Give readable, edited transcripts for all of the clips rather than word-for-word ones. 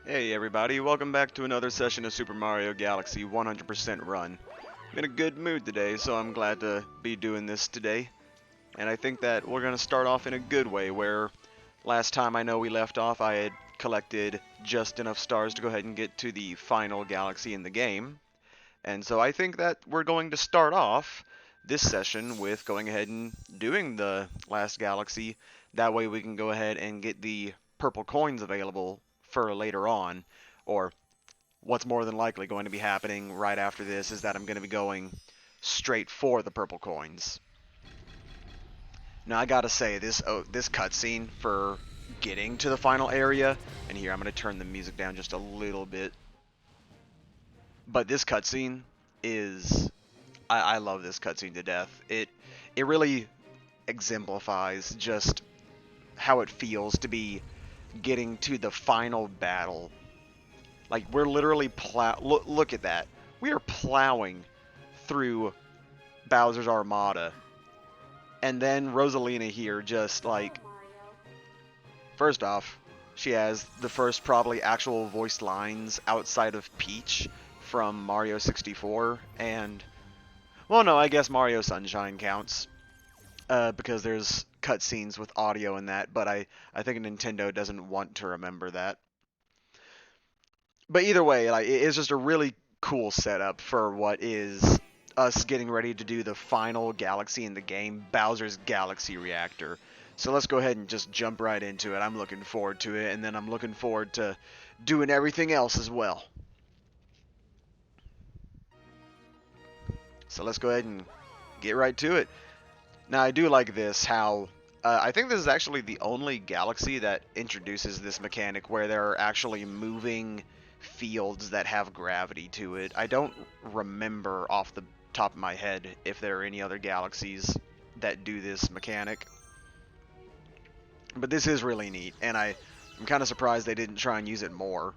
Hey everybody, welcome back to another session of Super Mario Galaxy 100% Run. I'm in a good mood today, so I'm glad to be doing this today. And I think that we're going to start off in a good way, where last time I know we left off I had collected just enough stars to go ahead and get to the final galaxy in the game. And so I think that we're going to start off this session with going ahead and doing the last galaxy. That way we can go ahead and get the purple coins available for later on, or what's more than likely going to be happening right after this is that I'm going to be going straight for the purple coins. Now I gotta say, this cutscene for getting to the final area, and here I'm going to turn the music down just a little bit, but this cutscene is, I love this cutscene to death. It really exemplifies just how it feels to be getting to the final battle. Like, we're literally look at that. We are plowing through Bowser's Armada. And then Rosalina here just, like, first off, she has the first probably actual voiced lines outside of Peach from Mario 64. And, well, no, I guess Mario Sunshine counts. Because there's cutscenes with audio in that, but I think Nintendo doesn't want to remember that. But either way, like, it's just a really cool setup for what is us getting ready to do the final galaxy in the game, Bowser's Galaxy Reactor. So let's go ahead and just jump right into it. I'm looking forward to it, and then I'm looking forward to doing everything else as well. So let's go ahead and get right to it. Now, I do like this, how I think this is actually the only galaxy that introduces this mechanic where there are actually moving fields that have gravity to it. I don't remember off the top of my head if there are any other galaxies that do this mechanic. But this is really neat, and I'm kind of surprised they didn't try and use it more.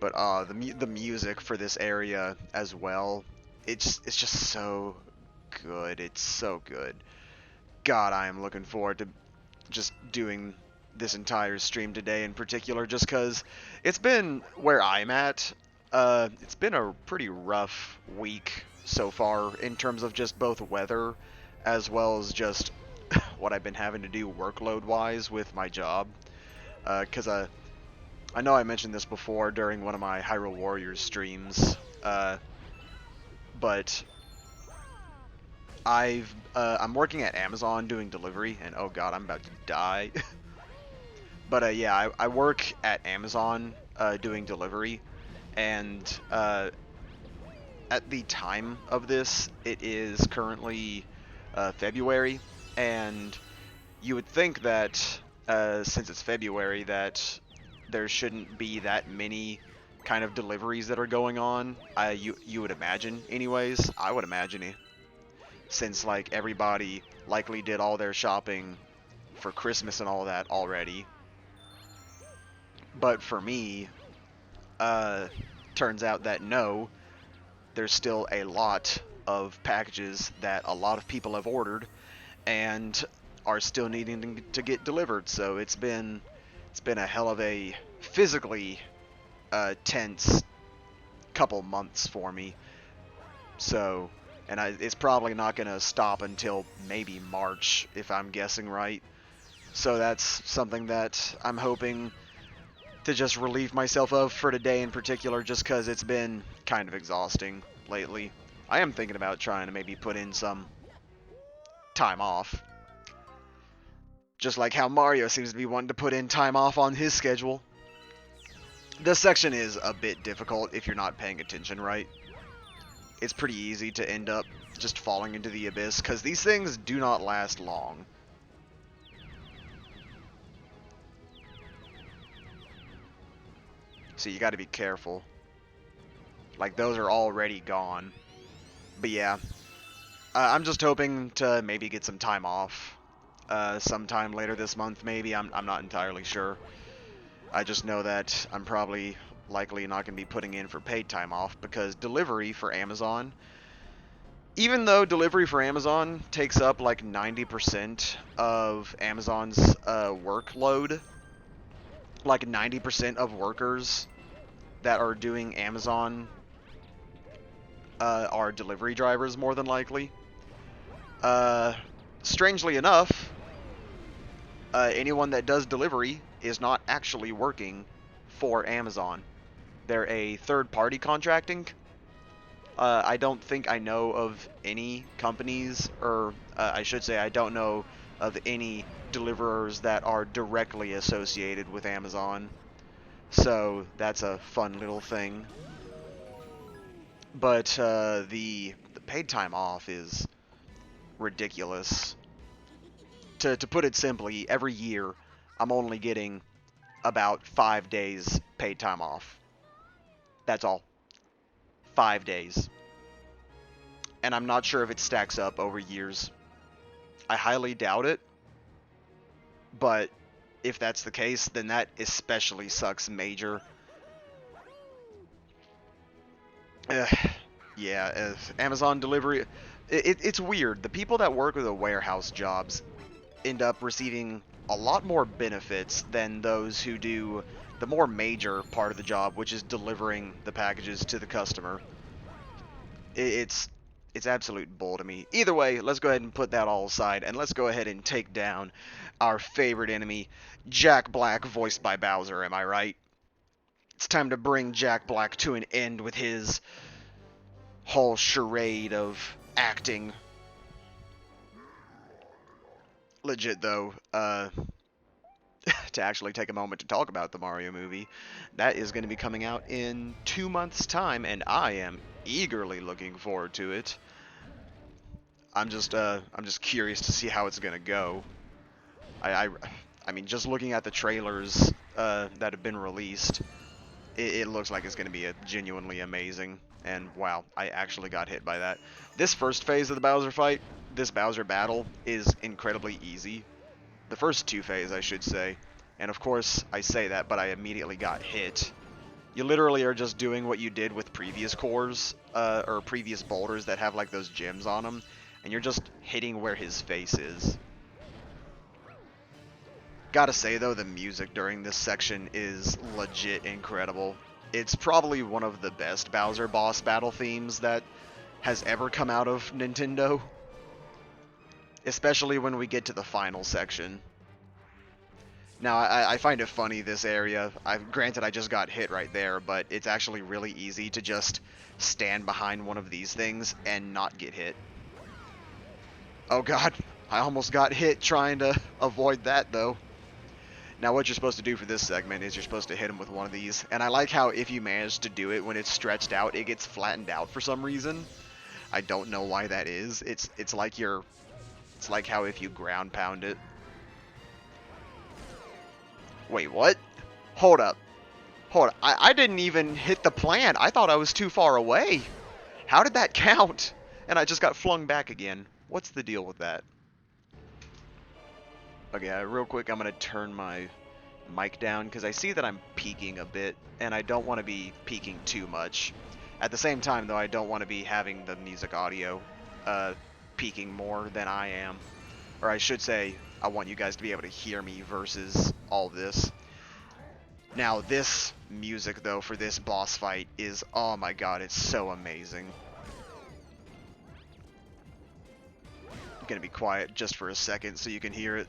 But the music for this area as well, it's just so good. It's so good. God, I am looking forward to just doing this entire stream today in particular, just because it's been where I'm at. It's been a pretty rough week so far in terms of just both weather as well as just what I've been having to do workload-wise with my job. Because I know I mentioned this before during one of my Hyrule Warriors streams, but I'm working at Amazon doing delivery, and oh god, I'm about to die. But yeah, I work at Amazon doing delivery, and at the time of this, it is currently February, and you would think that since it's February that there shouldn't be that many kind of deliveries that are going on. You would imagine, anyways. I would imagine it, since like everybody likely did all their shopping for Christmas and all that already. But for me, turns out that no, there's still a lot of packages that a lot of people have ordered and are still needing to get delivered. So it's been a hell of a physically tense couple months for me. So, and it's probably not going to stop until maybe March, if I'm guessing right. So that's something that I'm hoping to just relieve myself of for today in particular, just because it's been kind of exhausting lately. I am thinking about trying to maybe put in some time off. Just like how Mario seems to be wanting to put in time off on his schedule. This section is a bit difficult if you're not paying attention right. It's pretty easy to end up just falling into the abyss, because these things do not last long. So you gotta be careful. Like, those are already gone. But yeah, I'm just hoping to maybe get some time off sometime later this month, maybe. I'm not entirely sure. I just know that I'm probably likely not going to be putting in for paid time off, because delivery for Amazon, even though delivery for Amazon takes up like 90% of Amazon's workload, like 90% of workers that are doing Amazon are delivery drivers, more than likely. Uh, Strangely enough, anyone that does delivery is not actually working for Amazon. They're a third-party contracting. I don't think I know of any companies, or I should say I don't know of any deliverers that are directly associated with Amazon. So that's a fun little thing. But the paid time off is ridiculous. To put it simply, every year I'm only getting about 5 days paid time off. That's all. 5 days. And I'm not sure if it stacks up over years. I highly doubt it. But if that's the case, then that especially sucks major. Yeah, Amazon delivery. It's weird. The people that work with the warehouse jobs end up receiving a lot more benefits than those who do the more major part of the job, which is delivering the packages to the customer. It's absolute bull to me. Either way, let's go ahead and put that all aside, and let's go ahead and take down our favorite enemy, Jack Black, voiced by Bowser. Am I right? It's time to bring Jack Black to an end with his whole charade of acting. Legit though, to actually take a moment to talk about the Mario movie, that is going to be coming out in 2 months' time, and I am eagerly looking forward to it. I'm just curious to see how it's going to go. I, I, I mean, just looking at the trailers that have been released, it looks like it's going to be a genuinely amazing. And wow, I actually got hit by that. This first phase of the Bowser fight, this Bowser battle, is incredibly easy. The first two phases, I should say. And of course, I say that, but I immediately got hit. You literally are just doing what you did with previous cores, or previous boulders that have like those gems on them, and you're just hitting where his face is. Gotta say though, the music during this section is legit incredible. It's probably one of the best Bowser boss battle themes that has ever come out of Nintendo. Especially when we get to the final section. Now, I find it funny, this area. Granted, I just got hit right there, but it's actually really easy to just stand behind one of these things and not get hit. Oh god, I almost got hit trying to avoid that, though. Now, what you're supposed to do for this segment is you're supposed to hit him with one of these. And I like how if you manage to do it when it's stretched out, it gets flattened out for some reason. I don't know why that is. It's like it's like how if you ground pound it. Wait, what? Hold up. Hold up. I didn't even hit the plant. I thought I was too far away. How did that count? And I just got flung back again. What's the deal with that? Okay, real quick, I'm going to turn my mic down because I see that I'm peaking a bit, and I don't want to be peaking too much. At the same time, though, I don't want to be having the music audio peaking more than I am. Or I should say, I want you guys to be able to hear me versus all this. Now, this music, though, for this boss fight is, oh my god, it's so amazing. I'm gonna be quiet just for a second so you can hear it.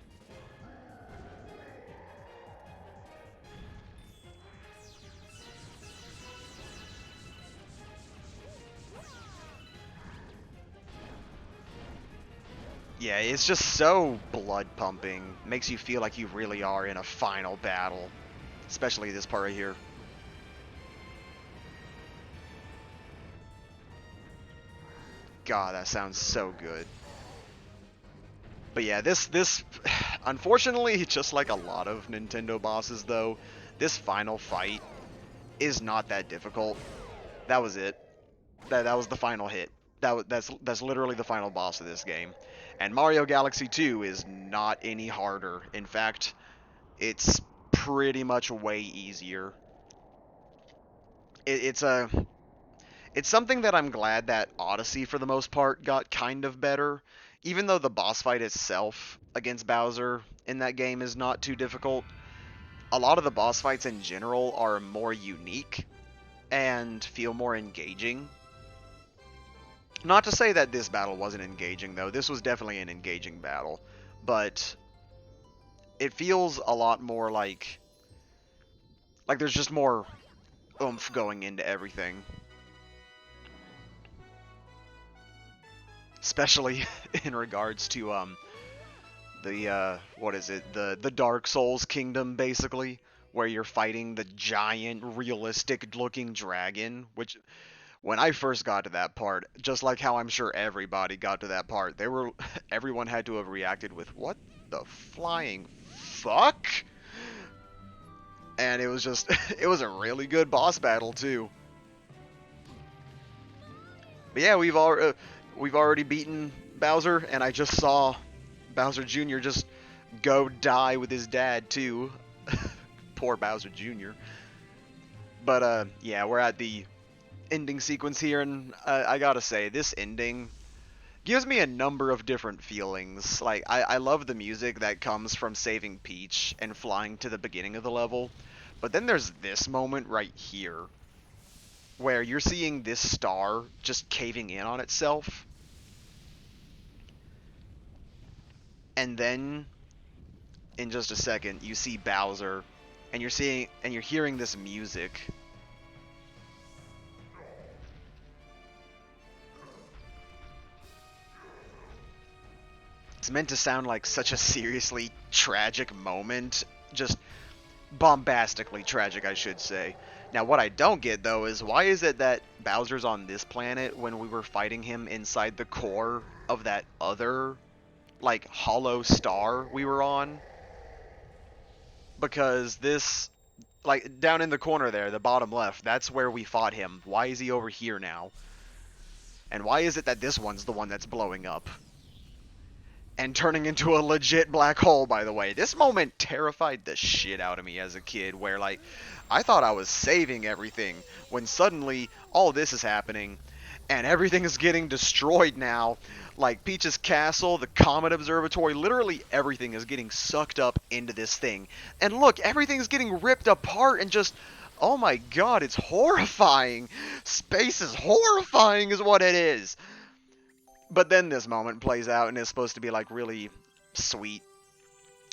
Yeah, it's just so blood pumping. Makes you feel like you really are in a final battle. Especially this part right here. God, that sounds so good. But yeah, this unfortunately, just like a lot of Nintendo bosses though, this final fight is not that difficult. That was it. That was the final hit. That's literally the final boss of this game. And Mario Galaxy 2 is not any harder. In fact, it's pretty much way easier. It's something that I'm glad that Odyssey, for the most part, got kind of better. Even though the boss fight itself against Bowser in that game is not too difficult, a lot of the boss fights in general are more unique and feel more engaging. Not to say that this battle wasn't engaging, though. This was definitely an engaging battle. But it feels a lot more like there's just more oomph going into everything. Especially in regards to the what is it? The Dark Souls kingdom, basically, where you're fighting the giant realistic looking dragon, which when I first got to that part, just like how I'm sure everybody got to that part, everyone had to have reacted with what the flying fuck? And it was just it was a really good boss battle too. But yeah, we've already beaten Bowser, and I just saw Bowser Jr. just go die with his dad too. Poor Bowser Jr. But yeah, we're at the ending sequence here, and I gotta say, this ending gives me a number of different feelings. Like, I love the music that comes from saving Peach and flying to the beginning of the level, but then there's this moment right here, where you're seeing this star just caving in on itself, and then, in just a second, you see Bowser, and you're hearing this music. It's meant to sound like such a seriously tragic moment, just bombastically tragic, I should say. Now, what I don't get, though, is why is it that Bowser's on this planet when we were fighting him inside the core of that other, like, hollow star we were on? Because this, like, down in the corner there, the bottom left, that's where we fought him. Why is he over here now? And why is it that this one's the one that's blowing up? And turning into a legit black hole, by the way. This moment terrified the shit out of me as a kid, where, like, I thought I was saving everything, when suddenly all this is happening, and everything is getting destroyed now. Like, Peach's castle, the Comet Observatory, literally everything is getting sucked up into this thing. And look, everything's getting ripped apart and just... Oh my god, it's horrifying! Space is horrifying is what it is! But then this moment plays out and it's supposed to be like really sweet.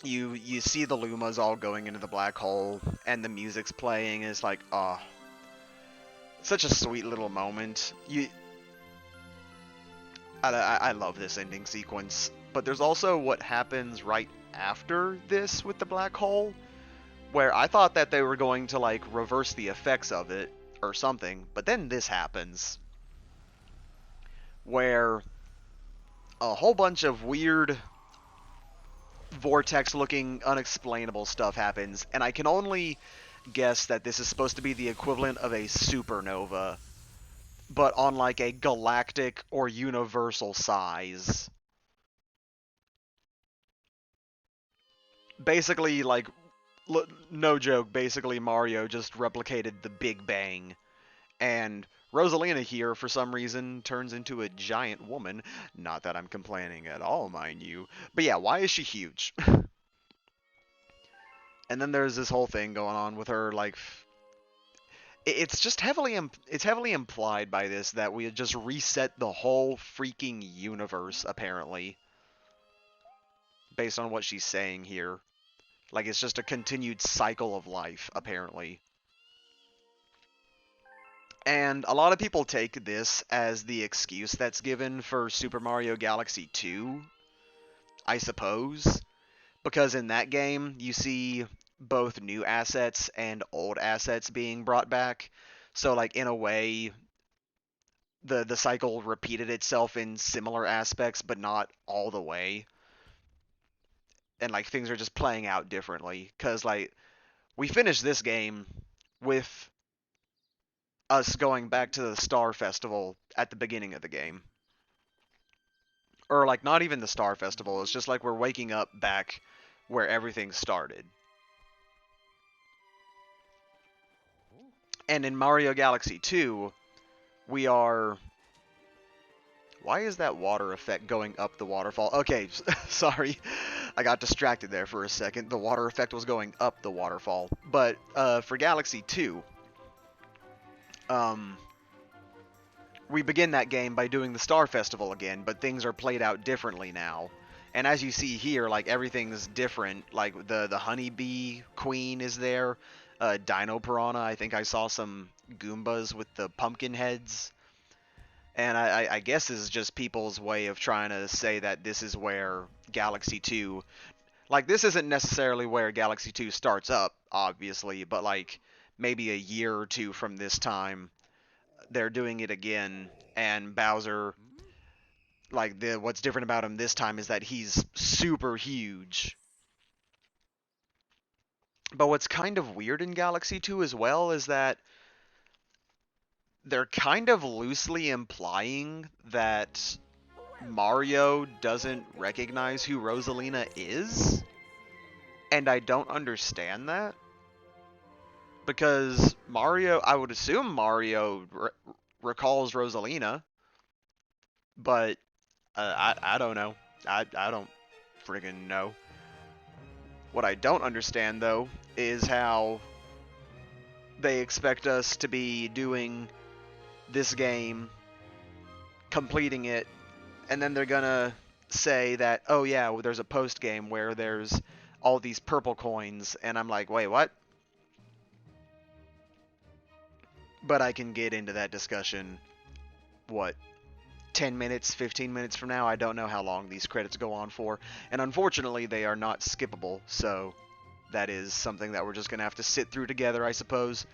You see the Lumas all going into the black hole and the music's playing and it's like, oh, such a sweet little moment. I love this ending sequence. But there's also what happens right after this with the black hole, where I thought that they were going to like reverse the effects of it or something, but then this happens where a whole bunch of weird vortex-looking, unexplainable stuff happens, and I can only guess that this is supposed to be the equivalent of a supernova, but on like a galactic or universal size. Basically, like, no joke, basically Mario just replicated the Big Bang, and Rosalina here, for some reason, turns into a giant woman. Not that I'm complaining at all, mind you. But yeah, why is she huge? And then there's this whole thing going on with her, like, it's just it's heavily implied by this that we had just reset the whole freaking universe, apparently, based on what she's saying here. Like, it's just a continued cycle of life, apparently. And a lot of people take this as the excuse that's given for Super Mario Galaxy 2, I suppose. Because in that game, you see both new assets and old assets being brought back. So, like, in a way, the cycle repeated itself in similar aspects, but not all the way. And, like, things are just playing out differently. Because, like, we finished this game with us going back to the Star Festival at the beginning of the game. Or, like, not even the Star Festival. It's just like we're waking up back where everything started. And in Mario Galaxy 2, we are Why is that water effect going up the waterfall? Okay, sorry. I got distracted there for a second. The water effect was going up the waterfall. But for Galaxy 2, um, we begin that game by doing the Star Festival again, but things are played out differently now. And as you see here, like, everything's different. Like, the honeybee queen is there. Dino Piranha, I think I saw some Goombas with the pumpkin heads. And I guess this is just people's way of trying to say that this is where Galaxy 2... Like, this isn't necessarily where Galaxy 2 starts up, obviously, but, like, maybe a year or two from this time, they're doing it again, and Bowser, like, what's different about him this time is that he's super huge. But what's kind of weird in Galaxy 2 as well is that they're kind of loosely implying that Mario doesn't recognize who Rosalina is, and I don't understand that. Because Mario, I would assume Mario recalls Rosalina, but I don't know. I don't friggin' know. What I don't understand, though, is how they expect us to be doing this game, completing it, and then they're gonna say that, oh yeah, well, there's a post game where there's all these purple coins, and I'm like, wait, what? But I can get into that discussion, what, 10 minutes, 15 minutes from now? I don't know how long these credits go on for, and unfortunately they are not skippable, so that is something that we're just going to have to sit through together, I suppose.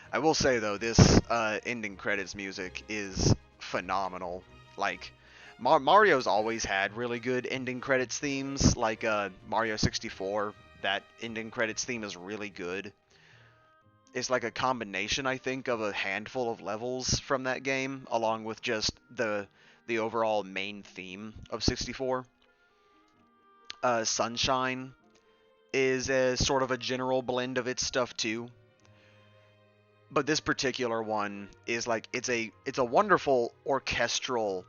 I will say, though, this ending credits music is phenomenal. Like, Mario's always had really good ending credits themes, like Mario 64. That ending credits theme is really good. It's like a combination, I think, of a handful of levels from that game, along with just the overall main theme of 64. Sunshine is a sort of a general blend of its stuff too. But this particular one is like, it's a wonderful orchestral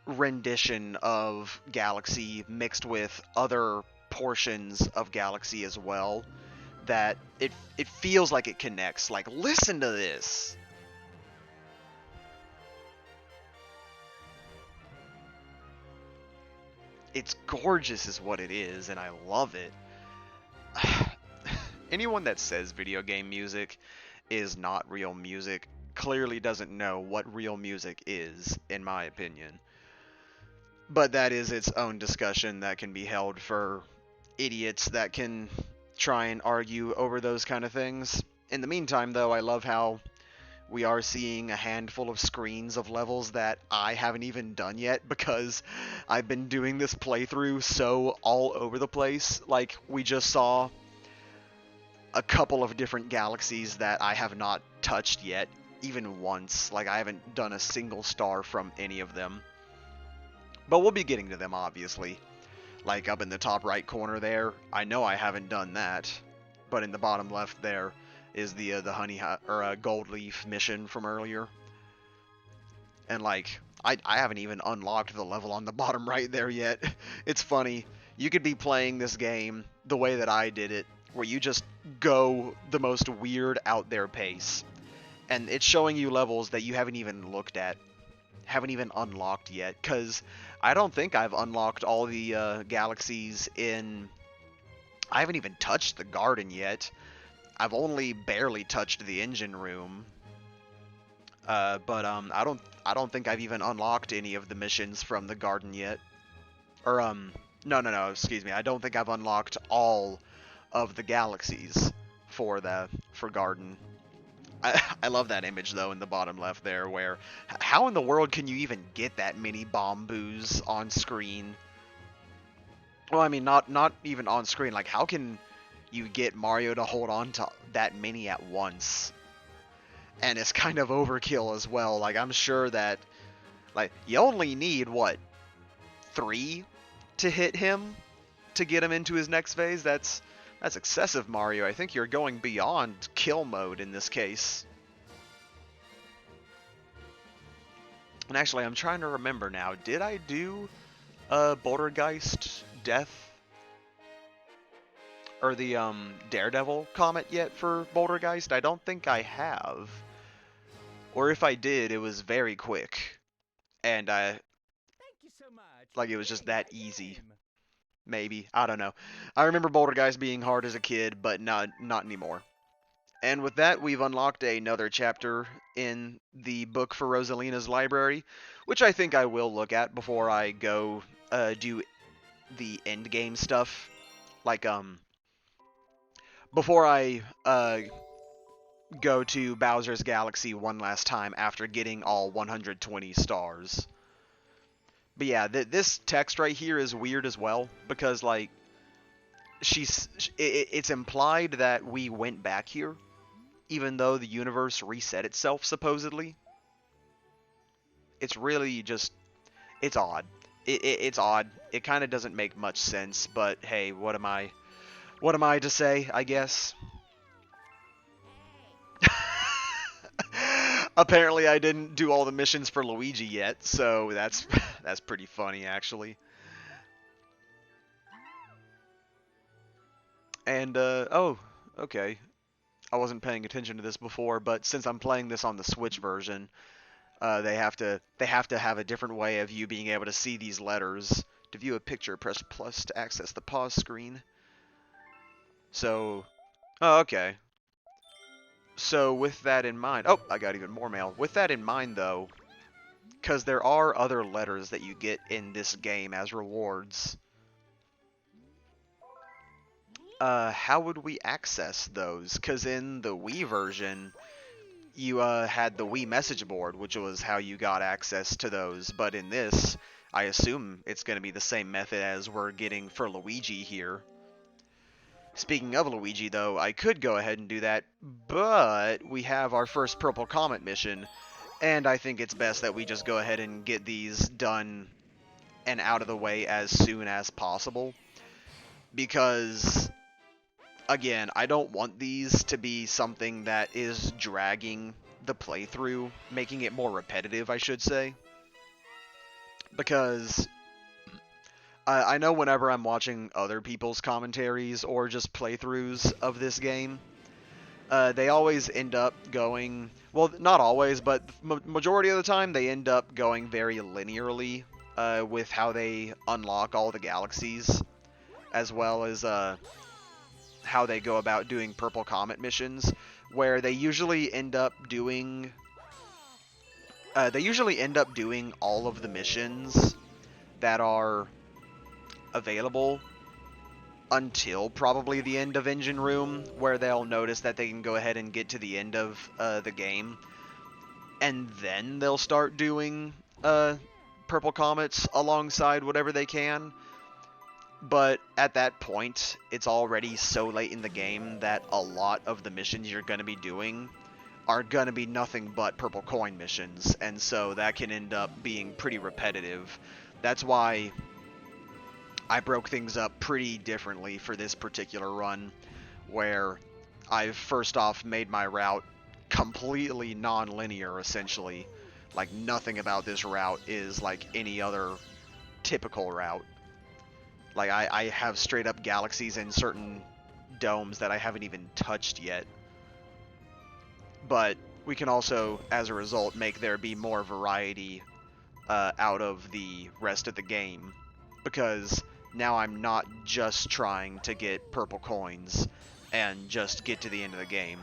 rendition of Galaxy mixed with other portions of Galaxy as well, that it feels like it connects. Like, listen to this. It's gorgeous is what it is, and I love it. Anyone that says video game music is not real music clearly doesn't know what real music is, in my opinion. But that is its own discussion that can be held for idiots that can try and argue over those kind of things. In the meantime, though, I love how we are seeing a handful of screens of levels that I haven't even done yet because I've been doing this playthrough so all over the place. Like, we just saw a couple of different galaxies that I have not touched yet, even once. Like, I haven't done a single star from any of them. But we'll be getting to them, obviously. Like, up in the top right corner there, I know I haven't done that. But in the bottom left there is the gold leaf mission from earlier. And, like, I haven't even unlocked the level on the bottom right there yet. It's funny. You could be playing this game the way that I did it, where you just go the most weird out there pace. And it's showing you levels that you haven't even looked at, haven't even unlocked yet, because I don't think I've unlocked all the galaxies in... I haven't even touched the garden yet. I've only barely touched the engine room. But I don't think I've even unlocked any of the missions from the garden yet. Or no, excuse me. I don't think I've unlocked all of the galaxies for garden. I love that image though in the bottom left there, where how in the world can you even get that many Bomboos on screen? Well, I mean, not even on screen. Like, how can you get Mario to hold on to that many at once? And it's kind of overkill as well. Like, I'm sure that, like, you only need, what, 3 to hit him to get him into his next phase? That's excessive, Mario. I think you're going beyond kill mode in this case. And actually, I'm trying to remember now. Did I do Bouldergeist Death or the Daredevil comet yet for Bouldergeist? I don't think I have. Or if I did, it was very quick. And like it was just that easy. Maybe. I don't know. I remember Bouldergeist being hard as a kid, but not anymore. And with that, we've unlocked another chapter in the book for Rosalina's library, which I think I will look at before I go do the end game stuff. Like, before I go to Bowser's Galaxy one last time after getting all 120 stars. But yeah, this text right here is weird as well, because, like, it's implied that we went back here, even though the universe reset itself, supposedly. It's really just, it's odd. It's odd. It kind of doesn't make much sense, but hey, what am I to say, I guess? Apparently I didn't do all the missions for Luigi yet, so that's pretty funny, actually. And, oh, okay. I wasn't paying attention to this before, but since I'm playing this on the Switch version, they have to have a different way of you being able to see these letters. To view a picture, press plus to access the pause screen. So, oh, okay. So with that in mind, oh, I got even more mail. With that in mind, though, because there are other letters that you get in this game as rewards, how would we access those? Because in the Wii version, you had the Wii message board, which was how you got access to those. But in this, I assume it's going to be the same method as we're getting for Luigi here. Speaking of Luigi, though, I could go ahead and do that, but we have our first Purple Comet mission, and I think it's best that we just go ahead and get these done and out of the way as soon as possible. Because, again, I don't want these to be something that is dragging the playthrough, making it more repetitive, I should say. Because I know whenever I'm watching other people's commentaries or just playthroughs of this game, they always end up going, well, not always, but majority of the time they end up going very linearly with how they unlock all the galaxies, as well as how they go about doing Purple Comet missions, where they usually end up doing all of the missions that are available until probably the end of Engine Room, where they'll notice that they can go ahead and get to the end of the game, and then they'll start doing Purple Comets alongside whatever they can. But at that point, it's already so late in the game that a lot of the missions you're going to be doing are going to be nothing but purple coin missions, and so that can end up being pretty repetitive. That's why I broke things up pretty differently for this particular run, where I've first off made my route completely non-linear, essentially. Like, nothing about this route is like any other typical route. Like, I have straight up galaxies in certain domes that I haven't even touched yet. But we can also, as a result, make there be more variety out of the rest of the game. Because now I'm not just trying to get purple coins and just get to the end of the game.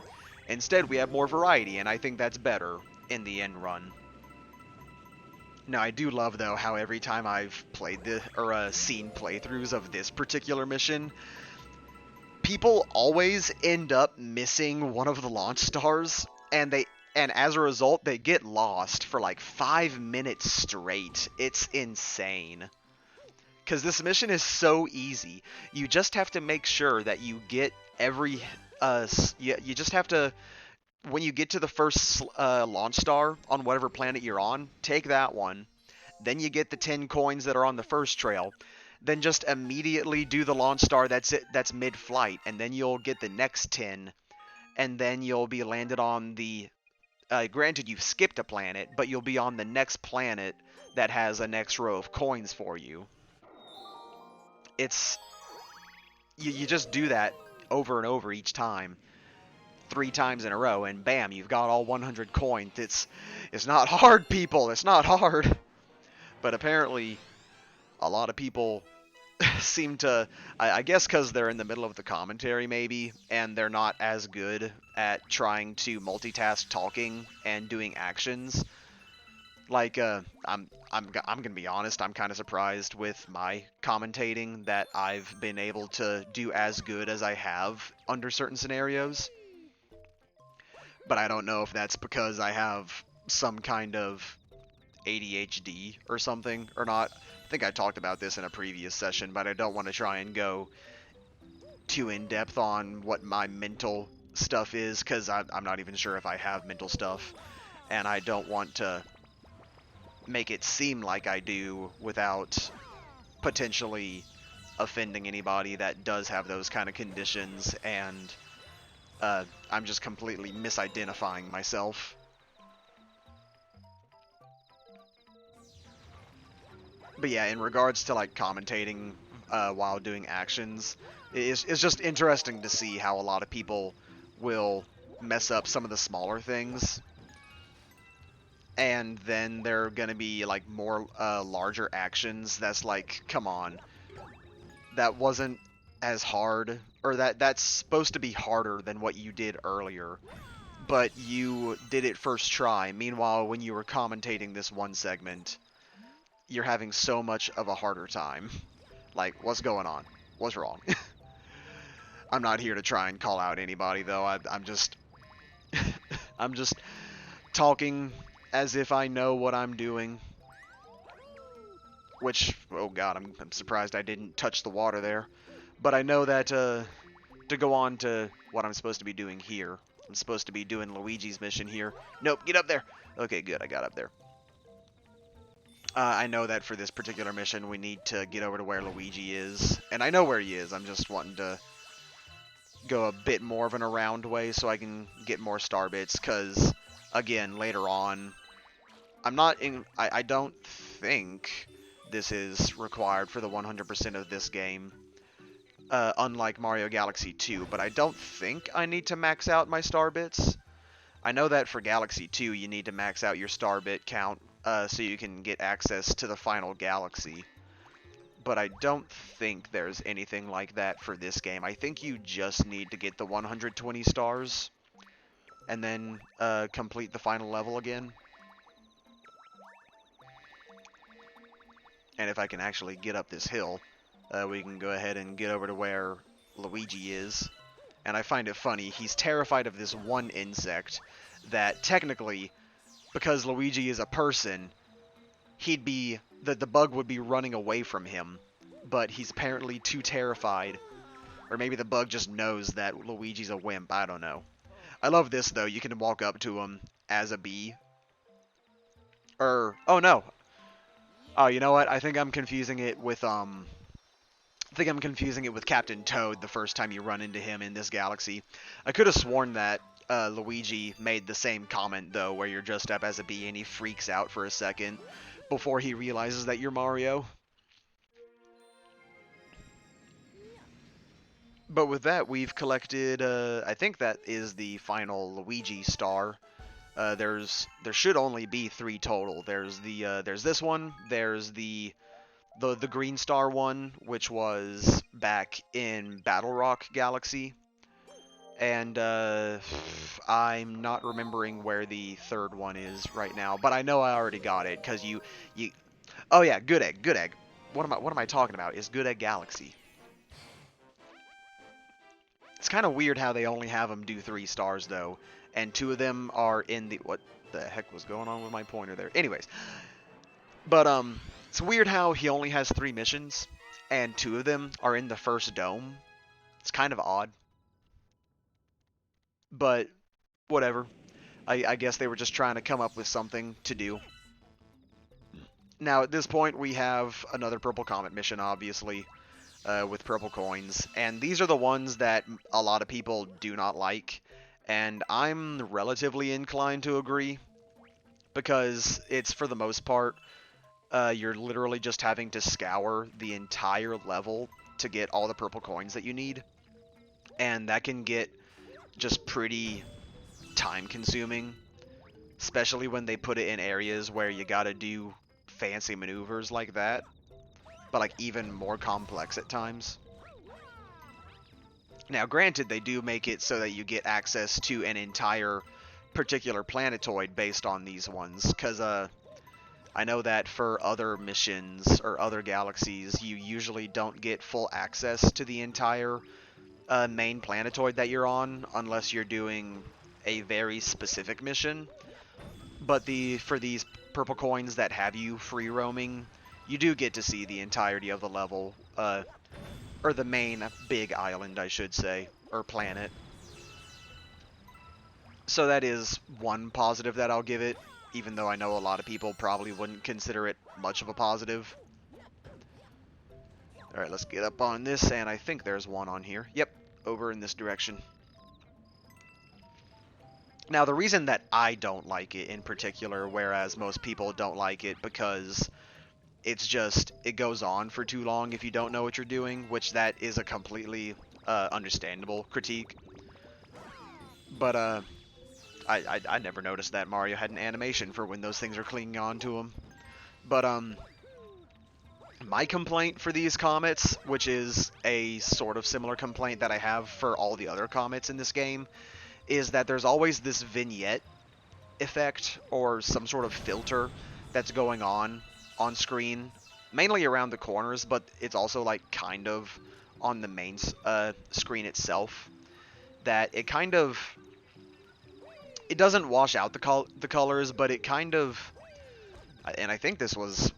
Instead, we have more variety, and I think that's better in the end run. Now, I do love, though, how every time I've played seen playthroughs of this particular mission, people always end up missing one of the launch stars, and as a result, they get lost for like 5 minutes straight. It's insane. Because this mission is so easy. You just have to make sure that you get every... you just have to... When you get to the first launch star on whatever planet you're on, take that one. Then you get the 10 coins that are on the first trail. Then just immediately do the launch star that's mid-flight, and then you'll get the next 10. And then you'll be landed on the Granted, you've skipped a planet, but you'll be on the next planet that has a next row of coins for you. It's you just do that over and over each time, 3 times in a row, and bam, you've got all 100 coins. It's not hard, people. It's not hard. But apparently, a lot of people seem to, I guess because they're in the middle of the commentary maybe, and they're not as good at trying to multitask talking and doing actions. Like, I'm gonna be honest, I'm kind of surprised with my commentating that I've been able to do as good as I have under certain scenarios. But I don't know if that's because I have some kind of ADHD or something or not. I think I talked about this in a previous session, but I don't want to try and go too in depth on what my mental stuff is, because I'm not even sure if I have mental stuff, and I don't want to make it seem like I do without potentially offending anybody that does have those kind of conditions, and I'm just completely misidentifying myself. But yeah, in regards to like commentating while doing actions, it's just interesting to see how a lot of people will mess up some of the smaller things, and then there are gonna be like more larger actions that's like, come on, that wasn't as hard, or that's supposed to be harder than what you did earlier, but you did it first try. Meanwhile, when you were commentating this one segment, you're having so much of a harder time. Like, what's going on? What's wrong? I'm not here to try and call out anybody, though. I'm just... I'm just talking as if I know what I'm doing. Which, oh god, I'm surprised I didn't touch the water there. But I know that, to go on to what I'm supposed to be doing here. I'm supposed to be doing Luigi's mission here. Nope, get up there! Okay, good, I got up there. I know that for this particular mission, we need to get over to where Luigi is. And I know where he is, I'm just wanting to go a bit more of an around way so I can get more star bits, because, again, later on, I don't think this is required for the 100% of this game, unlike Mario Galaxy 2, but I don't think I need to max out my star bits. I know that for Galaxy 2, you need to max out your star bit count so you can get access to the final galaxy. But I don't think there's anything like that for this game. I think you just need to get the 120 stars and then complete the final level again. And if I can actually get up this hill, we can go ahead and get over to where Luigi is. And I find it funny, he's terrified of this one insect that technically, because Luigi is a person, he'd be, the bug would be running away from him, but he's apparently too terrified. Or maybe the bug just knows that Luigi's a wimp, I don't know. I love this though, you can walk up to him as a bee. Oh no. Oh, you know what, I think I'm confusing it with, Captain Toad the first time you run into him in this galaxy. I could have sworn that Luigi made the same comment, though, where you're dressed up as a bee and he freaks out for a second before he realizes that you're Mario. But with that, we've collected, I think that is the final Luigi star. There should only be 3 total. There's this one, there's the green star one, which was back in Battle Rock Galaxy, and I'm not remembering where the third one is right now, but I know I already got it because you. Oh yeah, Good Egg. What am I talking about? Is Good Egg Galaxy? It's kind of weird how they only have them do 3 stars though, and 2 of them are in the what the heck was going on with my pointer there? Anyways, but it's weird how he only has 3 missions, and 2 of them are in the first dome. It's kind of odd. But, whatever. I guess they were just trying to come up with something to do. Now, at this point, we have another Purple Comet mission, obviously, with purple coins. And these are the ones that a lot of people do not like. And I'm relatively inclined to agree, because it's, for the most part, you're literally just having to scour the entire level to get all the purple coins that you need. And that can get just pretty time consuming, especially when they put it in areas where you gotta do fancy maneuvers like that, but like even more complex at times. Now, granted, they do make it so that you get access to an entire particular planetoid based on these ones, because I know that for other missions or other galaxies, you usually don't get full access to the entire main planetoid that you're on unless you're doing a very specific mission. But for these purple coins that have you free roaming, you do get to see the entirety of the level, or the main big island, I should say, or planet. So that is one positive that I'll give it, even though I know a lot of people probably wouldn't consider it much of a positive. Alright, let's get up on this, and I think there's one on here. Yep, over in this direction. Now, the reason that I don't like it in particular, whereas most people don't like it because it goes on for too long if you don't know what you're doing, which that is a completely understandable critique. But I never noticed that Mario had an animation for when those things are clinging on to him. But my complaint for these comets, which is a sort of similar complaint that I have for all the other comets in this game, is that there's always this vignette effect or some sort of filter that's going on screen, mainly around the corners, but it's also like kind of on the main screen itself, that it kind of, it doesn't wash out the colors, but it kind of, and I think this was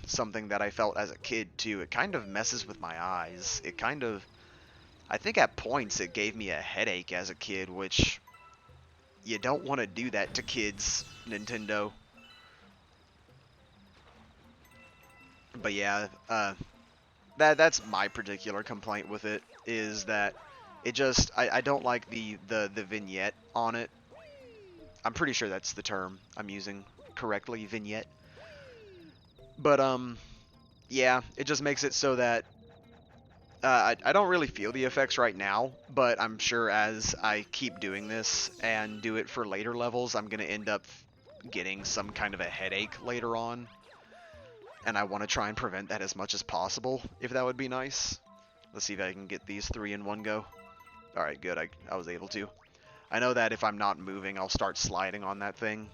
something that I felt as a kid too, it kind of messes with my eyes. It kind of, I think at points it gave me a headache as a kid, which you don't want to do that to kids, Nintendo. But yeah, that's my particular complaint with it, is that it just, I don't like the vignette on it. I'm pretty sure that's the term I'm using correctly, vignette. But yeah, it just makes it so that I don't really feel the effects right now, but I'm sure as I keep doing this and do it for later levels, I'm going to end up getting some kind of a headache later on. And I want to try and prevent that as much as possible, if that would be nice. Let's see if I can get these 3 in one go. Alright, good, I was able to. I know that if I'm not moving, I'll start sliding on that thing.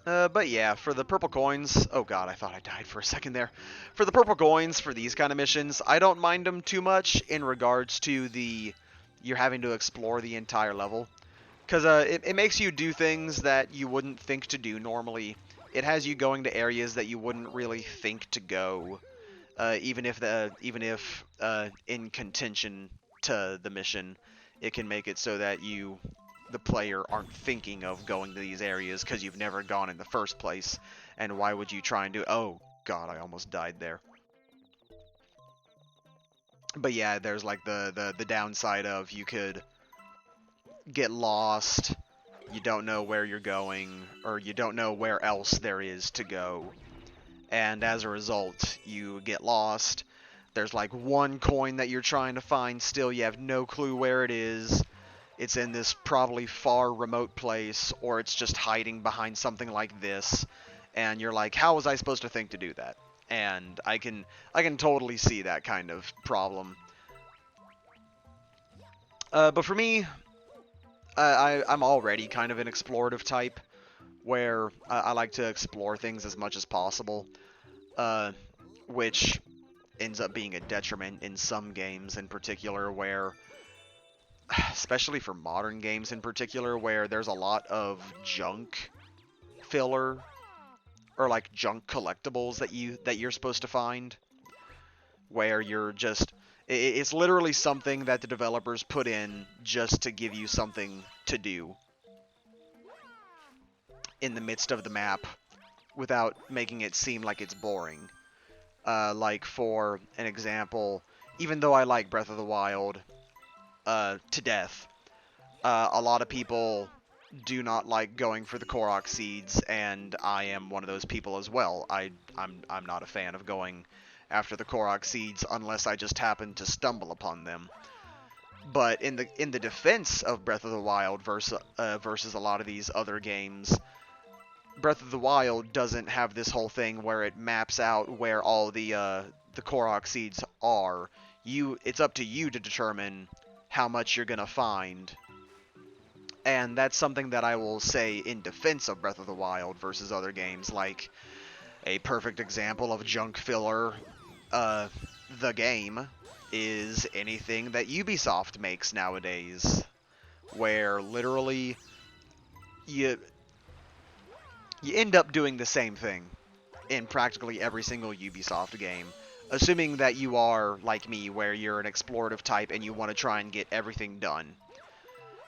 But yeah, for the purple coins, oh god, I thought I died for a second there. For the purple coins, for these kind of missions, I don't mind them too much in regards to you're having to explore the entire level. Because it makes you do things that you wouldn't think to do normally. It has you going to areas that you wouldn't really think to go, even if in contention to the mission, it can make it so that the player, aren't thinking of going to these areas because you've never gone in the first place. And why would you try and do? Oh god, I almost died there. But yeah, there's like the downside of you could get lost, you don't know where you're going, or you don't know where else there is to go. And as a result, you get lost. There's like one coin that you're trying to find still, you have no clue where it is. It's in this probably far remote place, or it's just hiding behind something like this. And you're like, how was I supposed to think to do that? And I can totally see that kind of problem. But for me, I'm already kind of an explorative type, where I like to explore things as much as possible, which ends up being a detriment in some games in particular, where, especially for modern games in particular, where there's a lot of junk filler, or like junk collectibles that you're supposed to find, where you're just, it's literally something that the developers put in just to give you something to do in the midst of the map without making it seem like it's boring. Like, for an example, even though I like Breath of the Wild to death, a lot of people do not like going for the Korok seeds, and I am one of those people as well. I'm not a fan of going after the Korok seeds unless I just happen to stumble upon them. But in the defense of Breath of the Wild versus a lot of these other games, Breath of the Wild doesn't have this whole thing where it maps out where all the Korok seeds are. It's up to you to determine how much you're gonna find, and that's something that I will say in defense of Breath of the Wild versus other games. Like, a perfect example of junk filler, the game, is anything that Ubisoft makes nowadays, where literally you end up doing the same thing in practically every single Ubisoft game. Assuming that you are like me, where you're an explorative type and you want to try and get everything done.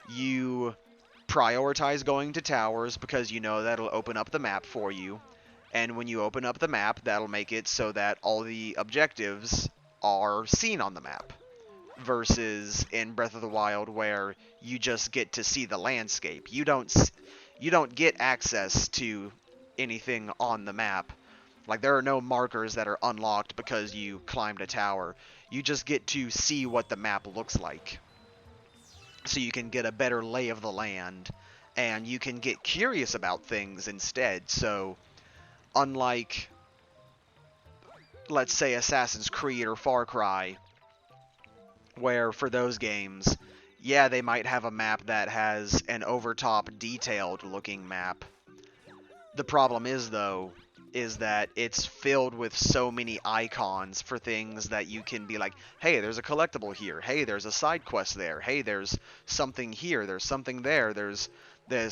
You prioritize going to towers because you know that'll open up the map for you. And when you open up the map, that'll make it so that all the objectives are seen on the map. Versus in Breath of the Wild, where you just get to see the landscape. You don't get access to anything on the map. Like, there are no markers that are unlocked because you climbed a tower. You just get to see what the map looks like. So you can get a better lay of the land, and you can get curious about things instead. So, unlike, let's say, Assassin's Creed or Far Cry, where for those games, yeah, they might have a map that has an overtop detailed looking map. The problem is, though, is that it's filled with so many icons for things that you can be like, hey, there's a collectible here, hey, there's a side quest there, hey, there's something here, there's something there, there's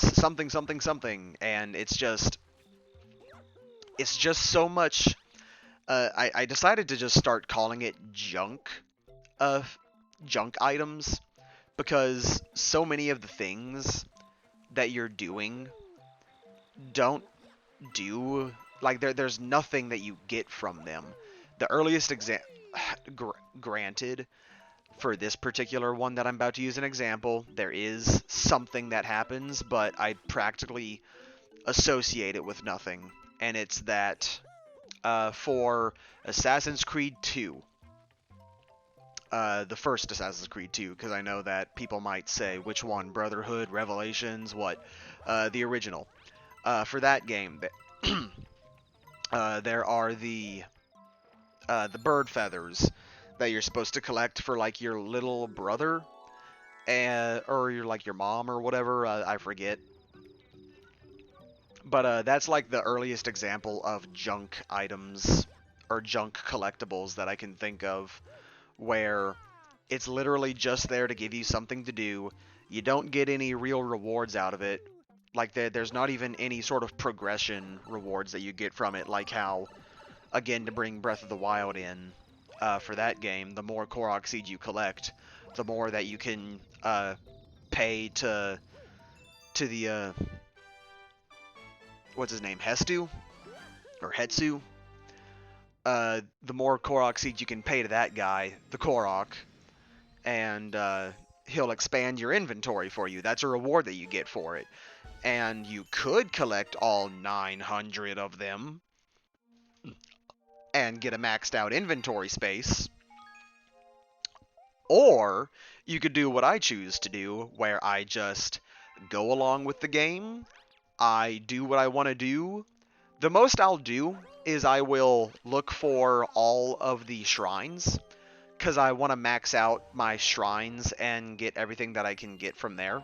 something, something, something, and it's just so much. I decided to just start calling it uh, junk items, because so many of the things that you're doing don't do, like, there's nothing that you get from them. The earliest granted, for this particular one that I'm about to use an example, there is something that happens, but I practically associate it with nothing. And it's that for Assassin's Creed 2, the first Assassin's Creed 2, because I know that people might say, which one? Brotherhood, Revelations, what? The original. For that game, there are the bird feathers that you're supposed to collect for, like, your little brother, or your mom or whatever. I forget. But that's like the earliest example of junk items or junk collectibles that I can think of, where it's literally just there to give you something to do. You don't get any real rewards out of it. Like, there's not even any sort of progression rewards that you get from it, like how, again, to bring Breath of the Wild in, for that game, the more Korok seeds you collect, the more that you can pay to the what's his name, Hestu or Hetsu. The more Korok seeds you can pay to that guy, the Korok, and he'll expand your inventory for you. That's a reward that you get for it. And you could collect all 900 of them and get a maxed out inventory space. Or you could do what I choose to do, where I just go along with the game. I do what I want to do. The most I'll do is I will look for all of the shrines, because I want to max out my shrines and get everything that I can get from there.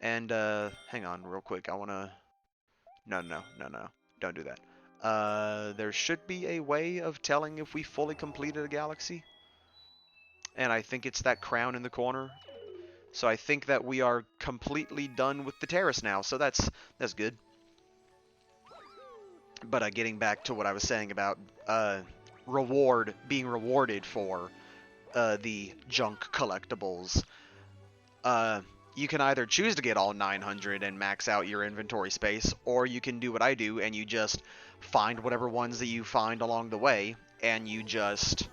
And, hang on real quick. I want to... No. Don't do that. There should be a way of telling if we fully completed a galaxy. And I think it's that crown in the corner. So I think that we are completely done with the terrace now. So that's good. But getting back to what I was saying about being rewarded for the junk collectibles. you can either choose to get all 900 and max out your inventory space, or you can do what I do and you just find whatever ones that you find along the way and you just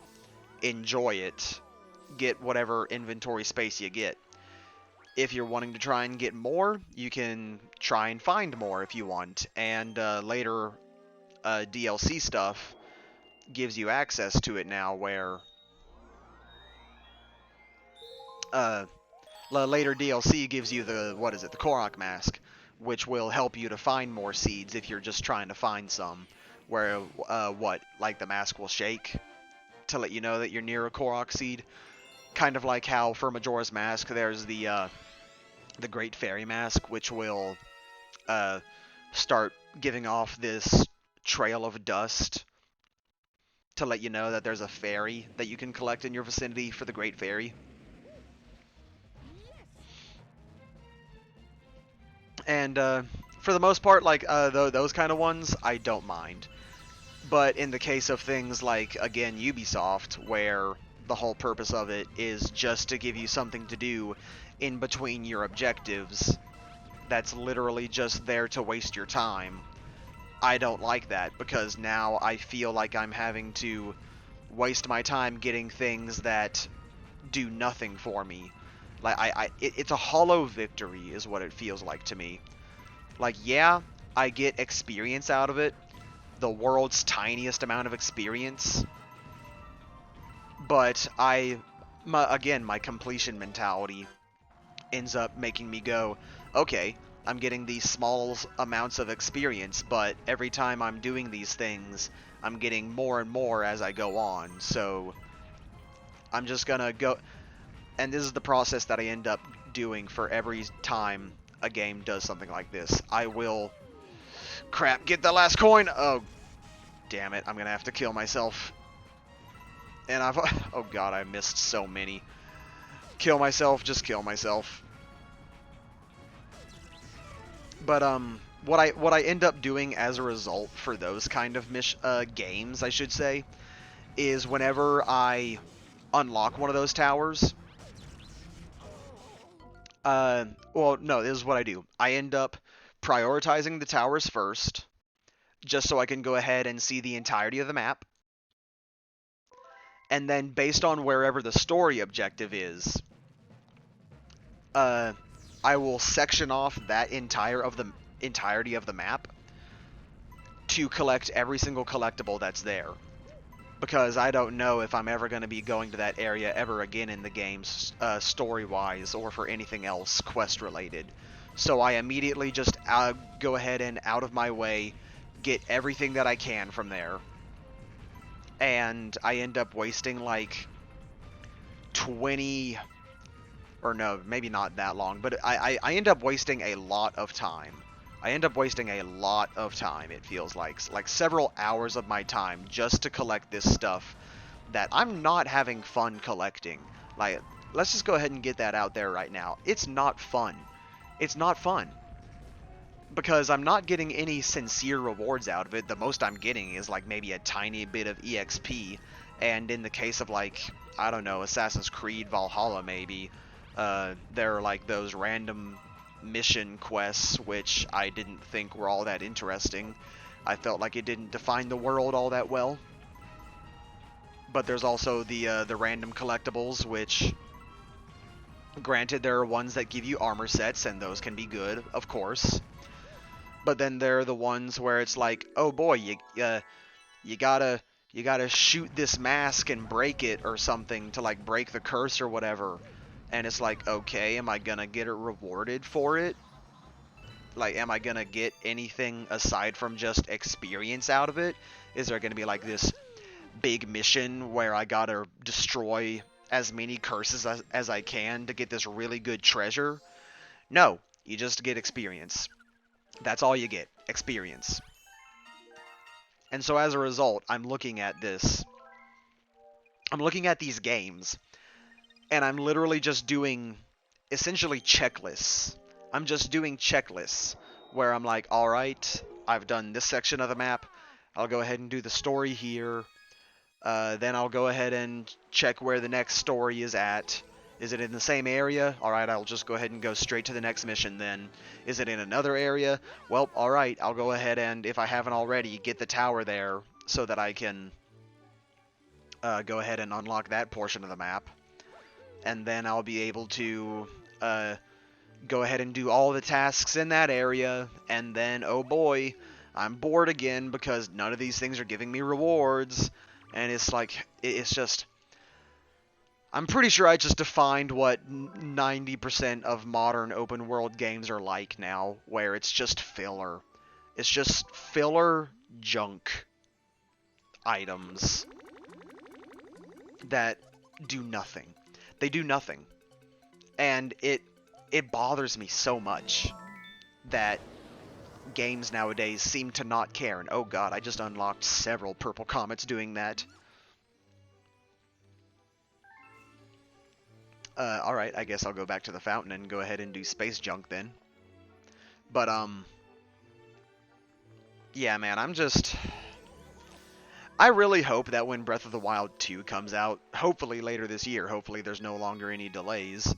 enjoy it. Get whatever inventory space you get. If you're wanting to try and get more, you can try and find more if you want, and later DLC stuff gives you access to it now, where uh, later DLC gives you the, what is it, the Korok mask, which will help you to find more seeds if you're just trying to find some, where like the mask will shake to let you know that you're near a Korok seed, kind of like how for Majora's Mask there's the Great Fairy Mask, which will start giving off this trail of dust to let you know that there's a fairy that you can collect in your vicinity for the Great Fairy. And for the most part, like those kind of ones, I don't mind. But in the case of things like, again, Ubisoft, where the whole purpose of it is just to give you something to do in between your objectives, that's literally just there to waste your time, I don't like that, because now I feel like I'm having to waste my time getting things that do nothing for me. Like, it's a hollow victory is what it feels like to me. Like, yeah, I get experience out of it, the world's tiniest amount of experience, but again, my completion mentality ends up making me go, okay, I'm getting these small amounts of experience, but every time I'm doing these things, I'm getting more and more as I go on, so I'm just gonna go, and this is the process that I end up doing for every time a game does something like this. I will, crap, get the last coin! Oh, damn it, I'm gonna have to kill myself. And oh god, I missed so many. Kill myself, just kill myself. But what I end up doing as a result for those kind of games, I should say, is whenever I unlock one of those towers, well, no, this is what I do. I end up prioritizing the towers first, just so I can go ahead and see the entirety of the map. And then based on wherever the story objective is, I will section off that entirety of the map to collect every single collectible that's there. Because I don't know if I'm ever going to be going to that area ever again in the game, story-wise, or for anything else quest-related. So I immediately just go ahead and, out of my way, get everything that I can from there. And I end up wasting like 20... or no, maybe not that long, but I end up wasting a lot of time. I end up wasting a lot of time, it feels like several hours of my time just to collect this stuff that I'm not having fun collecting. Like, let's just go ahead and get that out there right now. It's not fun. It's not fun. Because I'm not getting any sincere rewards out of it. The most I'm getting is like maybe a tiny bit of EXP, and in the case of like, I don't know, Assassin's Creed Valhalla maybe, there are like those random mission quests, which I didn't think were all that interesting. I felt like it didn't define the world all that well. But there's also the random collectibles, which, granted, there are ones that give you armor sets, and those can be good, of course. But then there are the ones where it's like, oh boy, you gotta shoot this mask and break it or something to like break the curse or whatever. And it's like, okay, am I gonna get it rewarded for it? Like, am I gonna get anything aside from just experience out of it? Is there gonna be like this big mission where I gotta destroy as many curses as I can to get this really good treasure? No, you just get experience. That's all you get, experience. And so as a result, I'm looking at these games, and I'm literally just doing essentially checklists. I'm just doing checklists where I'm like, alright, I've done this section of the map, I'll go ahead and do the story here, then I'll go ahead and check where the next story is at, Is it in the same area? Alright, I'll just go ahead and go straight to the next mission then. Is it in another area? Well, alright, I'll go ahead and, if I haven't already, get the tower there so that I can go ahead and unlock that portion of the map. And then I'll be able to go ahead and do all the tasks in that area, and then, oh boy, I'm bored again because none of these things are giving me rewards, and it's like, it's just, I'm pretty sure I just defined what 90% of modern open world games are like now, where it's just filler. It's just filler junk items that do nothing. They do nothing. And it bothers me so much that games nowadays seem to not care. And oh god, I just unlocked several purple comets doing that. Alright, I guess I'll go back to the fountain and go ahead and do space junk then. But, yeah, man, I really hope that when Breath of the Wild 2 comes out, hopefully later this year, hopefully there's no longer any delays.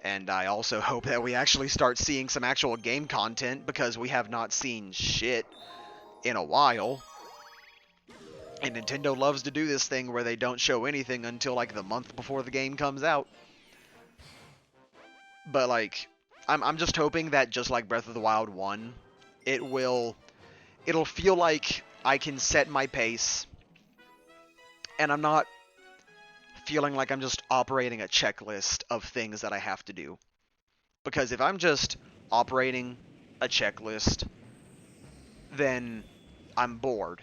And I also hope that we actually start seeing some actual game content, because we have not seen shit in a while. And Nintendo loves to do this thing where they don't show anything until like the month before the game comes out. But like, I'm just hoping that just like Breath of the Wild 1, it'll feel like I can set my pace, and I'm not feeling like I'm just operating a checklist of things that I have to do. Because if I'm just operating a checklist, then I'm bored.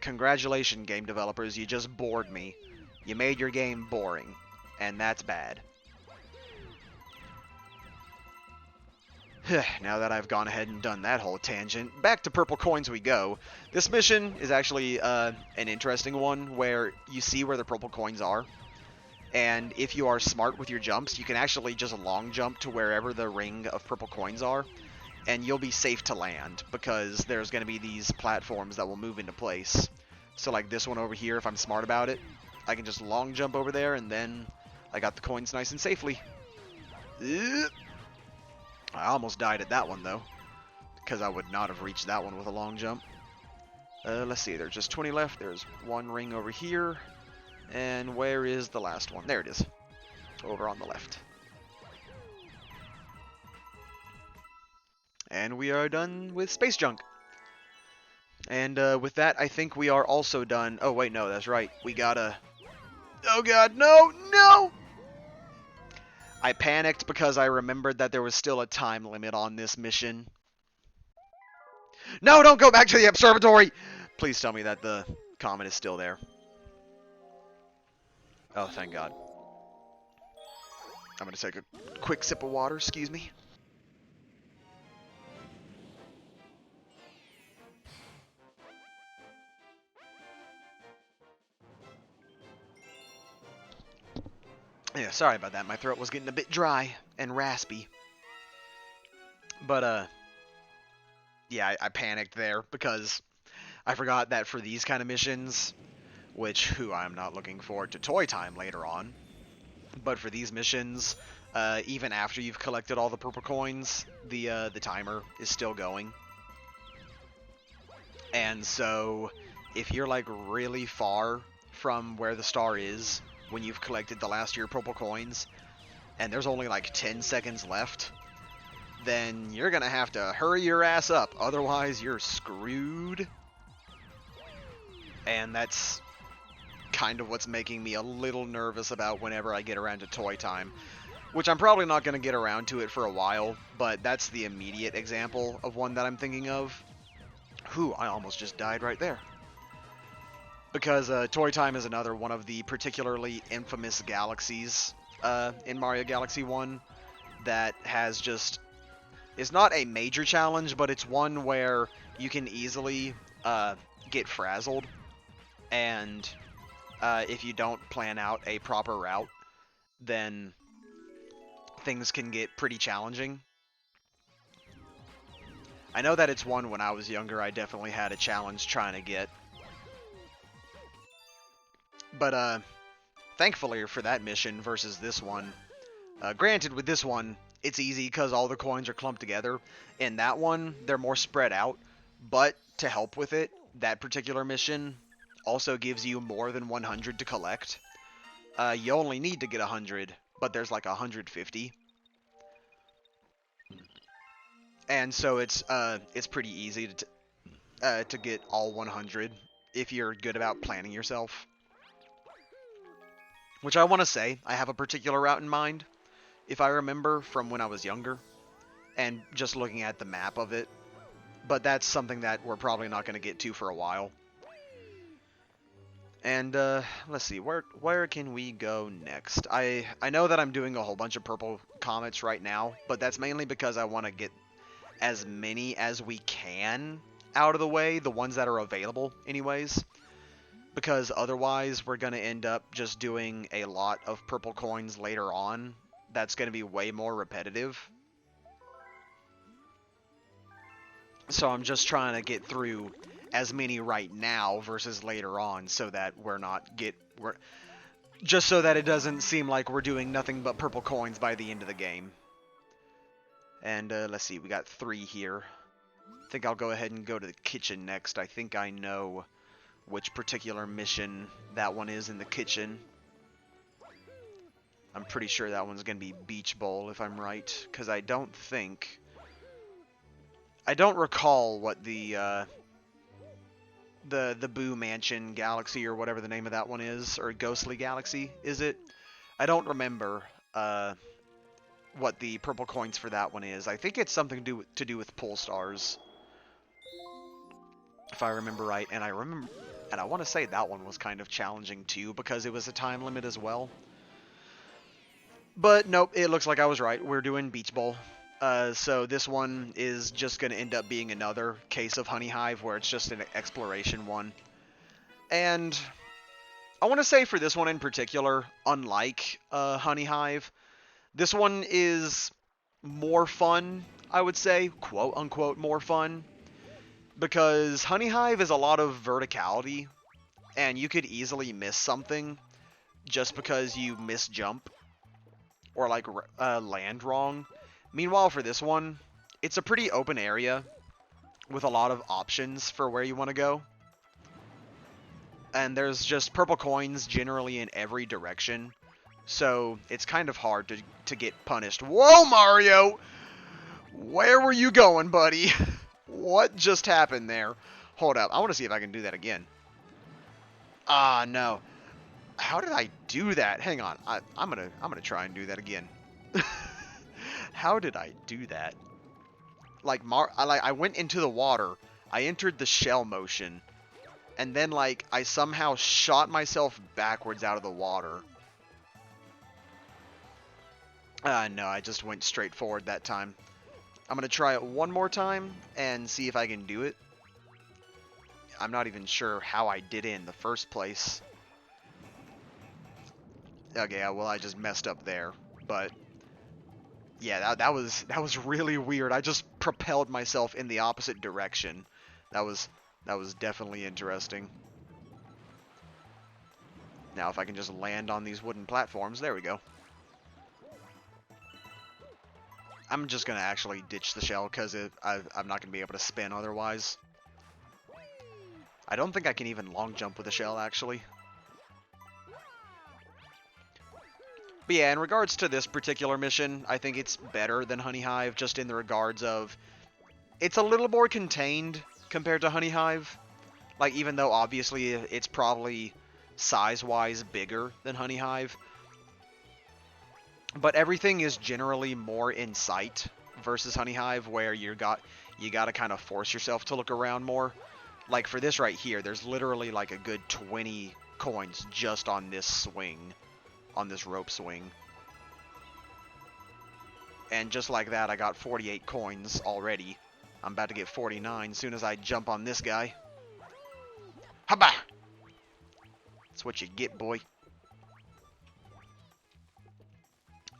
Congratulations, game developers, you just bored me. You made your game boring, and that's bad. Now that I've gone ahead and done that whole tangent, back to purple coins we go. This mission is actually an interesting one, where you see where the purple coins are, and if you are smart with your jumps, you can actually just long jump to wherever the ring of purple coins are, and you'll be safe to land, because there's going to be these platforms that will move into place. So like this one over here, if I'm smart about it, I can just long jump over there, and then I got the coins nice and safely. I almost died at that one, though, because I would not have reached that one with a long jump. Let's see, there's just 20 left. There's one ring over here. And where is the last one? There it is. Over on the left. And we are done with space junk. And with that, I think we are also done. Oh, wait, no, that's right. We gotta... Oh, God, no, no! I panicked because I remembered that there was still a time limit on this mission. No, don't go back to the observatory! Please tell me that the comet is still there. Oh, thank God. I'm going to take a quick sip of water, excuse me. Yeah, sorry about that. My throat was getting a bit dry and raspy. But, yeah, I panicked there because I forgot that for these kind of missions, which, I'm not looking forward to toy time later on, but for these missions, even after you've collected all the purple coins, the timer is still going. And so, if you're, like, really far from where the star is when you've collected the last of your purple coins, and there's only, like, 10 seconds left, then you're gonna have to hurry your ass up, otherwise you're screwed. And that's kind of what's making me a little nervous about whenever I get around to toy time. Which I'm probably not going to get around to it for a while, but that's the immediate example of one that I'm thinking of. I almost just died right there. Because toy time is another one of the particularly infamous galaxies in Mario Galaxy 1 that has just... It's not a major challenge, but it's one where you can easily get frazzled. And if you don't plan out a proper route, then things can get pretty challenging. I know that it's one when I was younger I definitely had a challenge trying to get. But thankfully for that mission versus this one. Granted, with this one, it's easy because all the coins are clumped together. In that one, they're more spread out. But to help with it, that particular mission also gives you more than 100 to collect. You only need to get 100, but there's like 150. And so it's pretty easy to get all 100 if you're good about planning yourself. Which I want to say, I have a particular route in mind, if I remember from when I was younger, and just looking at the map of it. But that's something that we're probably not going to get to for a while. And let's see, where can we go next? I know that I'm doing a whole bunch of purple comets right now, but that's mainly because I want to get as many as we can out of the way, the ones that are available anyways. Because otherwise we're going to end up just doing a lot of purple coins later on. That's going to be way more repetitive. So I'm just trying to get through as many right now versus later on, so that just so that it doesn't seem like we're doing nothing but purple coins by the end of the game. And let's see, we got 3 here. I think I'll go ahead and go to the kitchen next. I think I know which particular mission that one is in the kitchen. I'm pretty sure that one's going to be Beach Bowl, if I'm right, because I don't recall what the Boo Mansion Galaxy or whatever the name of that one is, or Ghostly Galaxy, is it? I don't remember what the purple coins for that one is. I think it's something to do with Pole Stars, if I remember right. And I want to say that one was kind of challenging too, because it was a time limit as well. But nope, it looks like I was right. We're doing Beach Bowl. So this one is just going to end up being another case of Honey Hive, where it's just an exploration one. And I want to say for this one in particular, unlike Honey Hive, this one is more fun, I would say, quote-unquote more fun, because Honey Hive is a lot of verticality, and you could easily miss something just because you misjump or like land wrong. Meanwhile, for this one, it's a pretty open area with a lot of options for where you want to go. And there's just purple coins generally in every direction, so it's kind of hard to get punished. Whoa, Mario! Where were you going, buddy? What just happened there? Hold up, I want to see if I can do that again. Ah, no. How did I do that? Hang on, I'm gonna try and do that again. How did I do that? Like, I went into the water, I entered the shell motion, and then, like, I somehow shot myself backwards out of the water. No, I just went straight forward that time. I'm gonna try it one more time and see if I can do it. I'm not even sure how I did it in the first place. Okay, well, I just messed up there, but yeah, that was really weird. I just propelled myself in the opposite direction. That was definitely interesting. Now, if I can just land on these wooden platforms, there we go. I'm just gonna actually ditch the shell because I'm not gonna be able to spin otherwise. I don't think I can even long jump with the shell, actually. But yeah, in regards to this particular mission, I think it's better than Honey Hive, just in the regards of it's a little more contained compared to Honey Hive. Like, even though obviously it's probably size-wise bigger than Honey Hive, but everything is generally more in sight versus Honey Hive, where you gotta kind of force yourself to look around more. Like for this right here, there's literally like a good 20 coins just on this swing. On this rope swing. And just like that, I got 48 coins already. I'm about to get 49 as soon as I jump on this guy. Haba! That's what you get, boy.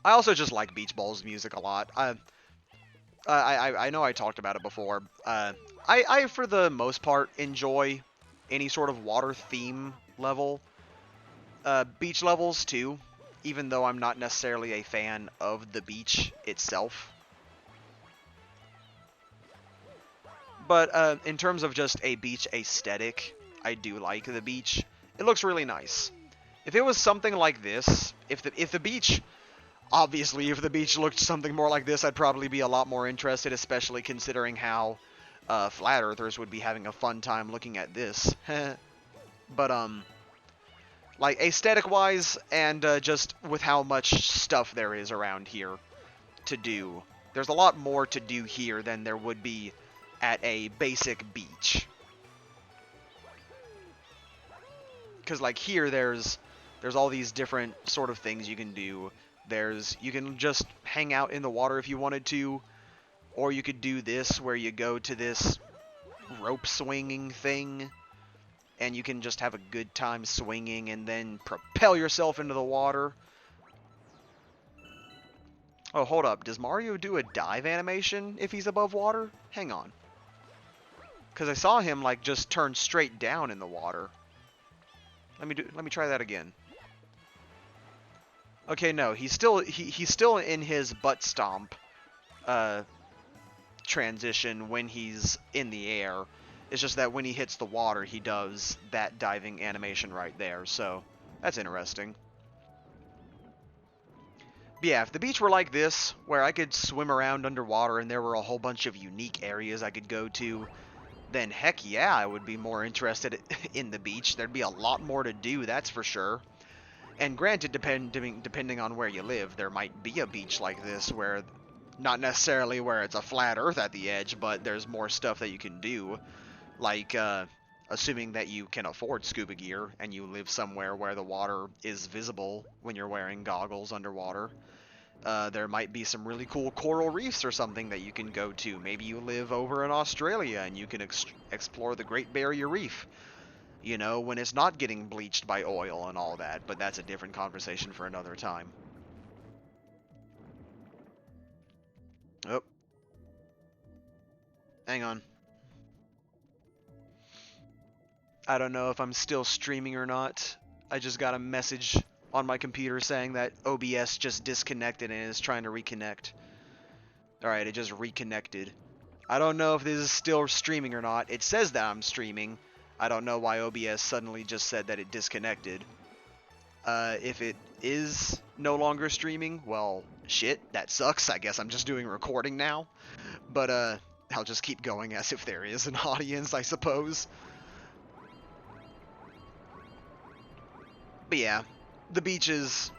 I also just like Beach Ball's music a lot. I know I talked about it before. I, for the most part, enjoy any sort of water theme level. Beach levels too, even though I'm not necessarily a fan of the beach itself. But in terms of just a beach aesthetic, I do like the beach. It looks really nice. If it was something like this, if the beach, obviously if the beach looked something more like this, I'd probably be a lot more interested, especially considering how flat earthers would be having a fun time looking at this. But like aesthetic wise and just with how much stuff there is around here to do, there's a lot more to do here than there would be at a basic beach. Because like here there's all these different sort of things you can do. You can just hang out in the water if you wanted to, or you could do this where you go to this rope swinging thing and you can just have a good time swinging and then propel yourself into the water. Oh, hold up. Does Mario do a dive animation if he's above water? Hang on. Because I saw him, like, just turn straight down in the water. Let me try that again. Okay, no. He's still in his butt stomp transition when he's in the air. It's just that when he hits the water, he does that diving animation right there. So, that's interesting. But yeah, if the beach were like this, where I could swim around underwater and there were a whole bunch of unique areas I could go to, then heck yeah, I would be more interested in the beach. There'd be a lot more to do, that's for sure. And granted, depending on where you live, there might be a beach like this where, not necessarily where it's a flat earth at the edge, but there's more stuff that you can do. Like, assuming that you can afford scuba gear and you live somewhere where the water is visible when you're wearing goggles underwater. There might be some really cool coral reefs or something that you can go to. Maybe you live over in Australia and you can explore the Great Barrier Reef. You know, when it's not getting bleached by oil and all that, but that's a different conversation for another time. Oh. Hang on. I don't know if I'm still streaming or not. I just got a message on my computer saying that OBS just disconnected and is trying to reconnect. Alright, it just reconnected. I don't know if this is still streaming or not. It says that I'm streaming. I don't know why OBS suddenly just said that it disconnected. If it is no longer streaming, well, shit, that sucks. I guess I'm just doing recording now. But, I'll just keep going as if there is an audience, I suppose. But yeah, the beach is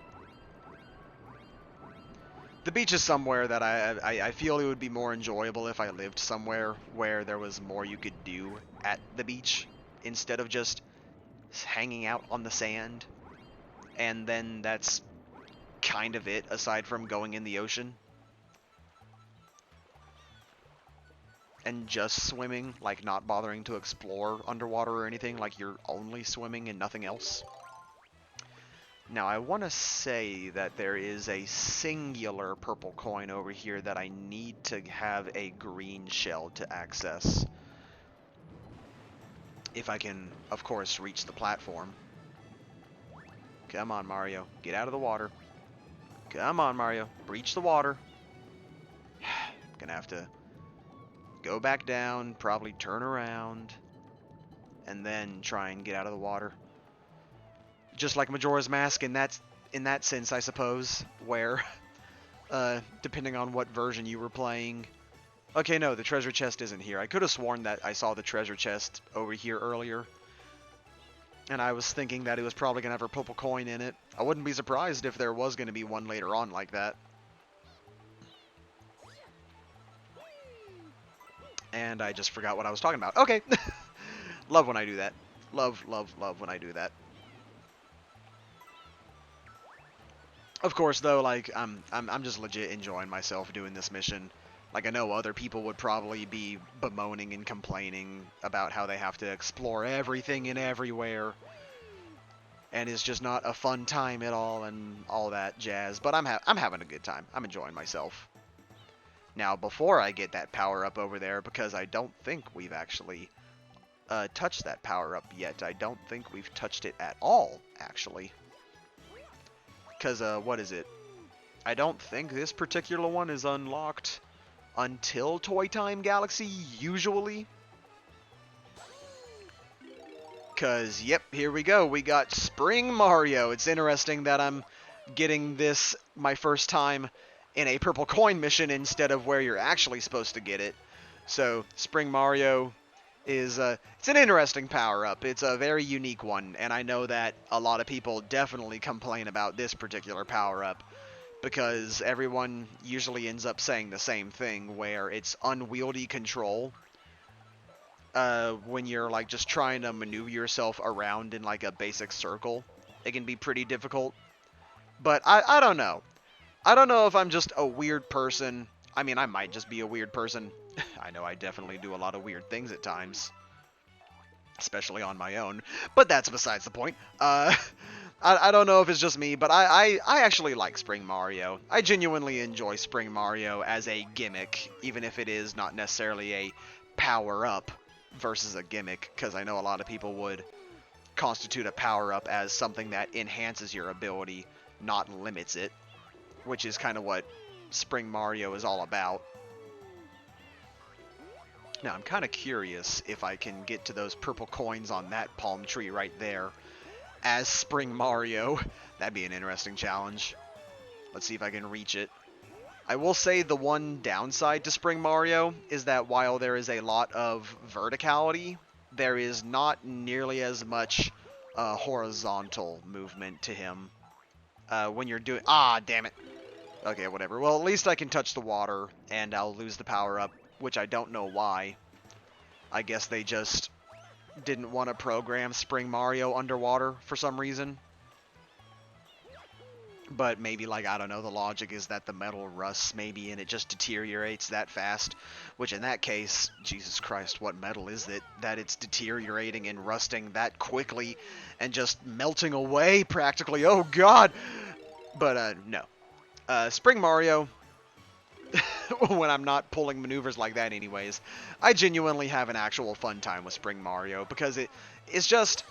somewhere that I feel it would be more enjoyable if I lived somewhere where there was more you could do at the beach instead of just hanging out on the sand. And then that's kind of it, aside from going in the ocean. And just swimming, like not bothering to explore underwater or anything, like you're only swimming and nothing else. Now, I want to say that there is a singular purple coin over here that I need to have a green shell to access. If I can, of course, reach the platform. Come on, Mario. Get out of the water. Come on, Mario. Breach the water. Gonna have to go back down, probably turn around, and then try and get out of the water. Just like Majora's Mask in that sense, I suppose, where, depending on what version you were playing. Okay, no, the treasure chest isn't here. I could have sworn that I saw the treasure chest over here earlier, and I was thinking that it was probably going to have a purple coin in it. I wouldn't be surprised if there was going to be one later on like that. And I just forgot what I was talking about. Okay. Love when I do that. Love, love, love when I do that. Of course, though, like, I'm just legit enjoying myself doing this mission. Like, I know other people would probably be bemoaning and complaining about how they have to explore everything and everywhere. And it's just not a fun time at all and all that jazz. But I'm having a good time. I'm enjoying myself. Now, before I get that power-up over there, because I don't think we've actually touched that power-up yet. I don't think we've touched it at all, actually. Because, what is it? I don't think this particular one is unlocked until Toy Time Galaxy, usually. Because, yep, here we go. We got Spring Mario. It's interesting that I'm getting this my first time in a purple coin mission instead of where you're actually supposed to get it. So, Spring Mario is, it's an interesting power-up. It's a very unique one, and I know that a lot of people definitely complain about this particular power-up, because everyone usually ends up saying the same thing, where it's unwieldy control. When you're, like, just trying to maneuver yourself around in, like, a basic circle, it can be pretty difficult. But I don't know. I don't know if I'm just a weird person. I mean, I might just be a weird person. I know I definitely do a lot of weird things at times, especially on my own, but that's besides the point. I don't know if it's just me, but I actually like Spring Mario. I genuinely enjoy Spring Mario as a gimmick, even if it is not necessarily a power-up versus a gimmick, because I know a lot of people would constitute a power-up as something that enhances your ability, not limits it, which is kind of what Spring Mario is all about. Now, I'm kind of curious if I can get to those purple coins on that palm tree right there as Spring Mario. That'd be an interesting challenge. Let's see if I can reach it. I will say the one downside to Spring Mario is that while there is a lot of verticality, there is not nearly as much horizontal movement to him. When you're doing... Ah, damn it. Okay, whatever. Well, at least I can touch the water, and I'll lose the power-up, which I don't know why. I guess they just didn't want to program Spring Mario underwater for some reason. But maybe, like, I don't know, the logic is that the metal rusts maybe and it just deteriorates that fast. Which in that case, Jesus Christ, what metal is it that it's deteriorating and rusting that quickly and just melting away practically? Oh god! But, no. Spring Mario, when I'm not pulling maneuvers like that anyways, I genuinely have an actual fun time with Spring Mario because it's just,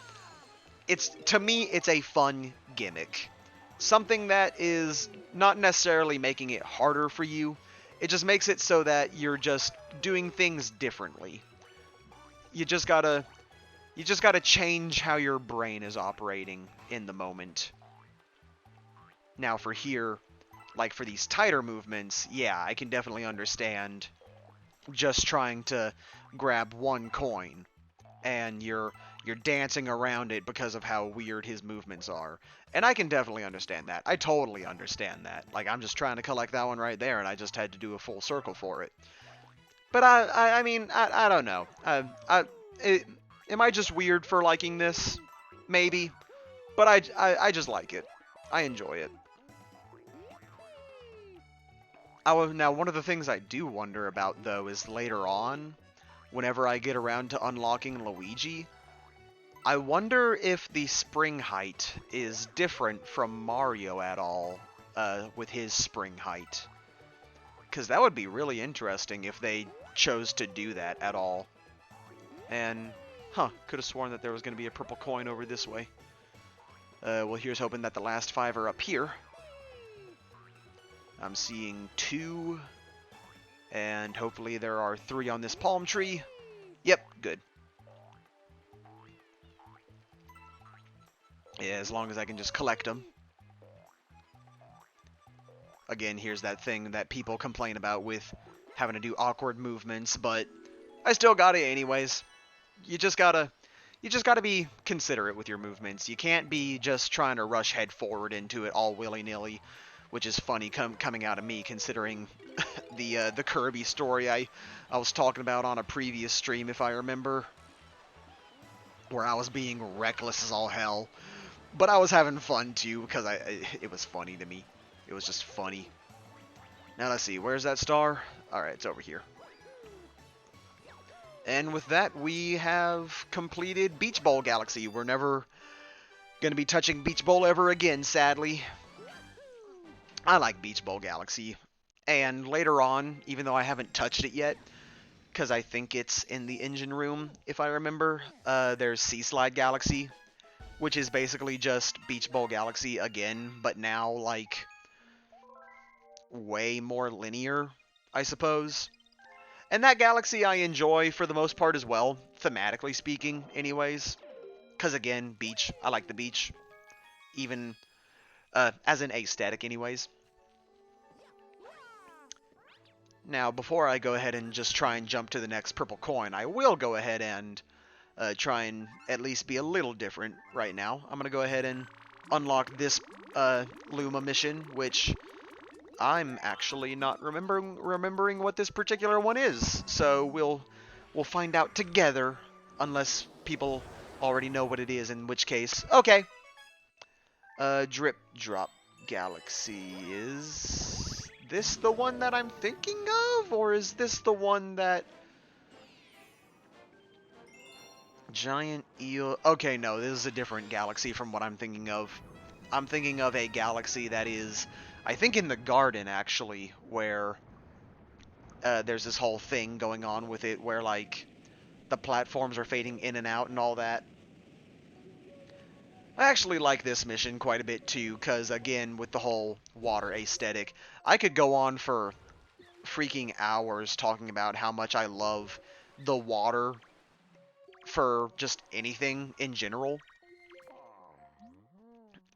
to me, it's a fun gimmick. Something that is not necessarily making it harder for you. It just makes it so that you're just doing things differently. You just gotta change how your brain is operating in the moment. Now for here, like for these tighter movements, yeah, I can definitely understand just trying to grab one coin and you're dancing around it because of how weird his movements are. And I can definitely understand that. I totally understand that. Like, I'm just trying to collect that one right there, and I just had to do a full circle for it. But I mean, I don't know. Am I just weird for liking this? Maybe. But I just like it. I enjoy it. Now, one of the things I do wonder about, though, is later on, whenever I get around to unlocking Luigi, I wonder if the spring height is different from Mario at all, with his spring height. Because that would be really interesting if they chose to do that at all. And, could have sworn that there was going to be a purple coin over this way. Well, here's hoping that the last 5 are up here. I'm seeing 2, and hopefully there are 3 on this palm tree. Yep, good. Yeah, as long as I can just collect them. Again, here's that thing that people complain about with having to do awkward movements, but I still got it anyways. You just gotta be considerate with your movements. You can't be just trying to rush head forward into it all willy-nilly, which is funny coming out of me considering the Kirby story I was talking about on a previous stream, if I remember, where I was being reckless as all hell. But I was having fun too, because it was funny to me. It was just funny. Now let's see, where's that star? Alright, it's over here. And with that, we have completed Beach Bowl Galaxy. We're never going to be touching Beach Bowl ever again, sadly. I like Beach Bowl Galaxy. And later on, even though I haven't touched it yet, because I think it's in the engine room, if I remember, there's Sea Slide Galaxy, which is basically just Beach Bowl Galaxy again, but now, like, way more linear, I suppose. And that galaxy I enjoy for the most part as well, thematically speaking, anyways. Because, again, beach. I like the beach. Even as an aesthetic, anyways. Now, before I go ahead and just try and jump to the next purple coin, I will go ahead and try and at least be a little different right now. I'm going to go ahead and unlock this Luma mission, which I'm actually not remembering what this particular one is. So we'll find out together, unless people already know what it is, in which case, okay. Drip Drop Galaxy, is this the one that I'm thinking of, or is this the one that... Giant Eel... Okay, no, this is a different galaxy from what I'm thinking of. I'm thinking of a galaxy that is, I think, in the garden, actually, where there's this whole thing going on with it where, like, the platforms are fading in and out and all that. I actually like this mission quite a bit too, because again, with the whole water aesthetic, I could go on for freaking hours talking about how much I love the water for just anything in general.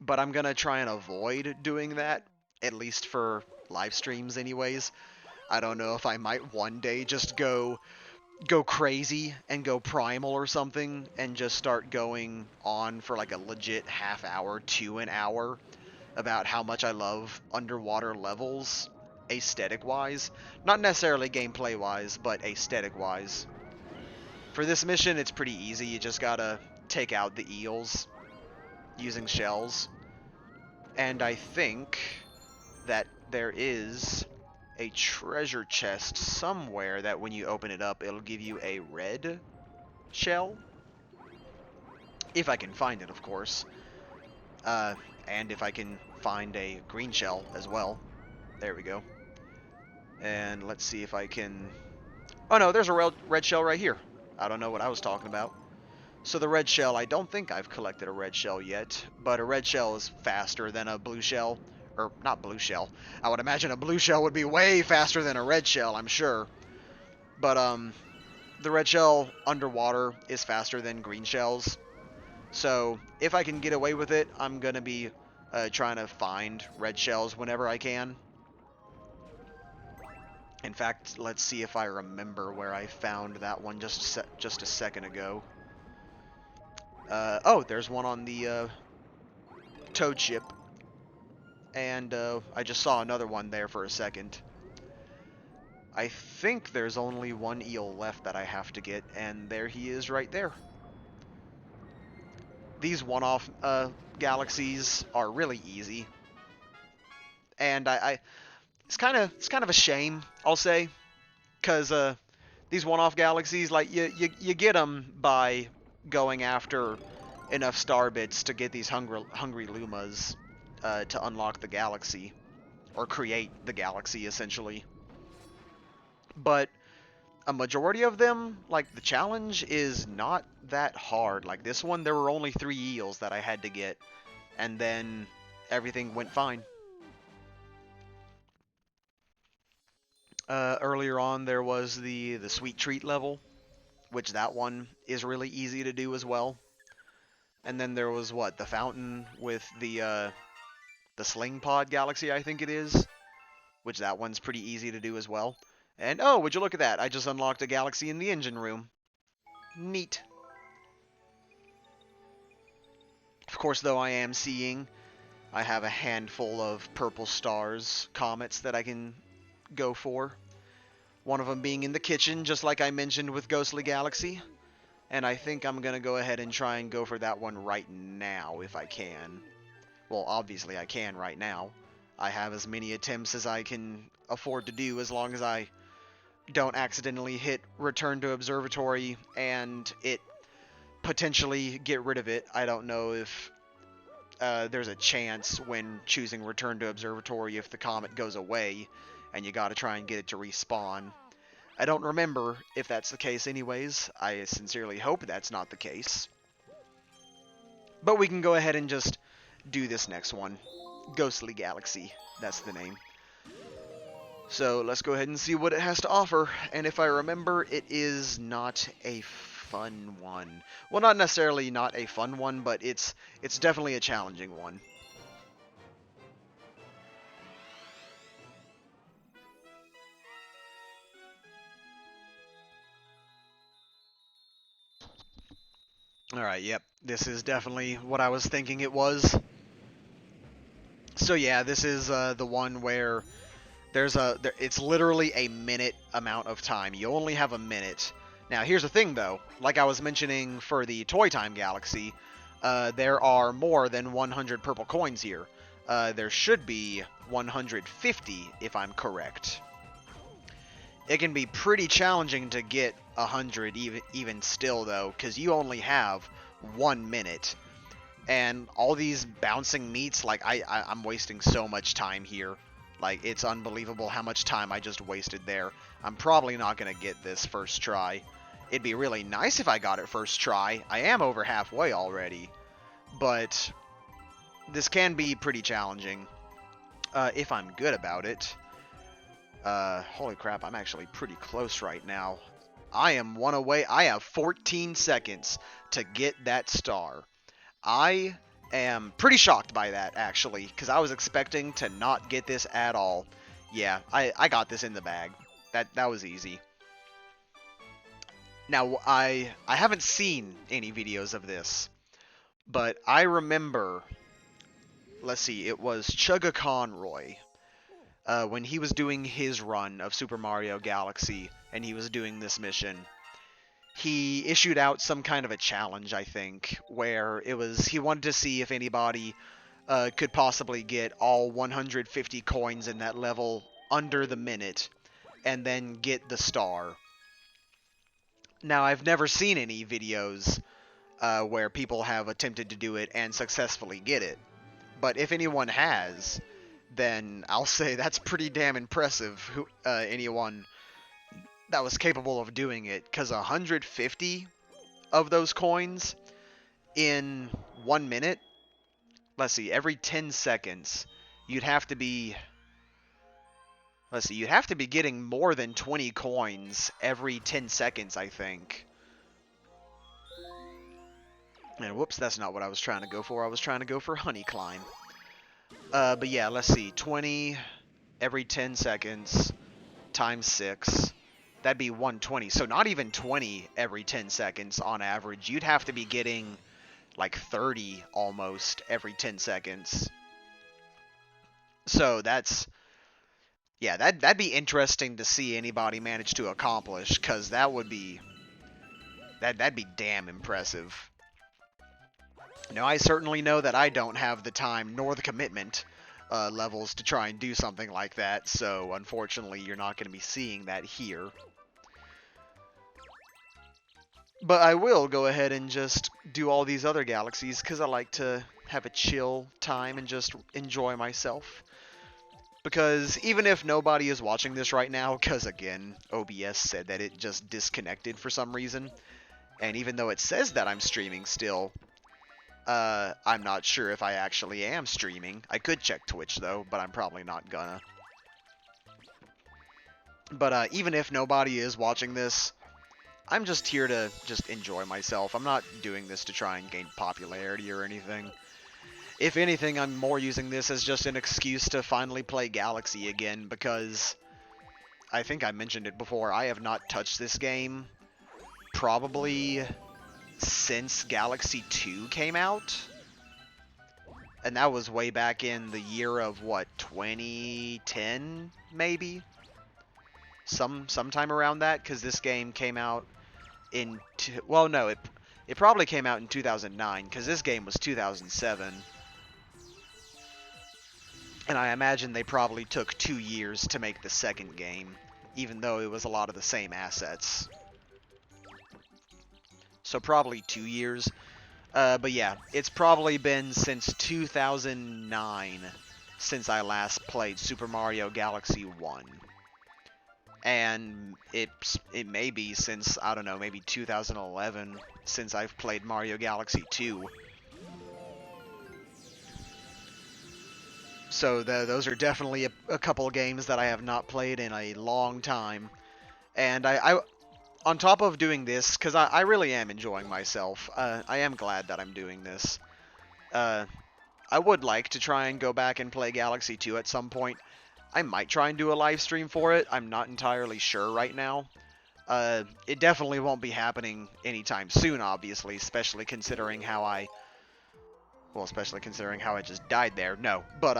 But I'm gonna try and avoid doing that, at least for live streams anyways. I don't know if I might one day just go crazy and go primal or something and just start going on for like a legit half hour to an hour about how much I love underwater levels, aesthetic-wise. Not necessarily gameplay-wise, but aesthetic-wise. For this mission, it's pretty easy. You just gotta take out the eels using shells. And I think that there is a treasure chest somewhere that when you open it up, it'll give you a red shell. If I can find it, of course. And if I can find a green shell as well. There we go. And let's see if I can... Oh no, there's a red shell right here. I don't know what I was talking about. So the red shell, I don't think I've collected a red shell yet, but a red shell is faster than a blue shell. Or, not blue shell. I would imagine a blue shell would be way faster than a red shell, I'm sure. But, the red shell underwater is faster than green shells. So, if I can get away with it, I'm gonna be trying to find red shells whenever I can. In fact, let's see if I remember where I found that one just a second ago. Oh, there's one on the toad ship. And I just saw another one there for a second. I think there's only one eel left that I have to get, and there he is right there. These one-off galaxies are really easy. And it's kind of a shame, I'll say, because these one-off galaxies, like, you get them by going after enough star bits to get these hungry Lumas to unlock the galaxy, or create the galaxy, essentially. But a majority of them, like, the challenge is not that hard. Like, this one, there were only 3 eels that I had to get, and then everything went fine. Earlier on, there was the sweet treat level, which that one is really easy to do as well. And then there was, what, the fountain with the sling pod galaxy, I think it is, which that one's pretty easy to do as well. And, oh, would you look at that, I just unlocked a galaxy in the engine room. Neat. Of course, though, I am seeing I have a handful of purple stars comets that I can go for. One of them being in the kitchen, just like I mentioned with Ghostly Galaxy. And I think I'm going to go ahead and try and go for that one right now, if I can. Well, obviously I can right now. I have as many attempts as I can afford to do, as long as I don't accidentally hit Return to Observatory and it potentially get rid of it. I don't know if there's a chance when choosing Return to Observatory if the comet goes away and you gotta try and get it to respawn. I don't remember if that's the case anyways. I sincerely hope that's not the case. But we can go ahead and just do this next one. Ghostly Galaxy, that's the name. So let's go ahead and see what it has to offer. And if I remember, it is not a fun one. Well, not necessarily not a fun one, but it's definitely a challenging one. Alright, yep. This is definitely what I was thinking it was. So yeah, this is the one where it's literally a minute amount of time. You only have a minute. Now, here's the thing, though. Like I was mentioning for the Toy Time Galaxy, there are more than 100 purple coins here. There should be 150, if I'm correct. It can be pretty challenging to get 100 even still, though, because you only have 1 minute. And all these bouncing meats, like, I'm wasting so much time here. Like, it's unbelievable how much time I just wasted there. I'm probably not going to get this first try. It'd be really nice if I got it first try. I am over halfway already. But this can be pretty challenging if I'm good about it. Holy crap, I'm actually pretty close right now. I am one away. I have 14 seconds to get that star. I am pretty shocked by that, actually, because I was expecting to not get this at all. Yeah, I got this in the bag. That was easy. Now, I haven't seen any videos of this, but I remember, let's see, it was Chugga Conroy, when he was doing his run of Super Mario Galaxy, and he was doing this mission. He issued out some kind of a challenge, I think, where he wanted to see if anybody could possibly get all 150 coins in that level under the minute, and then get the star. Now, I've never seen any videos where people have attempted to do it and successfully get it. But if anyone has, then I'll say that's pretty damn impressive, anyone that was capable of doing it, because 150 of those coins in 1 minute, let's see, every 10 seconds, you'd have to be getting more than 20 coins every 10 seconds, I think. And whoops, that's not what I was trying to go for. I was trying to go for Honey Climb. But yeah, let's see, 20 every 10 seconds times 6. That'd be 120. So not even 20 every 10 seconds on average. You'd have to be getting like 30 almost every 10 seconds. So that's, yeah, that'd be interesting to see anybody manage to accomplish, because that'd be damn impressive. Now, I certainly know that I don't have the time nor the commitment levels to try and do something like that, so unfortunately you're not going to be seeing that here. But I will go ahead and just do all these other galaxies, because I like to have a chill time and just enjoy myself. Because even if nobody is watching this right now, because again, OBS said that it just disconnected for some reason, and even though it says that I'm streaming still, I'm not sure if I actually am streaming. I could check Twitch though, but I'm probably not gonna. But even if nobody is watching this, I'm just here to just enjoy myself. I'm not doing this to try and gain popularity or anything. If anything, I'm more using this as just an excuse to finally play Galaxy again, because I think I mentioned it before, I have not touched this game probably since Galaxy 2 came out. And that was way back in the year of, what, 2010, maybe? Sometime around that, because this game came out in... well, no, it probably came out in 2009, because this game was 2007. And I imagine they probably took 2 years to make the second game, even though it was a lot of the same assets. So probably 2 years. But yeah, it's probably been since 2009 since I last played Super Mario Galaxy 1. And it may be since, I don't know, maybe 2011 since I've played Mario Galaxy 2. So those are definitely a couple of games that I have not played in a long time. And I on top of doing this, because I really am enjoying myself, I am glad that I'm doing this. I would like to try and go back and play Galaxy 2 at some point. I might try and do a live stream for it. I'm not entirely sure right now. It definitely won't be happening anytime soon, obviously, especially considering how I... Well, especially considering how I just died there. No, but,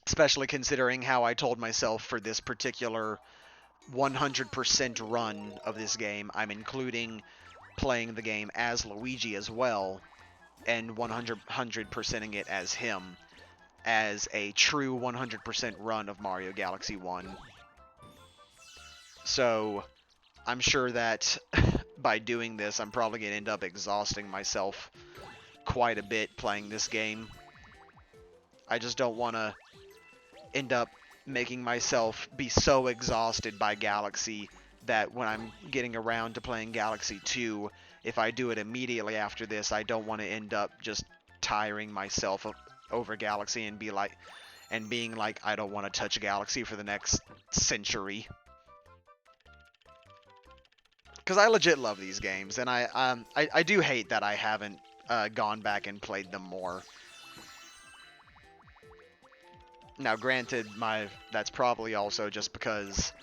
especially considering how I told myself for this particular 100% run of this game, I'm including playing the game as Luigi as well, and 100%ing it as him, as a true 100% run of Mario Galaxy 1. So, I'm sure that by doing this, I'm probably going to end up exhausting myself quite a bit playing this game. I just don't want to end up making myself be so exhausted by Galaxy that when I'm getting around to playing Galaxy 2, if I do it immediately after this, I don't want to end up just tiring myself over Galaxy and being like, I don't want to touch Galaxy for the next century. Because I legit love these games, and I do hate that I haven't gone back and played them more. Now, granted, that's probably also just because,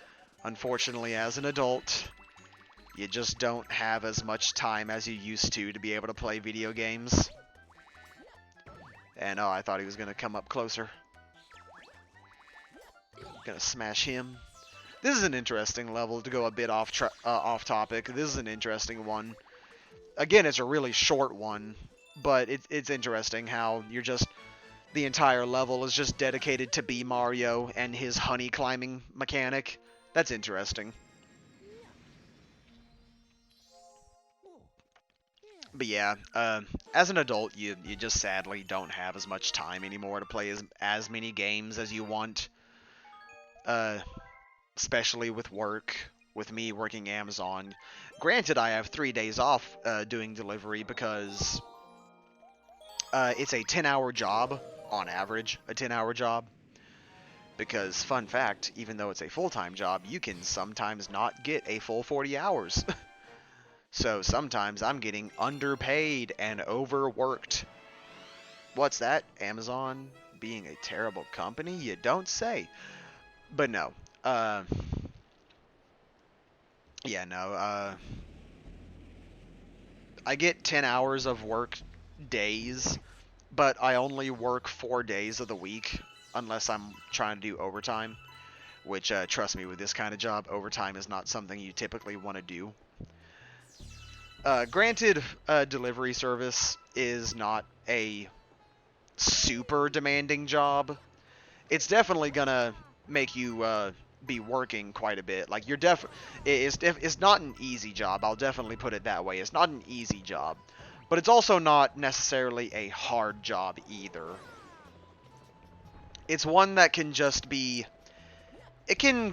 unfortunately, as an adult, you just don't have as much time as you used to be able to play video games. And, oh, I thought he was going to come up closer. Gonna smash him. This is an interesting level to go a bit off topic. This is an interesting one. Again, it's a really short one, but it's interesting how the entire level is just dedicated to B Mario and his honey climbing mechanic. That's interesting. But yeah, as an adult, you just sadly don't have as much time anymore to play as many games as you want. Especially with work, with me working Amazon. Granted, I have 3 days off doing delivery because it's a 10-hour job, on average, a 10-hour job. Because, fun fact, even though it's a full-time job, you can sometimes not get a full 40 hours. So sometimes I'm getting underpaid and overworked. What's that? Amazon being a terrible company? You don't say. But no. Yeah, no. I get 10 hours of work days, but I only work 4 days of the week unless I'm trying to do overtime, which, trust me, with this kind of job, overtime is not something you typically want to do. Granted, delivery service is not a super demanding job. It's definitely gonna make you be working quite a bit. Like it's not an easy job. I'll definitely put it that way. It's not an easy job, but it's also not necessarily a hard job either. It's one that can just be. It can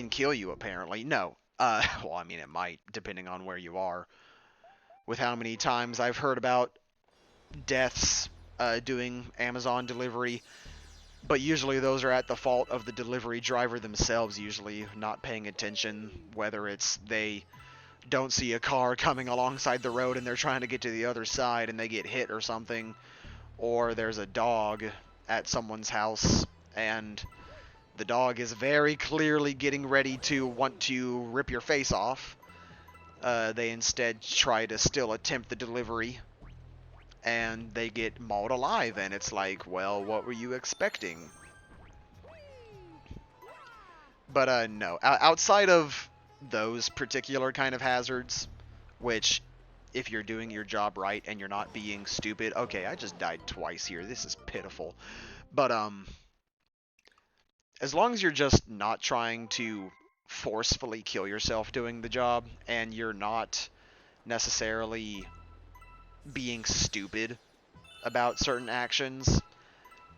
kill you apparently. No. Well, I mean, it might, depending on where you are. With how many times I've heard about deaths doing Amazon delivery, but usually those are at the fault of the delivery driver themselves, usually not paying attention, whether it's they don't see a car coming alongside the road and they're trying to get to the other side and they get hit or something, or there's a dog at someone's house and the dog is very clearly getting ready to want to rip your face off. They instead try to still attempt the delivery and they get mauled alive, and it's like, well, what were you expecting? But no, outside of those particular kind of hazards, which if you're doing your job right and you're not being stupid, okay, I just died twice here, this is pitiful. But as long as you're just not trying to forcefully kill yourself doing the job and you're not necessarily being stupid about certain actions,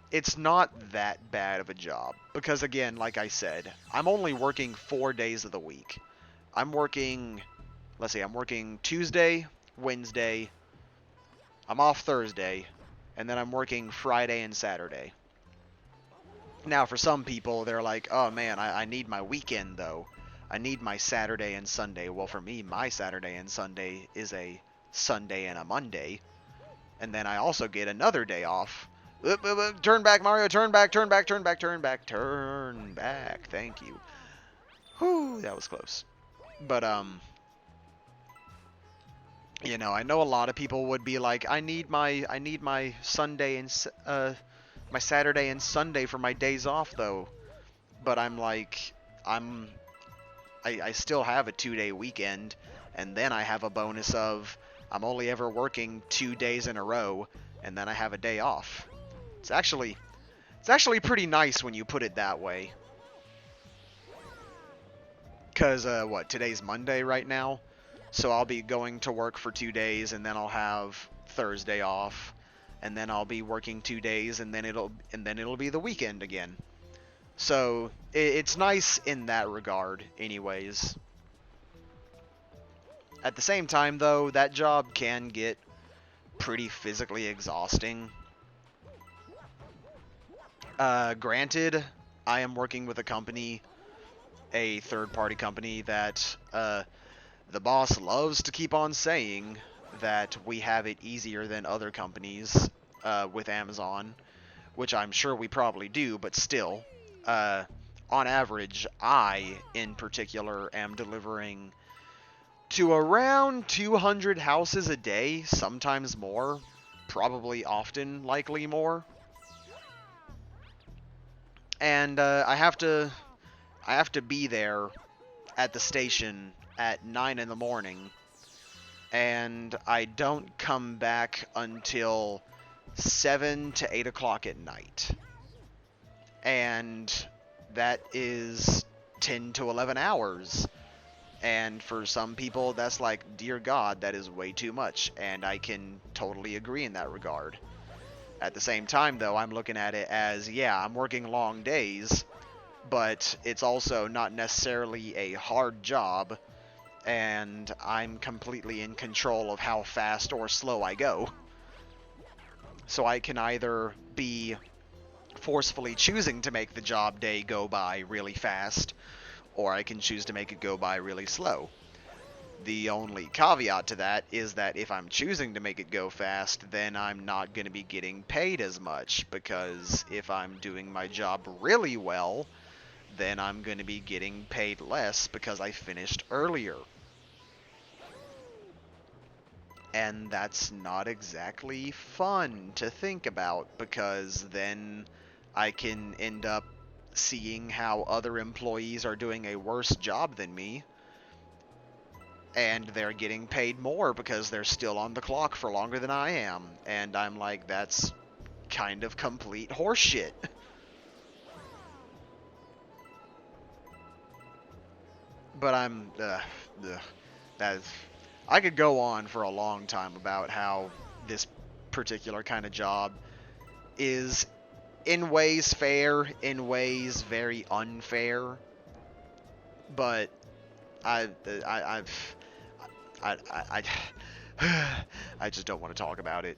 it's not that bad of a job. Because again, like I said, I'm only working 4 days of the week. I'm working, let's see, I'm working Tuesday, Wednesday, I'm off Thursday, and then I'm working Friday and Saturday. Now, for some people, they're like, oh man, I need my weekend though. I need my Saturday and Sunday. Well, for me, my Saturday and Sunday is a Sunday and a Monday. And then I also get another day off. Turn back, Mario. Turn back, turn back, turn back, turn back, turn back. Thank you. Whew, that was close. But, you know, I know a lot of people would be like, I need my Sunday and, my Saturday and Sunday for my days off, though. But I'm like, I still have a 2-day weekend, and then I have a bonus of I'm only ever working 2 days in a row, and then I have a day off. It's actually pretty nice when you put it that way. Cause what, today's Monday right now, so I'll be going to work for 2 days, and then I'll have Thursday off, and then I'll be working 2 days, and then it'll be the weekend again. So it's nice in that regard, anyways. At the same time, though, that job can get pretty physically exhausting. Granted, I am working with a company, a third-party company, that the boss loves to keep on saying that we have it easier than other companies with Amazon, which I'm sure we probably do, but still, on average, I, in particular, am delivering to around 200 houses a day, sometimes more, probably often, likely more. And I have to be there at the station at 9 in the morning, and I don't come back until 7 to 8 o'clock at night. And that is 10 to 11 hours. And for some people, that's like, dear God, that is way too much. And I can totally agree in that regard. At the same time, though, I'm looking at it as, yeah, I'm working long days, but it's also not necessarily a hard job, and I'm completely in control of how fast or slow I go. So I can either be forcefully choosing to make the job day go by really fast, or I can choose to make it go by really slow. The only caveat to that is that if I'm choosing to make it go fast, then I'm not going to be getting paid as much, because if I'm doing my job really well, then I'm going to be getting paid less because I finished earlier. And that's not exactly fun to think about, because then I can end up seeing how other employees are doing a worse job than me, and they're getting paid more because they're still on the clock for longer than I am. And I'm like, that's kind of complete horseshit. But I could go on for a long time about how this particular kind of job is in ways fair, in ways very unfair. But I just don't want to talk about it.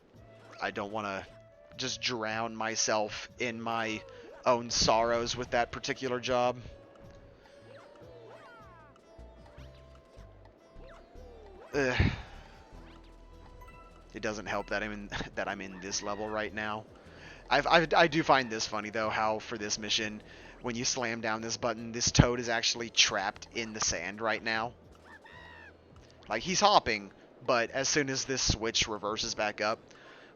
I don't want to just drown myself in my own sorrows with that particular job. It doesn't help that I'm in this level right now. I do find this funny though, how for this mission, when you slam down this button, this toad is actually trapped in the sand right now. Like, he's hopping, but as soon as this switch reverses back up,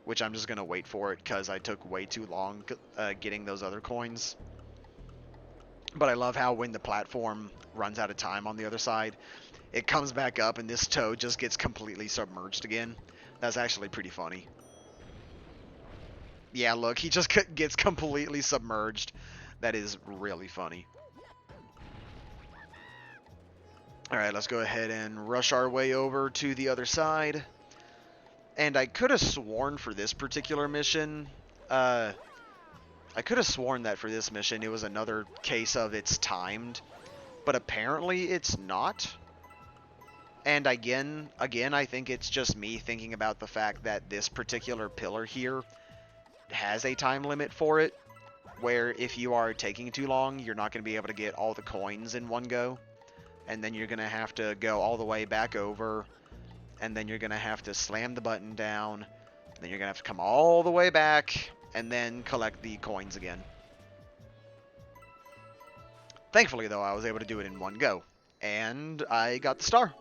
which I'm just gonna wait for it because I took way too long getting those other coins. But I love how when the platform runs out of time on the other side, it comes back up and this toad just gets completely submerged again. That's actually pretty funny. Yeah, look, he just gets completely submerged. That is really funny. Alright, let's go ahead and rush our way over to the other side. And I could have sworn for this particular mission, I could have sworn that for this mission it was another case of it's timed, but apparently it's not. And again, I think it's just me thinking about the fact that this particular pillar here has a time limit for it, where if you are taking too long, you're not going to be able to get all the coins in one go, and then you're going to have to go all the way back over, and then you're going to have to slam the button down, then you're going to have to come all the way back, and then collect the coins again. Thankfully, though, I was able to do it in one go, and I got the star.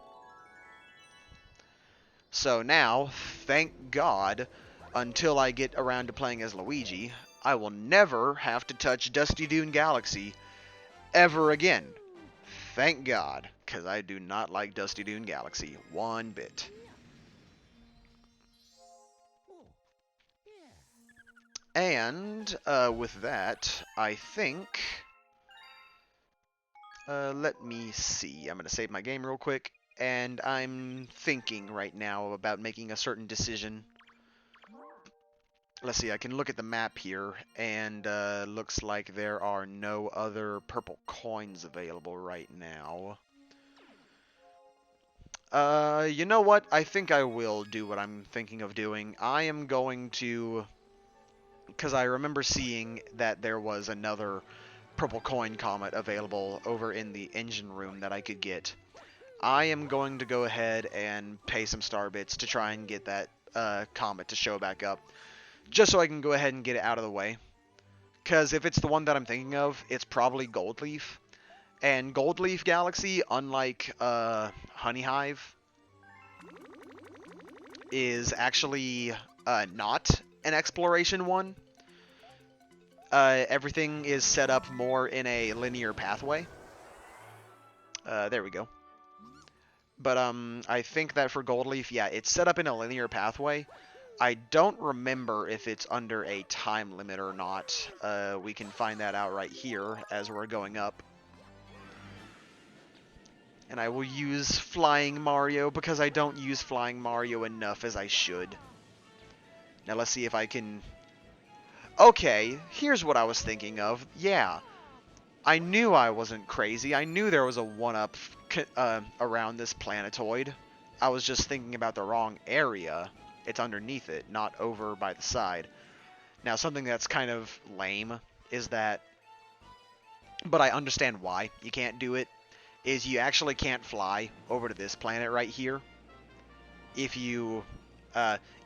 So now, thank God, until I get around to playing as Luigi, I will never have to touch Dusty Dune Galaxy ever again. Thank God, because I do not like Dusty Dune Galaxy one bit. And with that, I think... let me see. I'm going to save my game real quick. And I'm thinking right now about making a certain decision. Let's see, I can look at the map here, and looks like there are no other purple coins available right now. You know what? I think I will do what I'm thinking of doing. I am going to... Because I remember seeing that there was another purple coin comet available over in the engine room that I could get. I am going to go ahead and pay some star bits to try and get that comet to show back up, just so I can go ahead and get it out of the way. Because if it's the one that I'm thinking of, it's probably Gold Leaf. And Gold Leaf Galaxy, unlike Honey Hive, is actually not an exploration one. Everything is set up more in a linear pathway. There we go. But I think that for Gold Leaf, yeah, it's set up in a linear pathway. I don't remember if it's under a time limit or not. We can find that out right here as we're going up. And I will use Flying Mario because I don't use Flying Mario enough as I should. Now let's see if I can... Okay, here's what I was thinking of. Yeah, I knew I wasn't crazy. I knew there was a 1-up around this planetoid. I was just thinking about the wrong area. It's underneath it, not over by the side. Now, something that's kind of lame is that, but I understand why you can't do it, is you actually can't fly over to this planet right here. If you...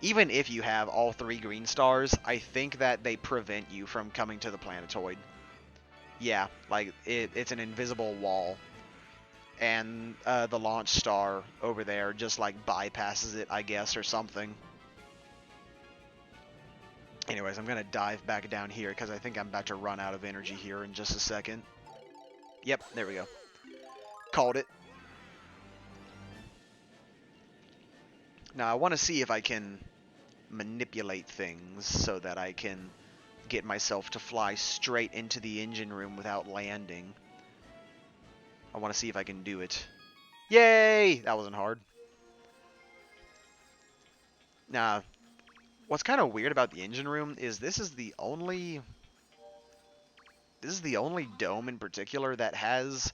even if you have all 3 green stars, I think that they prevent you from coming to the planetoid. Yeah, like, it's an invisible wall. And the launch star over there just, like, bypasses it, I guess, or something. Anyways, I'm going to dive back down here, because I think I'm about to run out of energy here in just a second. Yep, there we go. Called it. Now, I want to see if I can manipulate things so that I can get myself to fly straight into the engine room without landing. I want to see if I can do it. Yay! That wasn't hard. Now, what's kind of weird about the engine room is this is the only dome in particular that has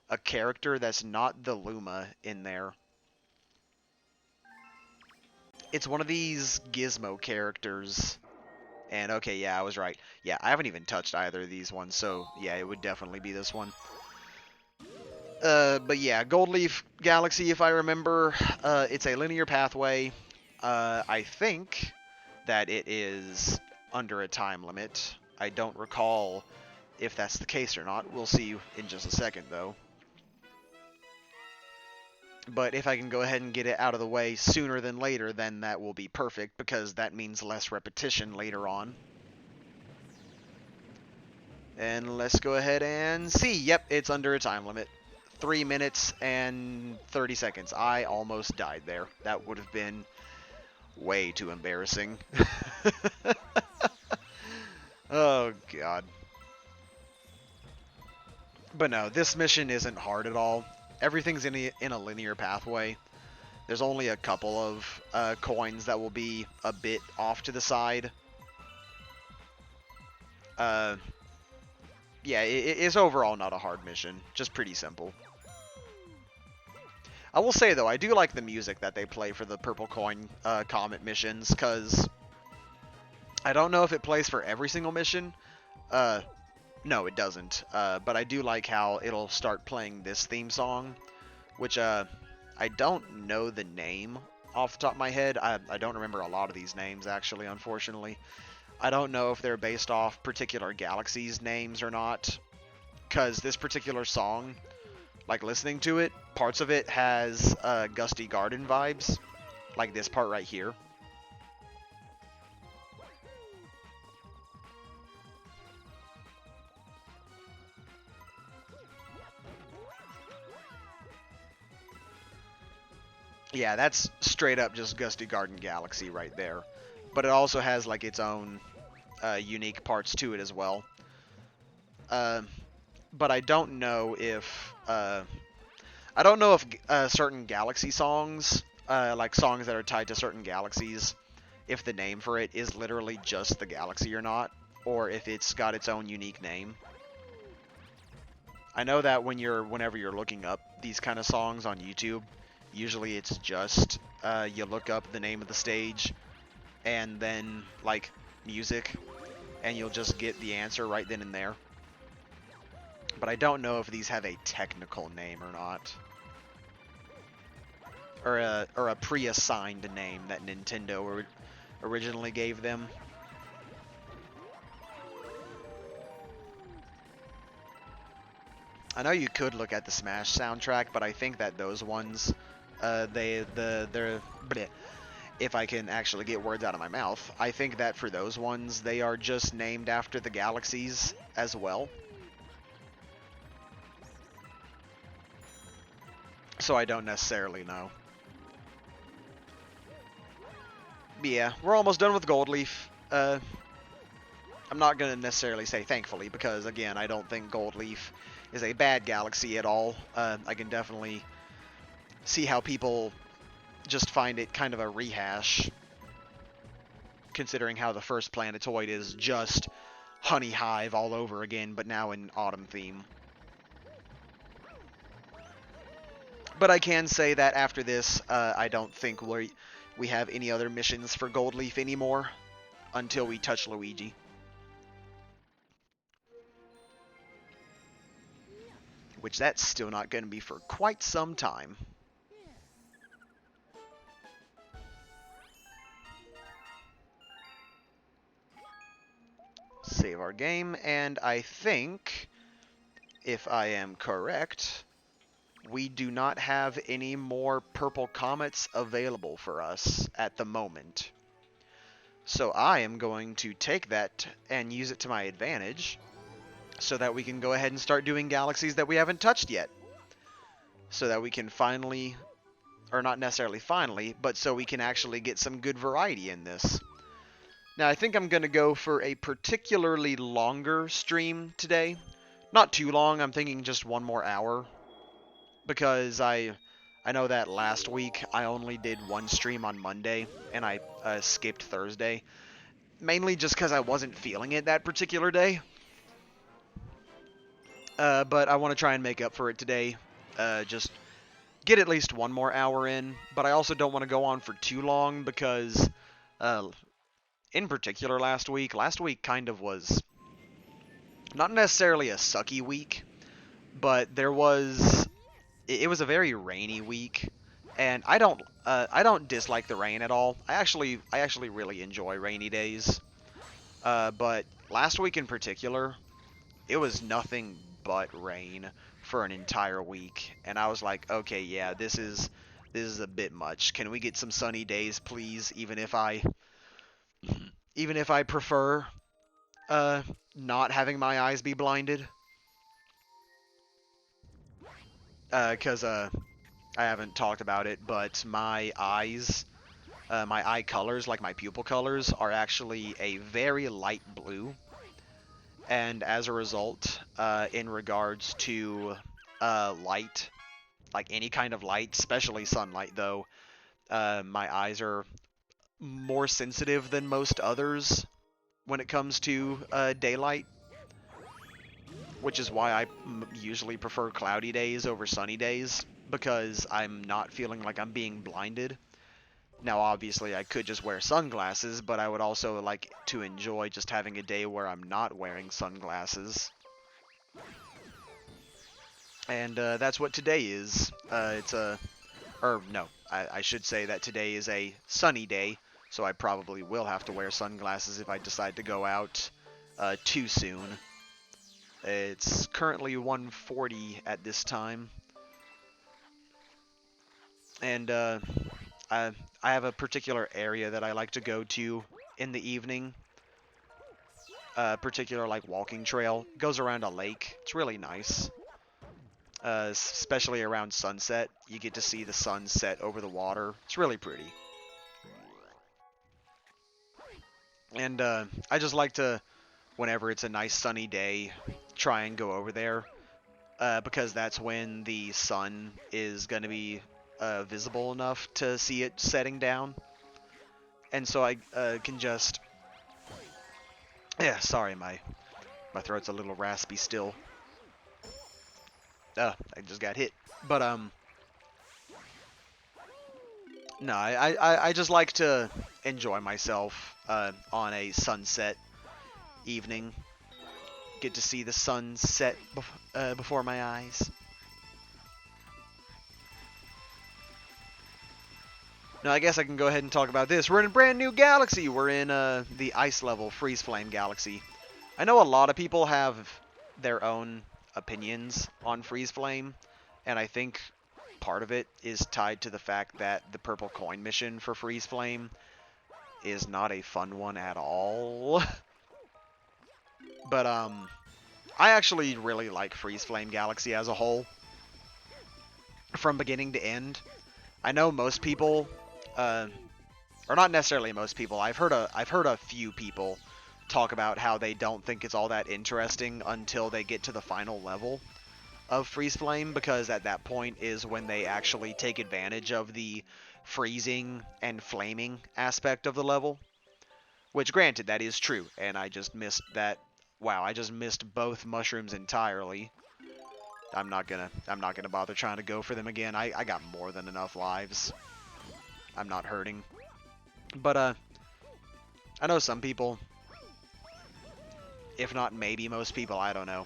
a character that's not the Luma in there. It's one of these Gizmo characters. And okay, yeah, I was right. Yeah, I haven't even touched either of these ones, so yeah, it would definitely be this one. But yeah, Gold Leaf Galaxy, if I remember, it's a linear pathway. I think that it is under a time limit. I don't recall if that's the case or not. We'll see in just a second, though. But if I can go ahead and get it out of the way sooner than later, then that will be perfect, because that means less repetition later on. And let's go ahead and see. Yep, it's under a time limit. 3 minutes and 30 seconds. I almost died there. That would have been way too embarrassing. Oh, God. But no, this mission isn't hard at all. Everything's in a linear pathway. There's only a couple of coins that will be a bit off to the side. Yeah, it's overall not a hard mission. Just pretty simple. I will say, though, I do like the music that they play for the Purple Coin Comet missions, because I don't know if it plays for every single mission. Uh, no, it doesn't. But I do like how it'll start playing this theme song, which I don't know the name off the top of my head. I don't remember a lot of these names, actually, unfortunately. I don't know if they're based off particular galaxies' names or not, because this particular song, like listening to it, parts of it has Gusty Garden vibes, like this part right here. Yeah, that's straight up just Gusty Garden Galaxy right there. But it also has like its own unique parts to it as well. Uh, but I don't know if certain galaxy songs, like songs that are tied to certain galaxies, if the name for it is literally just the galaxy or not, or if it's got its own unique name. I know that whenever you're looking up these kind of songs on YouTube, usually it's just you look up the name of the stage and then like music, and you'll just get the answer right then and there. But I don't know if these have a technical name or not, or a pre-assigned name that Nintendo originally gave them. I know you could look at the Smash soundtrack, but I think that those ones, they're bleh, if I can actually get words out of my mouth, I think that for those ones, they are just named after the galaxies as well. So I don't necessarily know. But yeah, we're almost done with Gold Leaf. I'm not going to necessarily say thankfully, because again, I don't think Gold Leaf is a bad galaxy at all. I can definitely see how people just find it kind of a rehash, considering how the first Planetoid is just Honey Hive all over again, but now in autumn theme. But I can say that after this, I don't think we have any other missions for Gold Leaf anymore until we touch Luigi. Which that's still not going to be for quite some time. Save our game, and I think, if I am correct, we do not have any more purple comets available for us at the moment. So I am going to take that and use it to my advantage so that we can go ahead and start doing galaxies that we haven't touched yet. So that we can finally, or not necessarily finally, but so we can actually get some good variety in this. Now, I think I'm going to go for a particularly longer stream today. Not too long, I'm thinking just one more hour. Because I know that last week I only did one stream on Monday, and I skipped Thursday. Mainly just because I wasn't feeling it that particular day. But I want to try and make up for it today. Just get at least one more hour in. But I also don't want to go on for too long because... in particular last week kind of was not necessarily a sucky week, but it was a very rainy week, and I don't dislike the rain at all. I actually really enjoy rainy days. But last week in particular, it was nothing but rain for an entire week, and I was like, okay, yeah, this is a bit much. Can we get some sunny days, please? Even if I prefer not having my eyes be blinded. Because I haven't talked about it, but my eyes, my eye colors, like my pupil colors, are actually a very light blue. And as a result, in regards to light, like any kind of light, especially sunlight though, my eyes are more sensitive than most others when it comes to daylight, which is why I usually prefer cloudy days over sunny days, because I'm not feeling like I'm being blinded. Now, obviously, I could just wear sunglasses, but I would also like to enjoy just having a day where I'm not wearing sunglasses. And that's what today is. I should say that today is a sunny day, so I probably will have to wear sunglasses if I decide to go out too soon. It's currently 1:40 at this time, and I, I have a particular area that I like to go to in the evening. A particular like walking trail goes around a lake. It's really nice. Especially around sunset, you get to see the sun set over the water. It's really pretty. And I just like to, whenever it's a nice sunny day, try and go over there. Because that's when the sun is going to be visible enough to see it setting down. And so I can just... Yeah, sorry, my throat's a little raspy still. I just got hit. But, no, I just like to enjoy myself on a sunset evening. Get to see the sun set before my eyes. Now, I guess I can go ahead and talk about this. We're in a brand new galaxy. We're in the ice level Freeze Flame Galaxy. I know a lot of people have their own opinions on Freeze Flame, and I think part of it is tied to the fact that the purple coin mission for Freeze Flame is not a fun one at all. But I actually really like Freeze Flame Galaxy as a whole, from beginning to end. I know most people, or not necessarily most people. I've heard a few people talk about how they don't think it's all that interesting until they get to the final level of Freeze Flame, because at that point is when they actually take advantage of the freezing and flaming aspect of the level. Which, granted, that is true, and I just missed that. Wow, I just missed both mushrooms entirely. I'm not gonna bother trying to go for them again. I got more than enough lives. I'm not hurting. But I know some people, if not maybe most people, I don't know.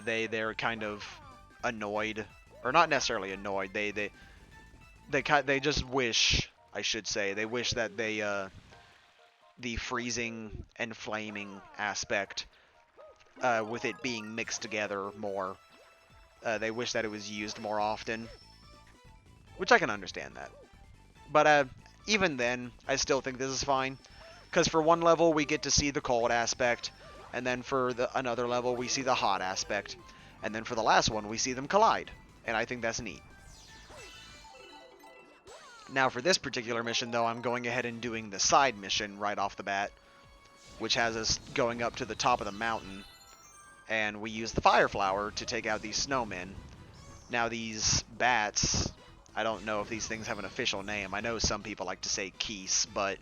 They're kind of annoyed, or not necessarily annoyed. They just wish, I should say, they wish that the freezing and flaming aspect, with it being mixed together more, they wish that it was used more often, which I can understand that. But even then, I still think this is fine, because for one level we get to see the cold aspect, and then for another level we see the hot aspect, and then for the last one we see them collide, and I think that's neat. Now for this particular mission though, I'm going ahead and doing the side mission right off the bat, which has us going up to the top of the mountain, and we use the fire flower to take out these snowmen. Now these bats, I don't know if these things have an official name. I know some people like to say Keese, but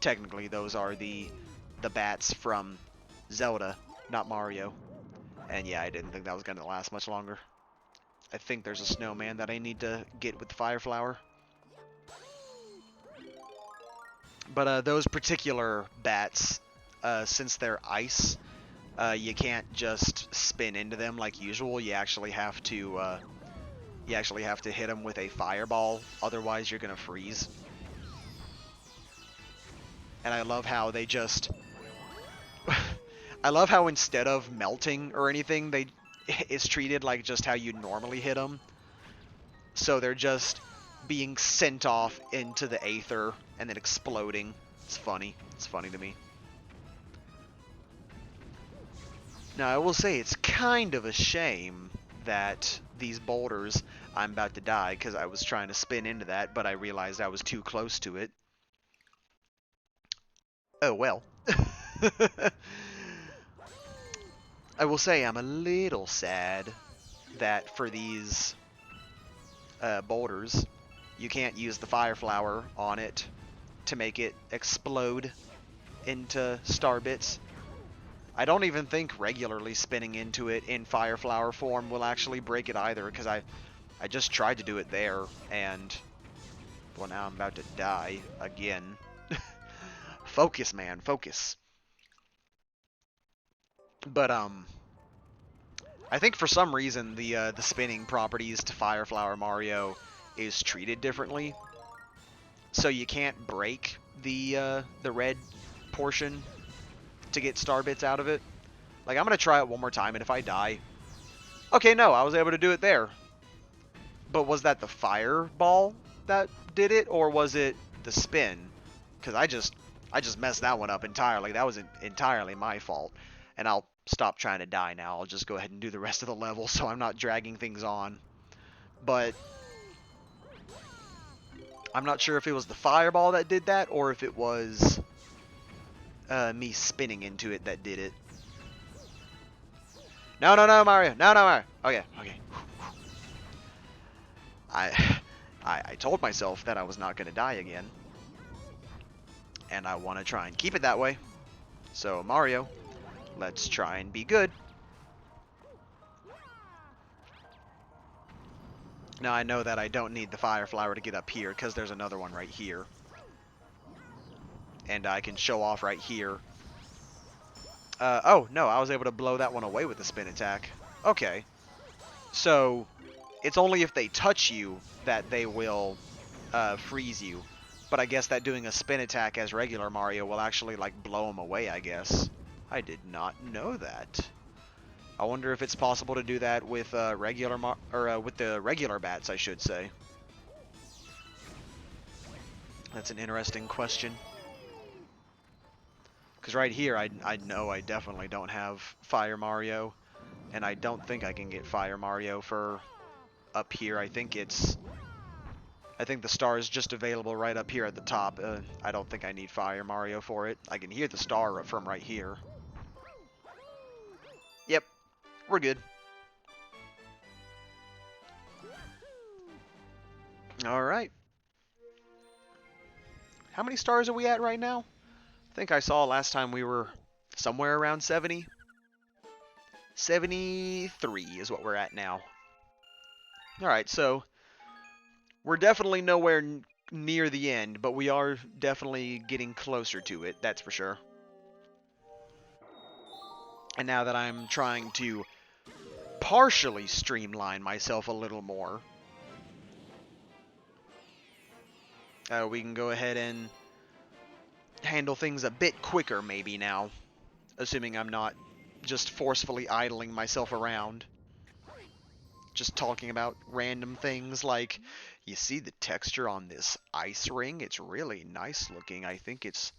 technically those are the bats from Zelda, not Mario. And yeah, I didn't think that was going to last much longer. I think there's a snowman that I need to get with the fire flower. But those particular bats, since they're ice, you can't just spin into them like usual. You actually have to hit them with a fireball, otherwise you're gonna freeze. And I love how they just I love how instead of melting or anything, it's treated like just how you normally hit them. So they're just being sent off into the aether and then exploding. It's funny. It's funny to me. Now, I will say it's kind of a shame that these boulders, I'm about to die because I was trying to spin into that, but I realized I was too close to it. Oh well. I will say I'm a little sad that for these boulders, you can't use the fire flower on it to make it explode into star bits. I don't even think regularly spinning into it in fire flower form will actually break it either, because I just tried to do it there, and Well, now I'm about to die again. Focus, man, focus. But I think for some reason the spinning properties to Fire Flower Mario is treated differently, so you can't break the red portion to get star bits out of it. Like, I'm gonna try it one more time, and if I die, okay, no, I was able to do it there. But was that the fireball that did it, or was it the spin? Because I just messed that one up entirely. That was entirely my fault. And I'll stop trying to die now. I'll just go ahead and do the rest of the level so I'm not dragging things on. But I'm not sure if it was the fireball that did that, or if it was me spinning into it that did it. No, no, no, Mario. No, no, Mario. Okay, okay. I told myself that I was not going to die again. And I want to try and keep it that way. So, Mario, let's try and be good. Now, I know that I don't need the fire flower to get up here, because there's another one right here. And I can show off right here. Oh, no, I was able to blow that one away with the spin attack. Okay. So, it's only if they touch you that they will freeze you. But I guess that doing a spin attack as regular Mario will actually, like, blow them away, I guess. I did not know that. I wonder if it's possible to do that with with the regular bats, I should say. That's an interesting question. Because right here, I know I definitely don't have Fire Mario. And I don't think I can get Fire Mario for up here. I think the star is just available right up here at the top. I don't think I need Fire Mario for it. I can hear the star from right here. Yep, we're good. Alright. How many stars are we at right now? I think I saw last time we were somewhere around 70. 73 is what we're at now. Alright, so we're definitely nowhere near the end, but we are definitely getting closer to it, that's for sure. And now that I'm trying to partially streamline myself a little more, we can go ahead and handle things a bit quicker maybe now, assuming I'm not just forcefully idling myself around, just talking about random things like, you see the texture on this ice ring? It's really nice looking. I think it's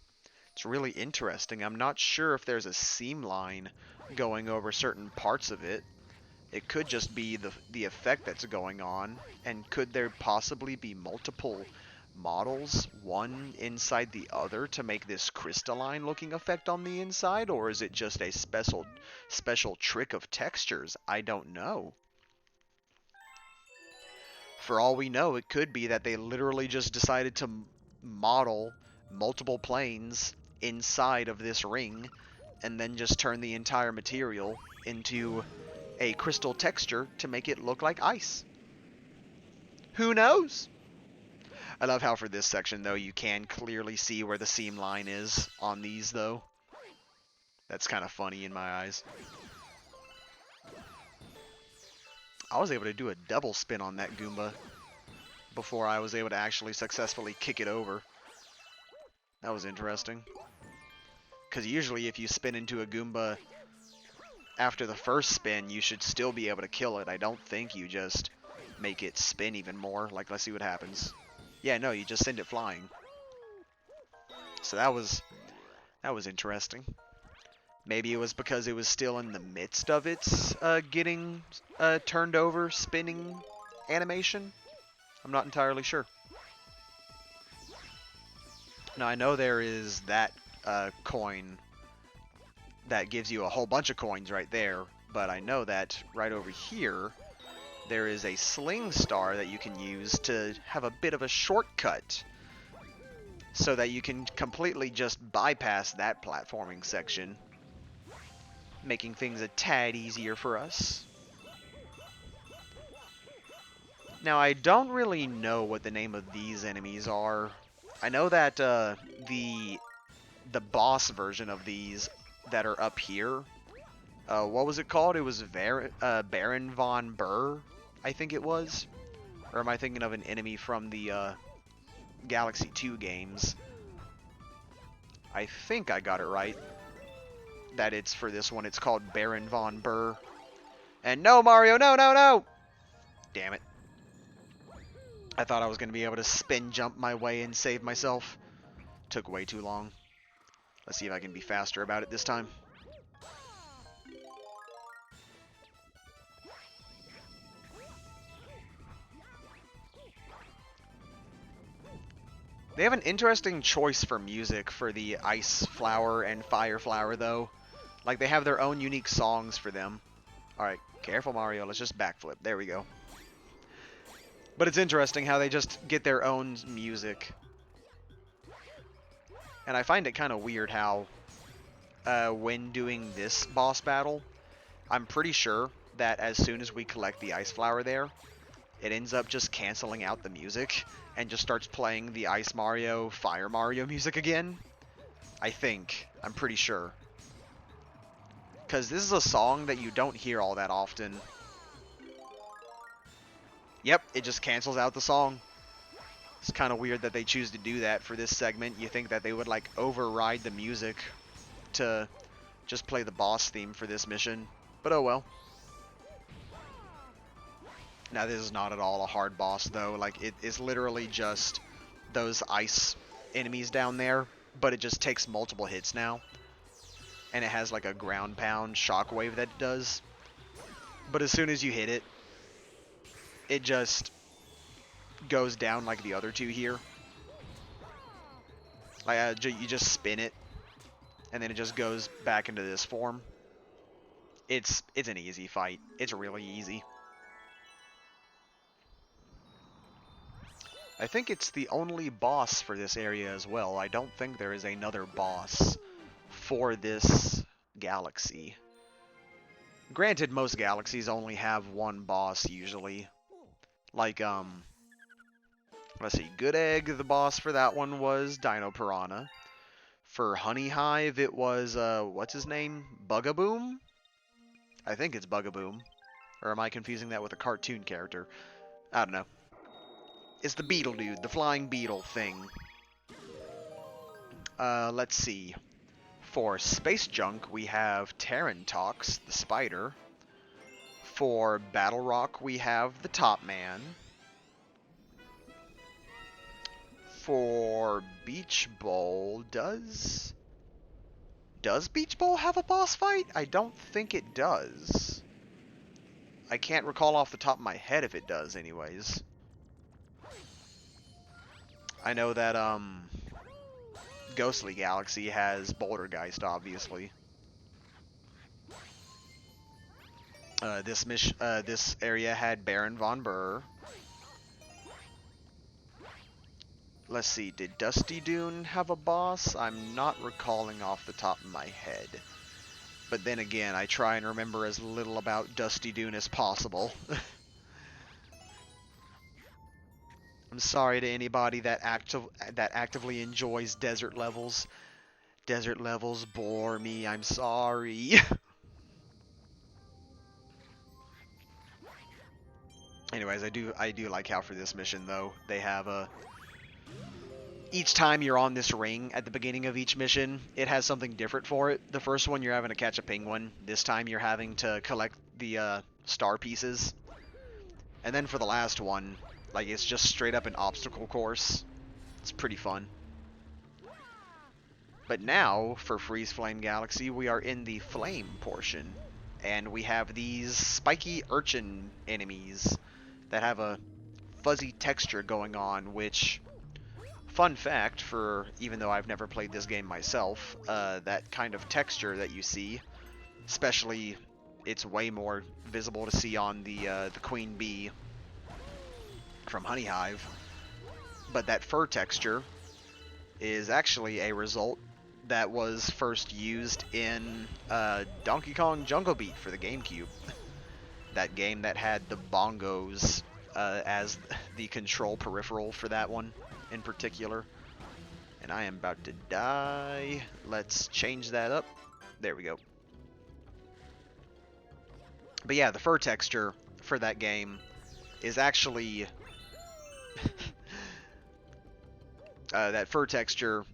really interesting. I'm not sure if there's a seam line going over certain parts of it. It could just be the effect that's going on, and could there possibly be multiple models, one inside the other, to make this crystalline looking effect on the inside, or is it just a special trick of textures? I don't know. For all we know, it could be that they literally just decided to model multiple planes inside of this ring and then just turn the entire material into a crystal texture to make it look like ice. Who knows? I love how for this section, though, you can clearly see where the seam line is on these, though. That's kind of funny in my eyes. I was able to do a double spin on that Goomba before I was able to actually successfully kick it over. That was interesting. Because usually if you spin into a Goomba after the first spin, you should still be able to kill it. I don't think you just make it spin even more. Like, let's see what happens. Yeah, no, you just send it flying. So that was interesting. Maybe it was because it was still in the midst of its getting turned over spinning animation. I'm not entirely sure. Now, I know there is that coin that gives you a whole bunch of coins right there, but I know that right over here there is a sling star that you can use to have a bit of a shortcut so that you can completely just bypass that platforming section, making things a tad easier for us. Now, I don't really know what the name of these enemies are. I know that the boss version of these that are up here, what was it called? It was Baron von Burr, I think it was. Or am I thinking of an enemy from the Galaxy 2 games? I think I got it right. That it's for this one, it's called Baron von Burr. And no, Mario, no, no, no! Damn it. I thought I was going to be able to spin jump my way and save myself. Took way too long. Let's see if I can be faster about it this time. They have an interesting choice for music for the Ice Flower and Fire Flower, though. Like, they have their own unique songs for them. Alright, careful, Mario. Let's just backflip. There we go. But it's interesting how they just get their own music. And I find it kind of weird how, when doing this boss battle, I'm pretty sure that as soon as we collect the Ice Flower there, it ends up just canceling out the music and just starts playing the Ice Mario, Fire Mario music again. I think. I'm pretty sure. Because this is a song that you don't hear all that often. Yep, it just cancels out the song. It's kind of weird that they choose to do that for this segment. You think that they would, like, override the music to just play the boss theme for this mission. But oh well. Now, this is not at all a hard boss, though. Like, it is literally just those ice enemies down there, but it just takes multiple hits now. And it has, like, a ground pound shockwave that it does. But as soon as you hit it, it just goes down like the other two here. Like, you just spin it, and then it just goes back into this form. It's an easy fight. It's really easy. I think it's the only boss for this area as well. I don't think there is another boss for this galaxy. Granted, most galaxies only have one boss usually. Like, let's see, Good Egg, the boss for that one was Dino Piranha. For Honey Hive, it was, what's his name? Bugaboom? I think it's Bugaboom. Or am I confusing that with a cartoon character? I don't know. It's the beetle dude, the flying beetle thing. Let's see. For Space Junk, we have Terrantox, the spider. For Battle Rock, we have the Top Man. For Beach Bowl, does Beach Bowl have a boss fight? I don't think it does. I can't recall off the top of my head if it does, anyways. I know that, Ghostly Galaxy has Bouldergeist, obviously. This area had Baron von Burr. Let's see, did Dusty Dune have a boss? I'm not recalling off the top of my head. But then again, I try and remember as little about Dusty Dune as possible. I'm sorry to anybody that actively enjoys desert levels. Desert levels bore me, I'm sorry. Anyways, I do like how for this mission though, they have each time you're on this ring at the beginning of each mission, it has something different for it. The first one you're having to catch a penguin. This time you're having to collect the star pieces. And then for the last one, like, it's just straight up an obstacle course. It's pretty fun. But now, for Freeze Flame Galaxy, we are in the flame portion. And we have these spiky urchin enemies that have a fuzzy texture going on, which, fun fact, for even though I've never played this game myself, that kind of texture that you see, especially, it's way more visible to see on the Queen Bee from Honey Hive, but that fur texture is actually a result that was first used in Donkey Kong Jungle Beat for the GameCube. That game that had the bongos as the control peripheral for that one in particular. And I am about to die. Let's change that up. There we go. But yeah, the fur texture for that game is actually... that fur texture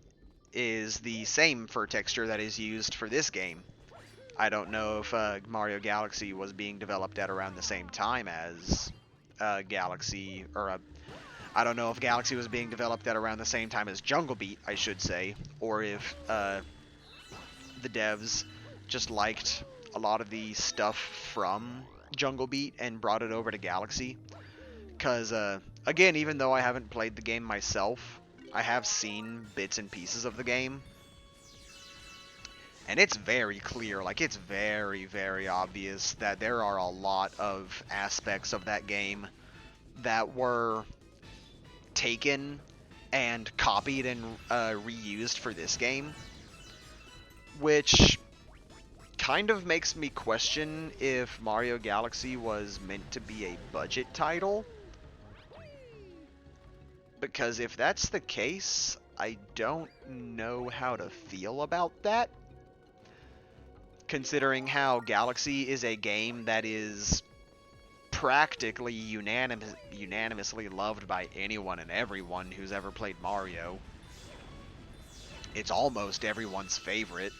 is the same fur texture that is used for this game. I don't know if Mario Galaxy was being developed at around the same time as Galaxy, or I don't know if Galaxy was being developed at around the same time as Jungle Beat, I should say, or if the devs just liked a lot of the stuff from Jungle Beat and brought it over to Galaxy. Because, again, even though I haven't played the game myself, I have seen bits and pieces of the game. And it's very clear, like, it's very, very obvious that there are a lot of aspects of that game that were taken and copied and reused for this game. Which kind of makes me question if Mario Galaxy was meant to be a budget title. Because if that's the case, I don't know how to feel about that. Considering how Galaxy is a game that is practically unanimously loved by anyone and everyone who's ever played Mario. It's almost everyone's favorite.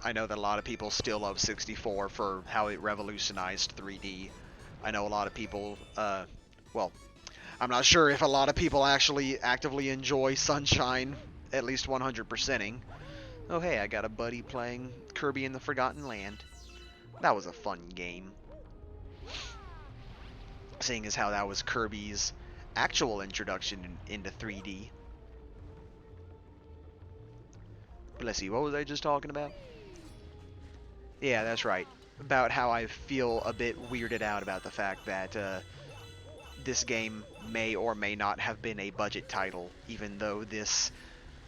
I know that a lot of people still love 64 for how it revolutionized 3D. I know a lot of people, well, I'm not sure if a lot of people actually actively enjoy Sunshine, at least 100%ing. Oh hey, I got a buddy playing Kirby in the Forgotten Land. That was a fun game. Seeing as how that was Kirby's actual introduction into 3D. Bless you, what was I just talking about? Yeah, that's right. About how I feel a bit weirded out about the fact that this game may or may not have been a budget title, even though this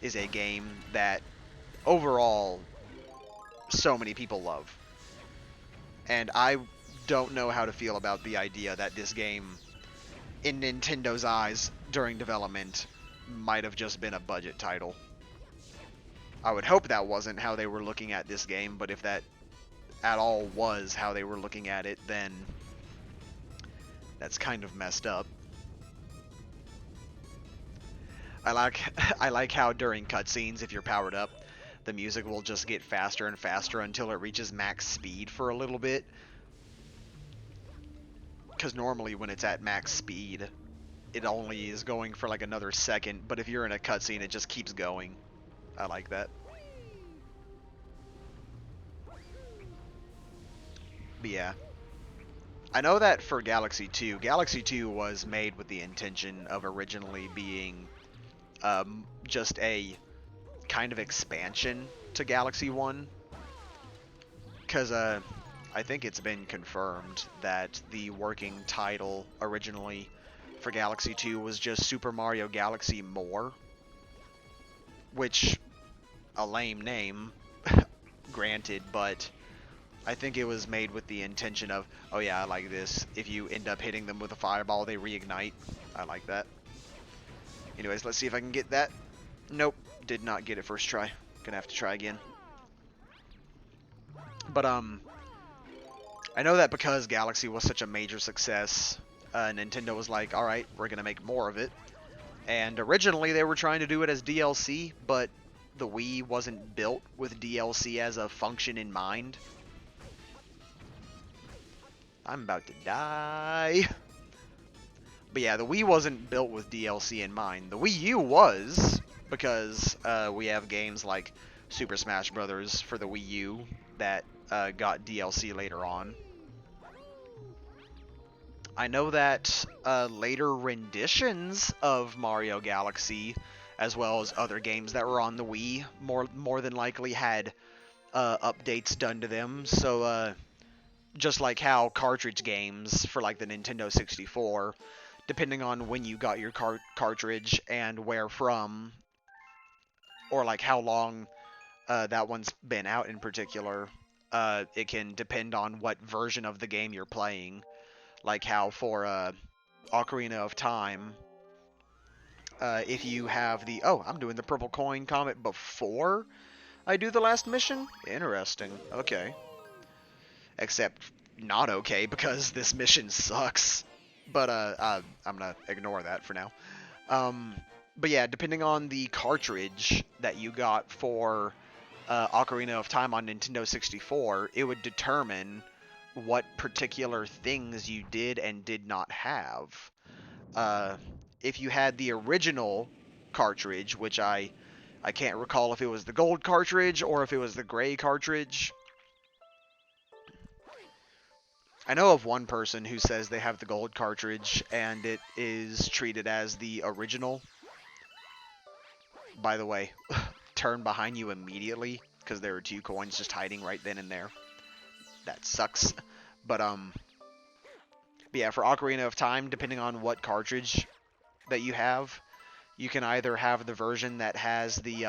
is a game that overall so many people love. And I don't know how to feel about the idea that this game, in Nintendo's eyes during development, might have just been a budget title. I would hope that wasn't how they were looking at this game, but if that at all was how they were looking at it, then that's kind of messed up. I like how during cutscenes, if you're powered up, the music will just get faster and faster until it reaches max speed for a little bit. Because normally when it's at max speed, it only is going for like another second, but if you're in a cutscene, it just keeps going. I like that. But yeah. I know that for Galaxy 2, Galaxy 2 was made with the intention of originally being just a kind of expansion to Galaxy 1. Because I think it's been confirmed that the working title originally for Galaxy 2 was just Super Mario Galaxy More. Which, a lame name, granted, but I think it was made with the intention of, oh yeah, I like this. If you end up hitting them with a fireball, they reignite. I like that. Anyways, let's see if I can get that. Nope, did not get it first try. Gonna have to try again. But, I know that because Galaxy was such a major success, Nintendo was like, alright, we're gonna make more of it. And originally they were trying to do it as DLC, but the Wii wasn't built with DLC as a function in mind. I'm about to die. But yeah, the Wii wasn't built with DLC in mind. The Wii U was, because we have games like Super Smash Bros. For the Wii U that got DLC later on. I know that later renditions of Mario Galaxy, as well as other games that were on the Wii, more than likely had updates done to them. So just like how cartridge games for like the Nintendo 64, depending on when you got your cartridge and where from, or like how long that one's been out in particular, it can depend on what version of the game you're playing. Like how for Ocarina of Time, if you have the... Oh, I'm doing the purple coin comet before I do the last mission? Interesting. Okay. Except not okay, because this mission sucks. But I'm gonna ignore that for now. Um, but yeah, depending on the cartridge that you got for Ocarina of Time on Nintendo 64, it would determine what particular things you did and did not have. Uh, if you had the original cartridge, which I can't recall if it was the gold cartridge or if it was the gray cartridge. I know of one person who says they have the gold cartridge and it is treated as the original. By the way, turn behind you immediately because there are 2 coins just hiding right then and there. That sucks. But yeah, for Ocarina of Time, depending on what cartridge that you have, you can either have the version that has the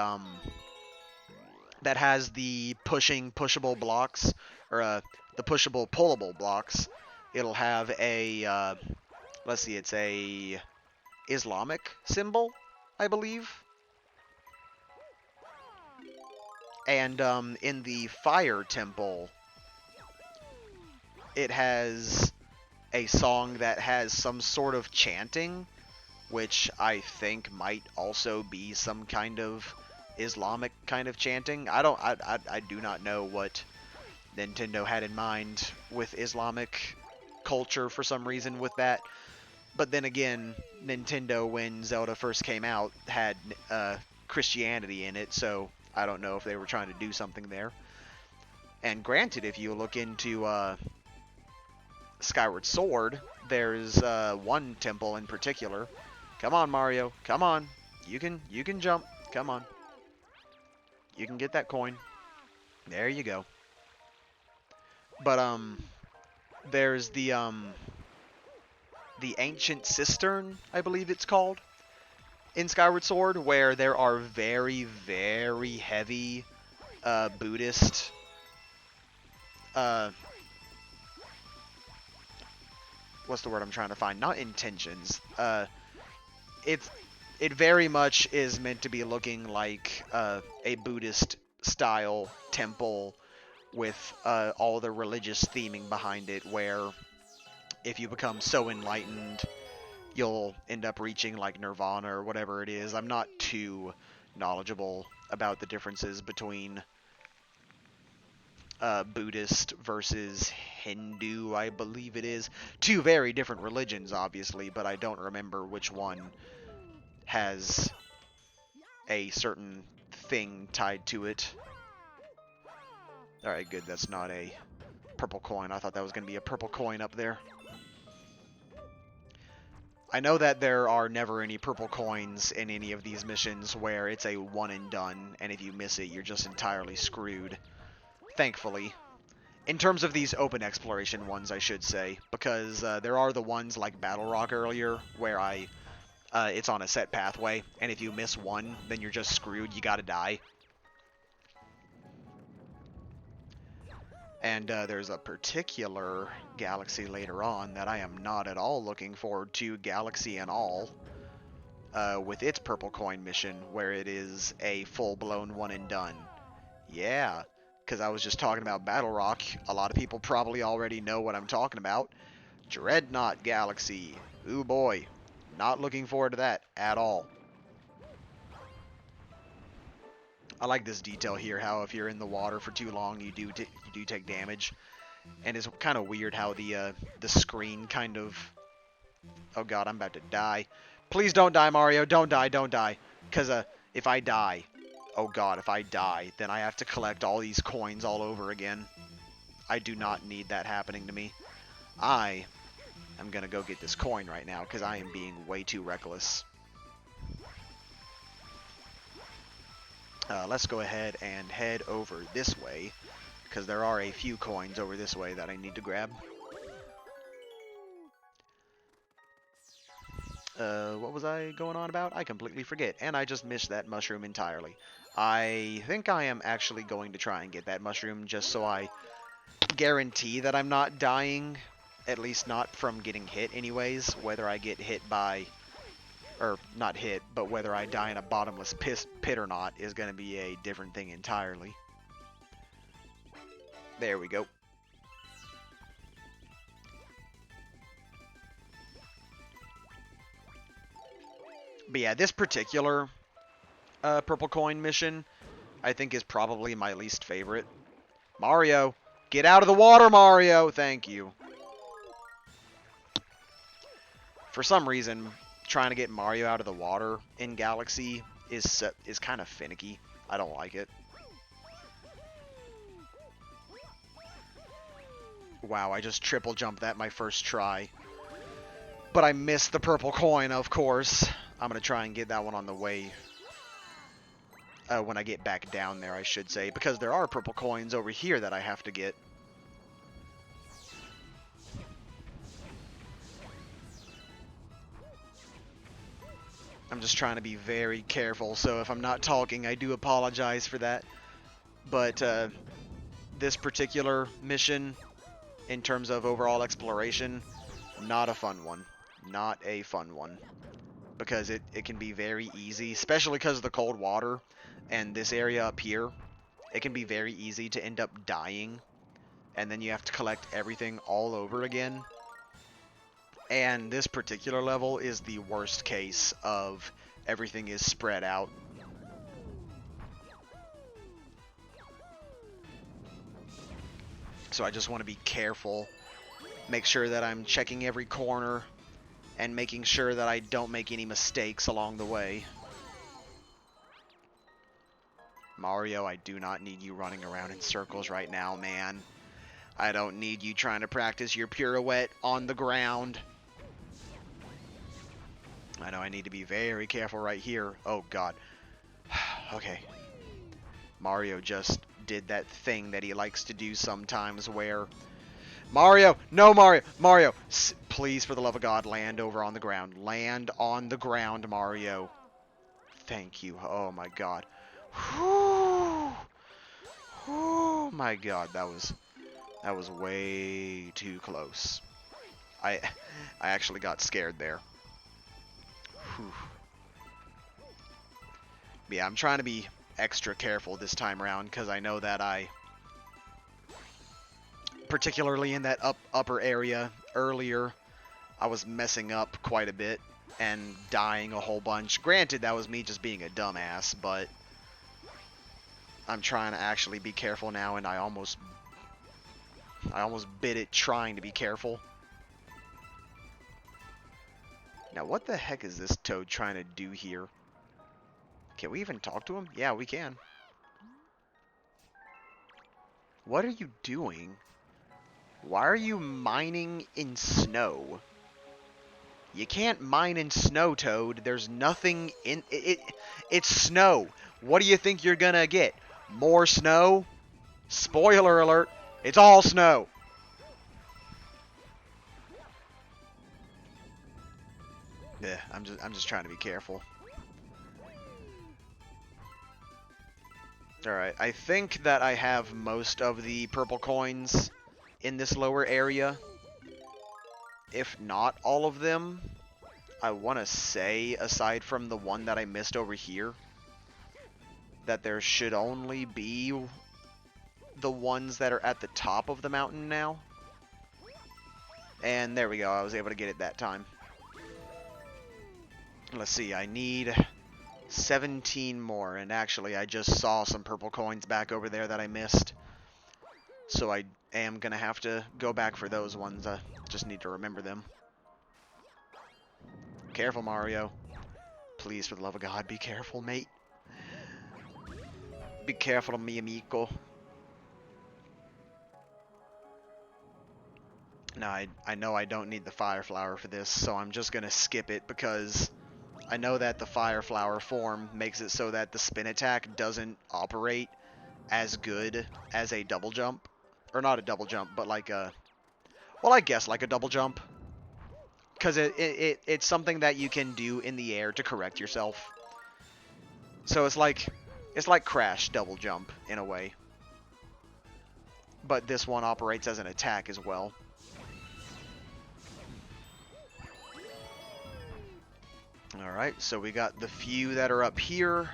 pushable blocks, or the pushable pullable blocks. It'll have a let's see, it's a Islamic symbol, I believe. And in the Fire Temple, it has a song that has some sort of chanting, which I think might also be some kind of Islamic kind of chanting. I do not know what Nintendo had in mind with Islamic culture for some reason with that. But then again, Nintendo, when Zelda first came out, had Christianity in it, so I don't know if they were trying to do something there. And granted, if you look into Skyward Sword, there's one temple in particular. Come on, Mario. Come on. You can jump. Come on. You can get that coin. There you go. But there's the Ancient Cistern, I believe it's called, in Skyward Sword, where there are very, very heavy Buddhist what's the word I'm trying to find? Not intentions. It very much is meant to be looking like a Buddhist style temple with all the religious theming behind it, where if you become so enlightened, you'll end up reaching like nirvana or whatever it is. I'm not too knowledgeable about the differences between Buddhist versus Hindu, I believe it is. 2 very different religions, obviously, but I don't remember which one has a certain thing tied to it. Alright, good, that's not a purple coin. I thought that was going to be a purple coin up there. I know that there are never any purple coins in any of these missions where it's a one and done, and if you miss it, you're just entirely screwed. Thankfully. In terms of these open exploration ones, I should say, because there are the ones like Battle Rock earlier, where it's on a set pathway, and if you miss one, then you're just screwed, you gotta die. And there's a particular galaxy later on that I am not at all looking forward to, Galaxy and All, with its purple coin mission, where it is a full-blown one and done. Yeah, because I was just talking about Battle Rock. A lot of people probably already know what I'm talking about. Dreadnought Galaxy. Ooh boy. Not looking forward to that at all. I like this detail here, how if you're in the water for too long, you do take damage. And it's kind of weird how the screen kind of... Oh god, I'm about to die. Please don't die, Mario. Don't die, don't die. Because if I die... Oh god, if I die, then I have to collect all these coins all over again. I do not need that happening to me. I am going to go get this coin right now, because I am being way too reckless. Let's go ahead and head over this way, because there are a few coins over this way that I need to grab. What was I going on about? I completely forget, and I just missed that mushroom entirely. I think I am actually going to try and get that mushroom just so I guarantee that I'm not dying At least not from getting hit anyways. Whether I get hit by, or not hit, but whether I die in a bottomless pit or not is going to be a different thing entirely. There we go. But yeah, this particular purple coin mission, I think, is probably my least favorite. Mario, get out of the water, Mario! Thank you. For some reason, trying to get Mario out of the water in Galaxy is kind of finicky. I don't like it. Wow, I just triple jumped that my first try. But I missed the purple coin, of course. I'm going to try and get that one on the way. When I get back down there, I should say. Because there are purple coins over here that I have to get. I'm just trying to be very careful, so if I'm not talking, I do apologize for that. But this particular mission, in terms of overall exploration, not a fun one. Not a fun one. Because it can be very easy, especially because of the cold water and this area up here. It can be very easy to end up dying, and then you have to collect everything all over again. And this particular level is the worst case of everything is spread out. So I just want to be careful. Make sure that I'm checking every corner and making sure that I don't make any mistakes along the way. Mario, I do not need you running around in circles right now, man. I don't need you trying to practice your pirouette on the ground. I know I need to be very careful right here. Oh, God. Okay. Mario just did that thing that he likes to do sometimes where... Mario! No, Mario! Mario! Please, for the love of God, land over on the ground. Land on the ground, Mario. Thank you. Oh, my God. Whew. Oh, my God. That was way too close. I actually got scared there. Whew. Yeah, I'm trying to be extra careful this time around because I know that particularly in that upper area earlier, I was messing up quite a bit and dying a whole bunch. Granted, that was me just being a dumbass, but I'm trying to actually be careful now, and I almost bit it trying to be careful. Now, what the heck is this Toad trying to do here? Can we even talk to him? Yeah, we can. What are you doing? Why are you mining in snow? You can't mine in snow, Toad. There's nothing in it. It's snow. What do you think you're gonna get? More snow? Spoiler alert. It's all snow. Yeah, I'm just trying to be careful. Alright, I think that I have most of the purple coins in this lower area. If not all of them, I want to say, aside from the one that I missed over here, that there should only be the ones that are at the top of the mountain now. And there we go, I was able to get it that time. Let's see, I need 17 more, and actually I just saw some purple coins back over there that I missed. So I am going to have to go back for those ones. I just need to remember them. Careful, Mario. Please, for the love of God, be careful, mate. Be careful, mi amico. Now, I know I don't need the fire flower for this, so I'm just going to skip it because I know that the fire flower form makes it so that the spin attack doesn't operate as good as a double jump. Or not a double jump, but like a... Well, I guess like a double jump. Because it's something that you can do in the air to correct yourself. So it's like Crash double jump in a way. But this one operates as an attack as well. Alright, so we got the few that are up here.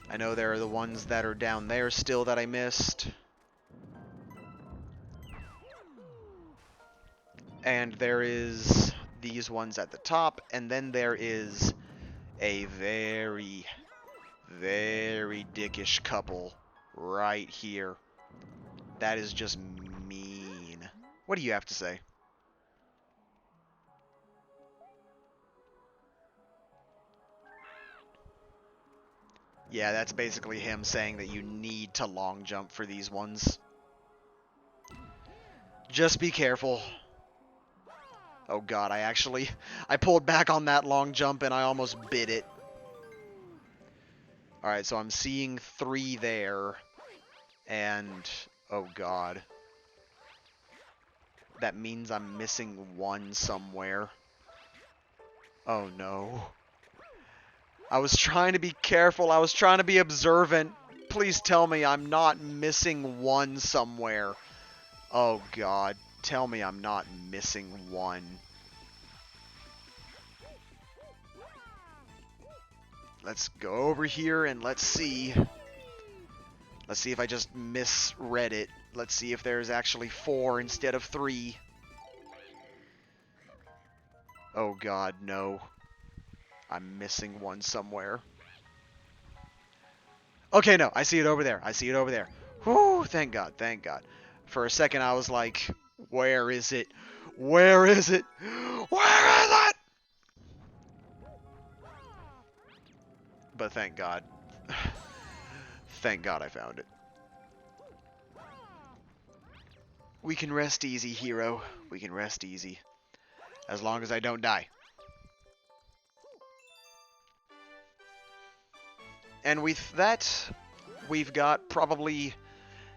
I know there are the ones that are down there still that I missed. And there is these ones at the top, and then there is a very, very dickish couple right here. That is just mean. What do you have to say? Yeah, that's basically him saying that you need to long jump for these ones. Just be careful. Oh god, I pulled back on that long jump and I almost bit it. Alright, so I'm seeing 3 there. And, oh god. That means I'm missing 1 somewhere. Oh no. I was trying to be careful. I was trying to be observant. Please tell me I'm not missing 1 somewhere. Oh god. Tell me I'm not missing 1. Let's go over here and let's see. Let's see if I just misread it. Let's see if there's actually 4 instead of 3. Oh god, no. I'm missing 1 somewhere. Okay, no, I see it over there. I see it over there. Whew, thank god, thank god. For a second I was like, where is it? Where is it? Where is it? But thank god. Thank god I found it. We can rest easy, hero. We can rest easy. As long as I don't die. And with that, we've got probably,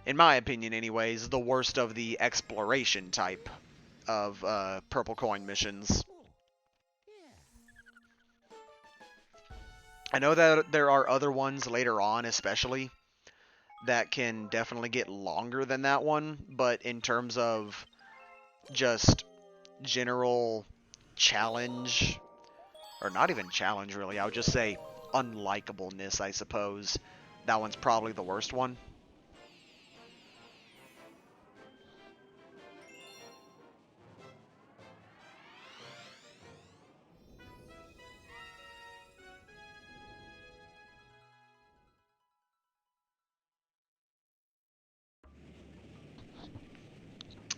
in my opinion anyways, the worst of the exploration type of purple coin missions. I know that there are other ones later on, especially, that can definitely get longer than that one, but in terms of just general challenge, or not even challenge really, I would just say unlikableness, I suppose, that one's probably the worst one.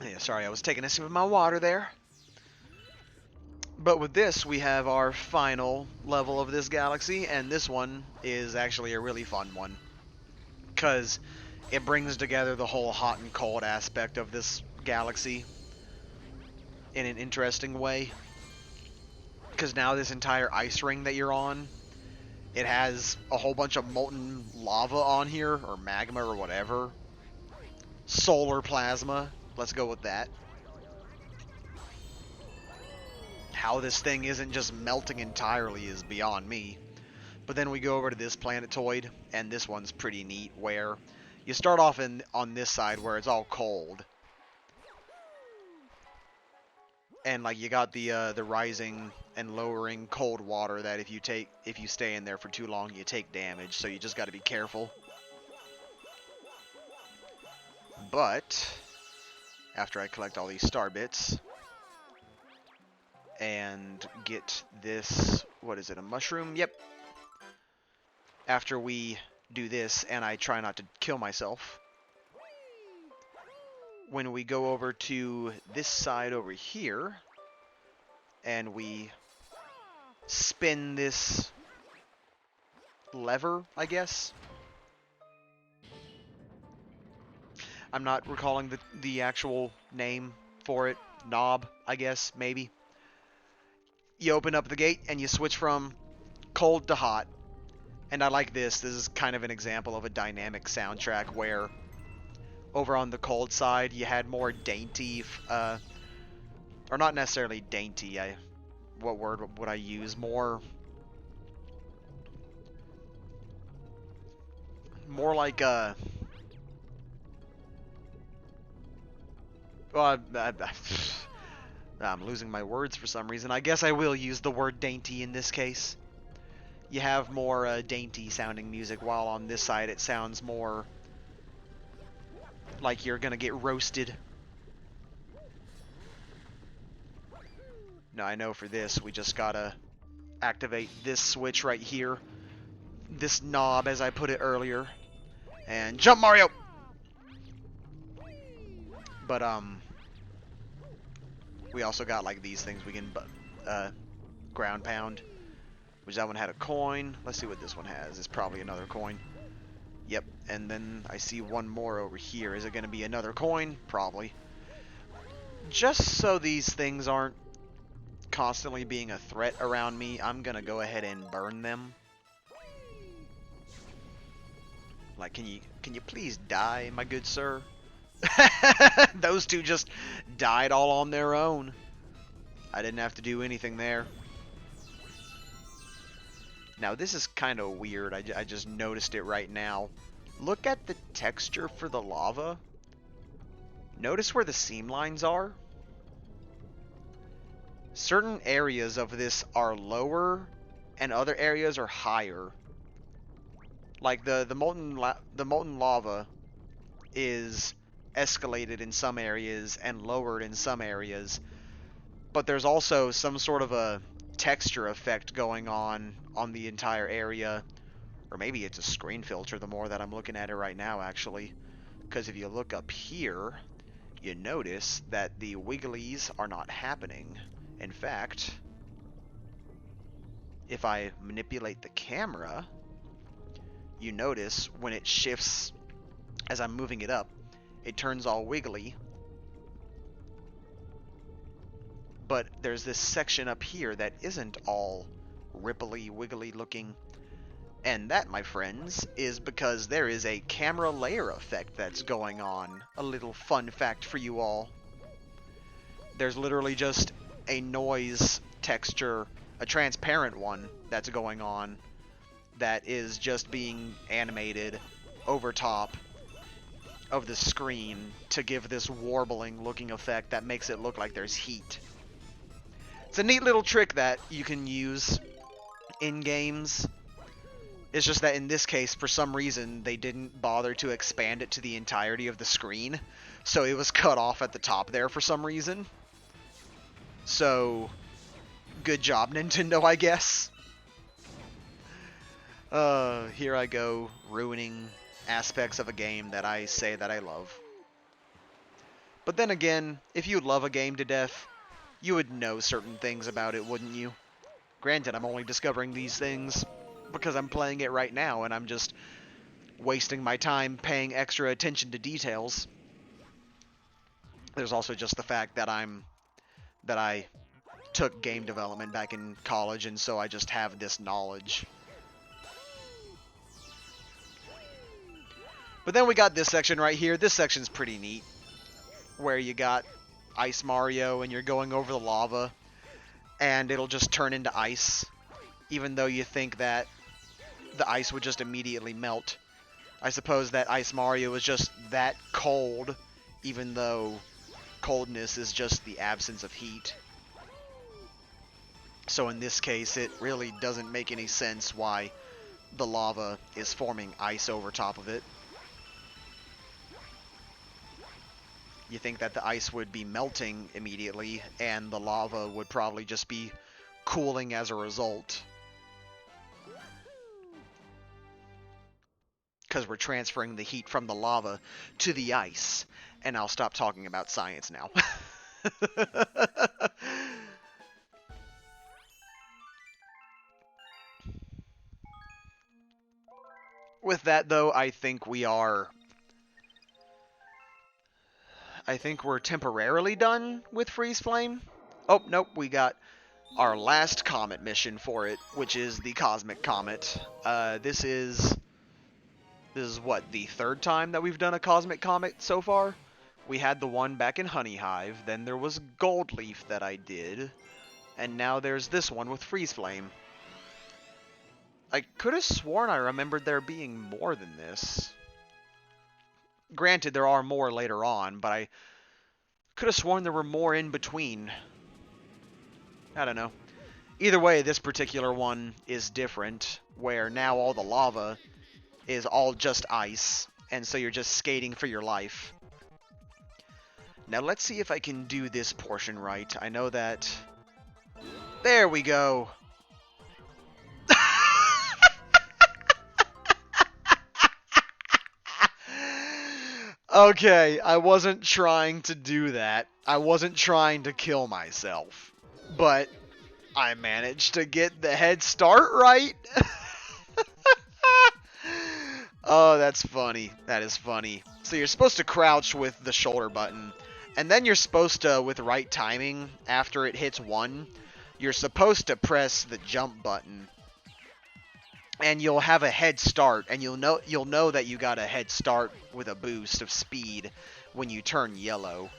Yeah, sorry, I was taking a sip of my water there. But with this, we have our final level of this galaxy, and this one is actually a really fun one. Because it brings together the whole hot and cold aspect of this galaxy in an interesting way. Because now this entire ice ring that you're on, it has a whole bunch of molten lava on here, or magma or whatever. Solar plasma, let's go with that. How this thing isn't just melting entirely is beyond me. But then we go over to this planetoid, and this one's pretty neat, where you start off on this side where it's all cold. And like you got the rising and lowering cold water that if you stay in there for too long you take damage, so you just got to be careful. But after I collect all these star bits and get this, what is it, a mushroom? Yep. After we do this and I try not to kill myself, when we go over to this side over here and we spin this lever, I guess. I'm not recalling the actual name for it. Knob, I guess, maybe. You open up the gate and you switch from cold to hot. And I like this. This is kind of an example of a dynamic soundtrack where over on the cold side you had more dainty, or not necessarily dainty, what word would I use? More like well, I'm losing my words for some reason. I guess I will use the word dainty in this case. You have more dainty sounding music, while on this side it sounds more like you're gonna get roasted. Now I know for this we just gotta activate this switch right here, this knob as I put it earlier, and jump, Mario! But we also got like these things we can ground pound, which that one had a coin. Let's see what this one has. It's probably another coin. Yep, and then I see one more over here. Is it going to be another coin? Probably. Just so these things aren't constantly being a threat around me, I'm going to go ahead and burn them. Like, can you please die, my good sir? Those two just died all on their own. I didn't have to do anything there. Now, this is kind of weird. I just noticed it right now. Look at the texture for the lava. Notice where the seam lines are. Certain areas of this are lower, and other areas are higher. Like the molten lava is escalated in some areas and lowered in some areas, but there's also some sort of a texture effect going on the entire area, or maybe it's a screen filter the more that I'm looking at it right now, actually, because if you look up here, you notice that the wigglies are not happening. In fact, if I manipulate the camera, you notice when it shifts as I'm moving it up, it turns all wiggly. But there's this section up here that isn't all ripply, wiggly looking. And that, my friends, is because there is a camera layer effect that's going on. A little fun fact for you all. There's literally just a noise texture, a transparent one, that's going on, that is just being animated over top of the screen to give this warbling looking effect that makes it look like there's heat. It's a neat little trick that you can use in games. It's just that in this case, for some reason, they didn't bother to expand it to the entirety of the screen, so it was cut off at the top there for some reason. So, good job, Nintendo, I guess. Here I go, ruining aspects of a game that I say that I love. But then again, if you love a game to death, you would know certain things about it, wouldn't you? Granted, I'm only discovering these things because I'm playing it right now, and I'm just wasting my time paying extra attention to details. There's also just the fact that I took game development back in college, and so I just have this knowledge. But then we got this section right here. This section's pretty neat, where you got Ice Mario and you're going over the lava, and it'll just turn into ice, even though you think that the ice would just immediately melt. I suppose that Ice Mario is just that cold, even though coldness is just the absence of heat. So in this case, it really doesn't make any sense why the lava is forming ice over top of it. You think that the ice would be melting immediately, and the lava would probably just be cooling as a result. Because we're transferring the heat from the lava to the ice. And I'll stop talking about science now. With that, though, I think we're temporarily done with Freeze Flame. Oh, nope, we got our last comet mission for it, which is the Cosmic Comet. This is what, the third time that we've done a Cosmic Comet so far? We had the one back in Honey Hive, then there was Gold Leaf that I did, and now there's this one with Freeze Flame. I could have sworn I remembered there being more than this. Granted, there are more later on, but I could have sworn there were more in between. I don't know. Either way, this particular one is different, where now all the lava is all just ice, and so you're just skating for your life. Now let's see if I can do this portion right. I know that... There we go! Okay, I wasn't trying to do that. I wasn't trying to kill myself. But I managed to get the head start right. Oh, that's funny. That is funny. So you're supposed to crouch with the shoulder button, and then you're supposed to, with right timing, after it hits 1, you're supposed to press the jump button. And you'll have a head start, and you'll know that you got a head start with a boost of speed when you turn yellow.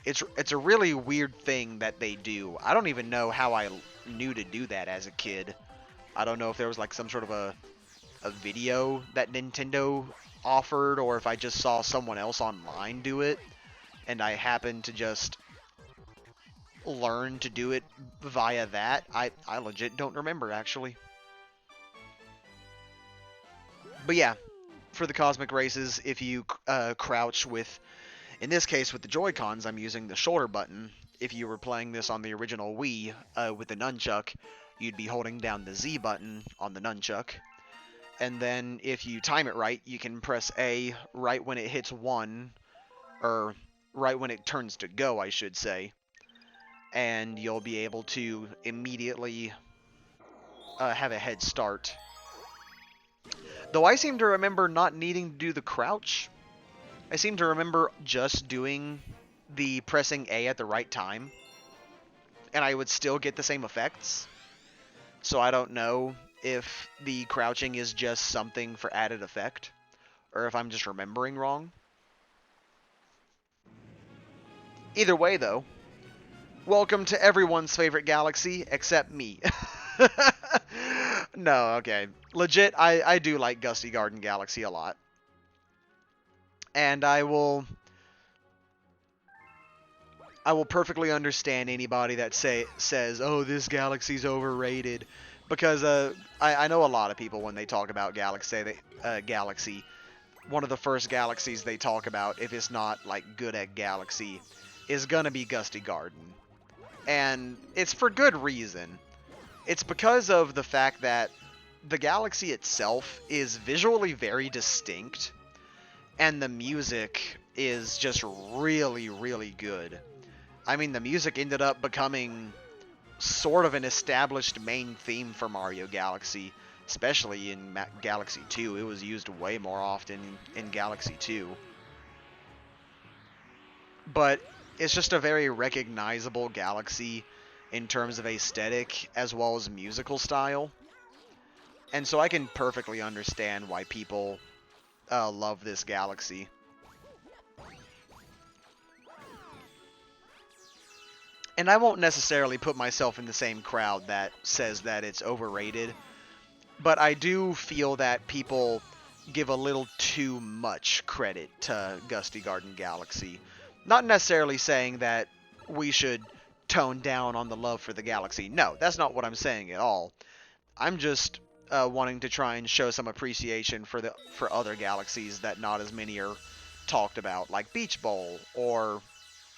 It's a really weird thing that they do. I don't even know how I knew to do that as a kid. I don't know if there was like some sort of a video that Nintendo offered, or if I just saw someone else online do it, and I happened to just learn to do it via that. I legit don't remember, actually. But yeah, for the Cosmic Races, if you crouch with, in this case with the Joy-Cons, I'm using the shoulder button. If you were playing this on the original Wii with the nunchuck, you'd be holding down the Z button on the nunchuck. And then if you time it right, you can press A right when it hits 1, or right when it turns to go, I should say. And you'll be able to immediately have a head start. Though I seem to remember not needing to do the crouch. I seem to remember just doing the pressing A at the right time, and I would still get the same effects. So I don't know if the crouching is just something for added effect, or if I'm just remembering wrong. Either way, though, welcome to everyone's favorite galaxy, except me. No, okay. Legit, I do like Gusty Garden Galaxy a lot. And I will perfectly understand anybody that says, "Oh, this galaxy's overrated," because I know a lot of people when they talk about Galaxy, one of the first galaxies they talk about, if it's not like good at Galaxy, is gonna be Gusty Garden, and it's for good reason. It's because of the fact that the galaxy itself is visually very distinct, and the music is just really, really good. I mean, the music ended up becoming sort of an established main theme for Mario Galaxy, especially in Galaxy 2. It was used way more often in Galaxy 2. But it's just a very recognizable galaxy in terms of aesthetic as well as musical style. And so I can perfectly understand why people love this galaxy. And I won't necessarily put myself in the same crowd that says that it's overrated, but I do feel that people give a little too much credit to Gusty Garden Galaxy. Not necessarily saying that we should tone down on the love for the galaxy. No, that's not what I'm saying at all. I'm just wanting to try and show some appreciation for other galaxies that not as many are talked about, like Beach Bowl or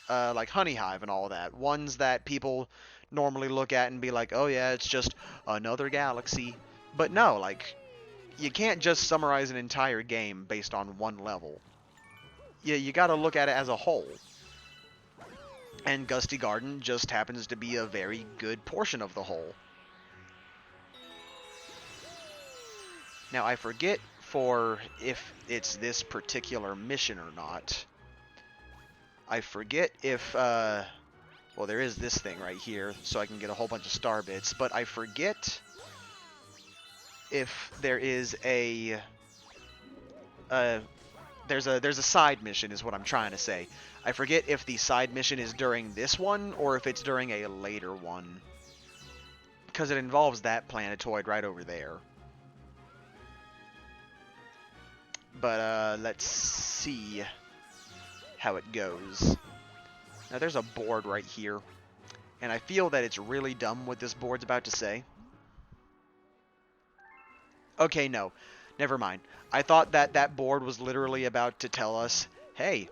like Honey Hive and all that. Ones that people normally look at and be like, oh yeah, it's just another galaxy. But no, like, you can't just summarize an entire game based on one level. You gotta look at it as a whole. And Gusty Garden just happens to be a very good portion of the whole. Now, I forget if it's this particular mission or not. I forget if, well, there is this thing right here, so I can get a whole bunch of star bits, but I forget if there is there's a side mission is what I'm trying to say. I forget if the side mission is during this one or if it's during a later one, because it involves that planetoid right over there. But let's see how it goes. Now there's a board right here, And I feel that it's really dumb what this board's about to say. Okay, no. Never mind. I thought that that board was literally about to tell us, hey,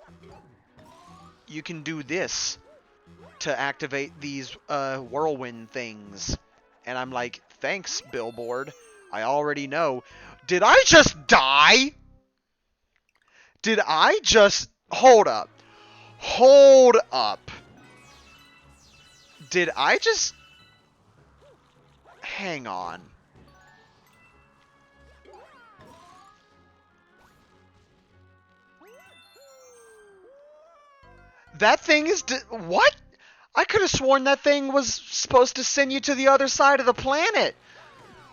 you can do this to activate these whirlwind things. And I'm like, thanks, billboard. I already know. Did I just die? Did I just... Hold up. Hold up. Did I just... Hang on. That thing is... What? I could have sworn that thing was supposed to send you to the other side of the planet.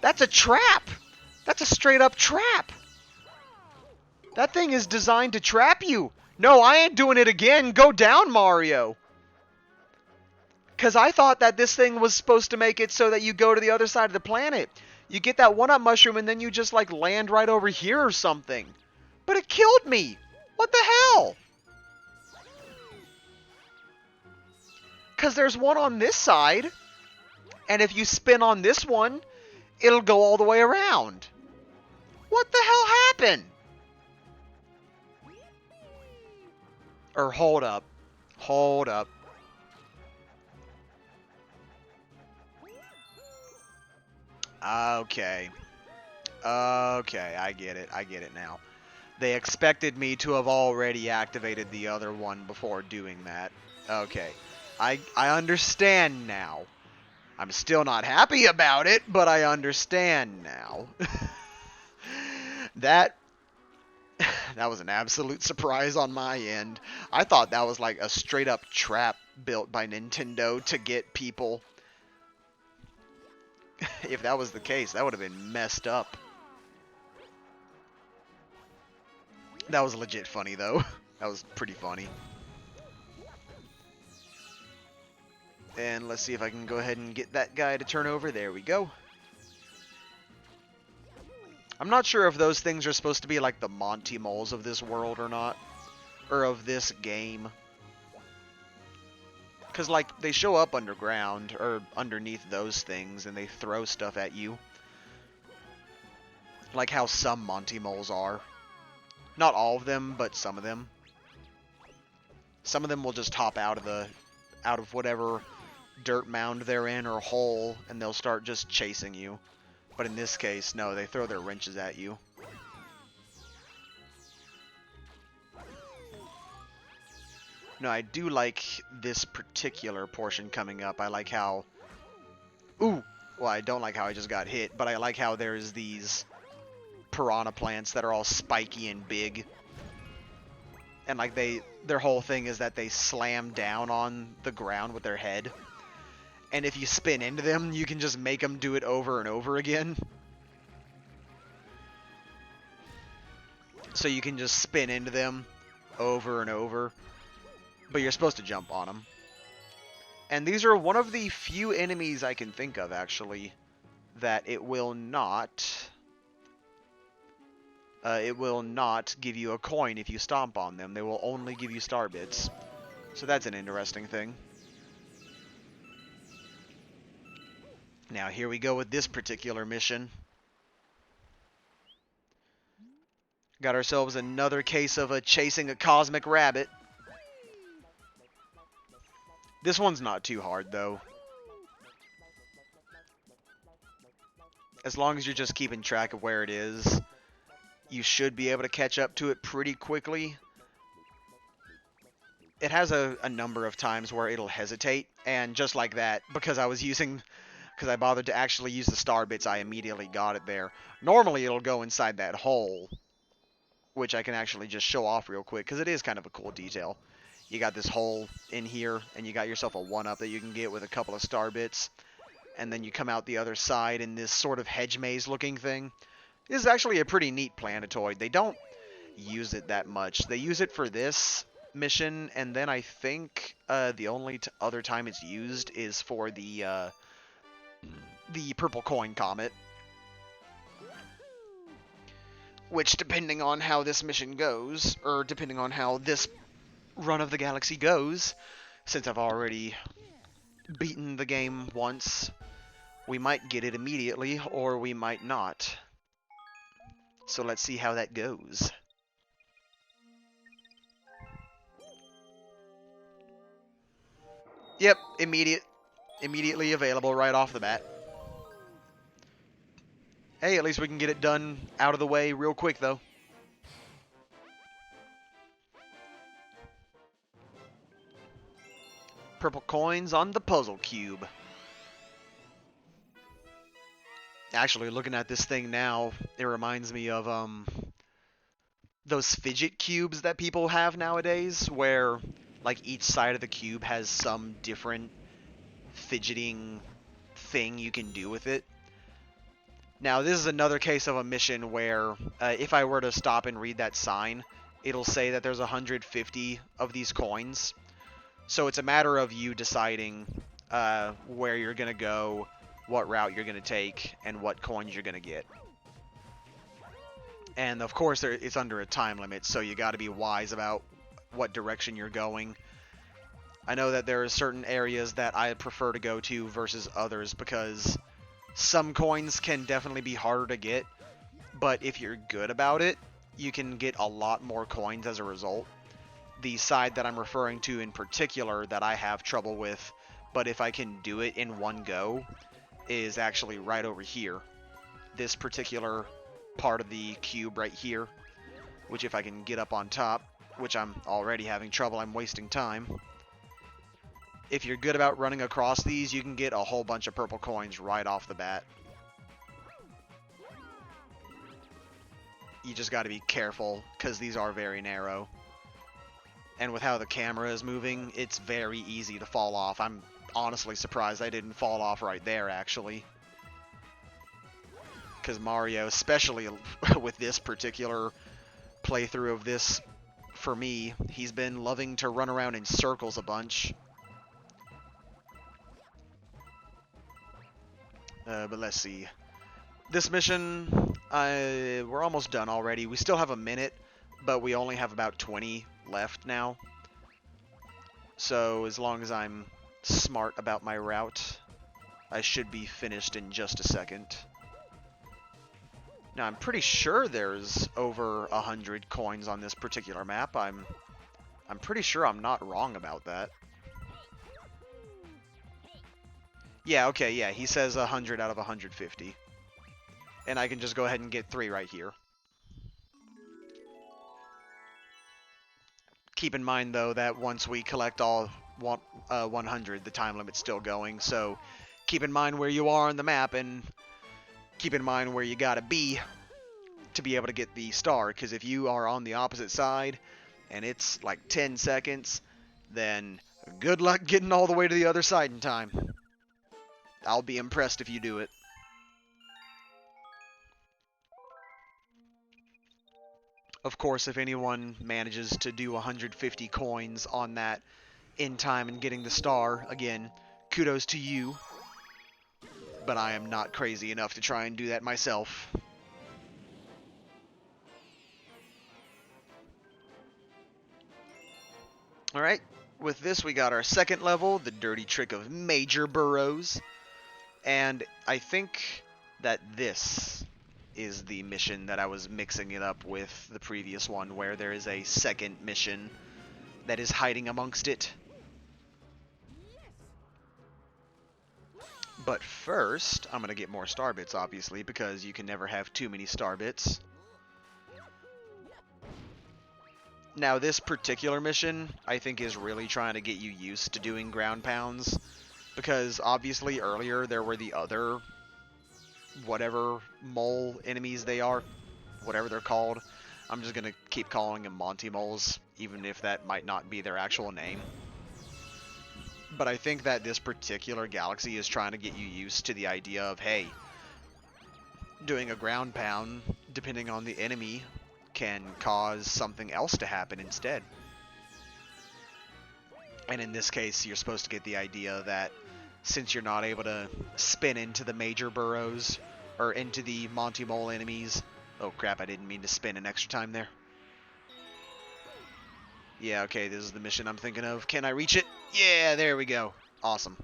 That's a trap. That's a straight up trap. That thing is designed to trap you. No, I ain't doing it again. Go down, Mario. Because I thought that this thing was supposed to make it so that you go to the other side of the planet. You get that one-up mushroom and then you just like land right over here or something. But it killed me. What the hell? Because there's one on this side. And if you spin on this one, it'll go all the way around. What the hell happened? Or hold up. Hold up. Okay. Okay, I get it. I get it now. They expected me to have already activated the other one before doing that. Okay. I understand now. I'm still not happy about it, but I understand now. That was an absolute surprise on my end. I thought that was like a straight up trap built by Nintendo to get people. If that was the case, that would have been messed up. That was legit funny though. That was pretty funny. And let's see if I can go ahead and get that guy to turn over. There we go. I'm not sure if those things are supposed to be like the Monty Moles of this world or not. Or of this game. Because, like, they show up underground, or underneath those things, and they throw stuff at you. Like how some Monty Moles are. Not all of them, but some of them. Some of them will just hop out of whatever dirt mound they're in or hole, and they'll start just chasing you. But in this case, no, they throw their wrenches at you. No, I do like this particular portion coming up. I like how... Ooh! Well, I don't like how I just got hit, but I like how there's these piranha plants that are all spiky and big. And like their whole thing is that they slam down on the ground with their head. And if you spin into them, you can just make them do it over and over again. So you can just spin into them over and over. But you're supposed to jump on them. And these are one of the few enemies I can think of, actually, that it will not give you a coin if you stomp on them. They will only give you star bits. So that's an interesting thing. Now, here we go with this particular mission. Got ourselves another case of chasing a cosmic rabbit. This one's not too hard, though. As long as you're just keeping track of where it is, you should be able to catch up to it pretty quickly. It has a number of times where it'll hesitate, and just like that, because I bothered to actually use the star bits, I immediately got it there. Normally it'll go inside that hole, which I can actually just show off real quick, because it is kind of a cool detail. You got this hole in here, and you got yourself a 1-up that you can get with a couple of star bits, and then you come out the other side in this sort of hedge maze looking thing. This is actually a pretty neat planetoid. They don't use it that much. They use it for this mission, and then I think the only other time it's used is for the purple coin comet. Which, depending on how this mission goes, or depending on how this run of the galaxy goes, since I've already beaten the game once, we might get it immediately, or we might not. So let's see how that goes. Yep, immediately available right off the bat. Hey, at least we can get it done out of the way real quick, though. Purple coins on the puzzle cube. Actually, looking at this thing now, it reminds me of those fidget cubes that people have nowadays, where like each side of the cube has some different fidgeting thing you can do with it. Now, this is another case of a mission where if I were to stop and read that sign, it'll say that there's 150 of these coins. So it's a matter of you deciding where you're going to go, what route you're going to take, and what coins you're going to get. And of course, it's under a time limit, so you got to be wise about what direction you're going. I know that there are certain areas that I prefer to go to versus others because some coins can definitely be harder to get, but if you're good about it, you can get a lot more coins as a result. The side that I'm referring to in particular that I have trouble with, but if I can do it in one go, is actually right over here. This particular part of the cube right here, which if I can get up on top, which I'm already having trouble, I'm wasting time. If you're good about running across these, you can get a whole bunch of purple coins right off the bat. You just got to be careful, because these are very narrow. And with how the camera is moving, it's very easy to fall off. I'm honestly surprised I didn't fall off right there, actually. Because Mario, especially with this particular playthrough of this, for me, he's been loving to run around in circles a bunch. But let's see. This mission, we're almost done already. We still have a minute, but we only have about 20 left now. So as long as I'm smart about my route, I should be finished in just a second. Now, I'm pretty sure there's over 100 coins on this particular map. I'm pretty sure I'm not wrong about that. Yeah, okay, yeah, he says 100 out of 150. And I can just go ahead and get 3 right here. Keep in mind, though, that once we collect all 100, the time limit's still going, so keep in mind where you are on the map, and keep in mind where you gotta be to be able to get the star, because if you are on the opposite side, and it's like 10 seconds, then good luck getting all the way to the other side in time. I'll be impressed if you do it. Of course, if anyone manages to do 150 coins on that in time and getting the star, again, kudos to you. But I am not crazy enough to try and do that myself. Alright, with this we got our second level, the dirty trick of major burrows. And I think that this is the mission that I was mixing it up with the previous one, where there is a second mission that is hiding amongst it. But first, I'm going to get more star bits, obviously, because you can never have too many star bits. Now, this particular mission, I think, is really trying to get you used to doing ground pounds, because obviously earlier there were the other whatever mole enemies they are, whatever they're called. I'm just going to keep calling them Monty Moles, even if that might not be their actual name. But I think that this particular galaxy is trying to get you used to the idea of, hey, doing a ground pound, depending on the enemy, can cause something else to happen instead. And in this case, you're supposed to get the idea that since you're not able to spin into the major burrows, or into the Monty Mole enemies... Oh crap, I didn't mean to spin an extra time there. Yeah, okay, this is the mission I'm thinking of. Can I reach it? Yeah, there we go. Awesome.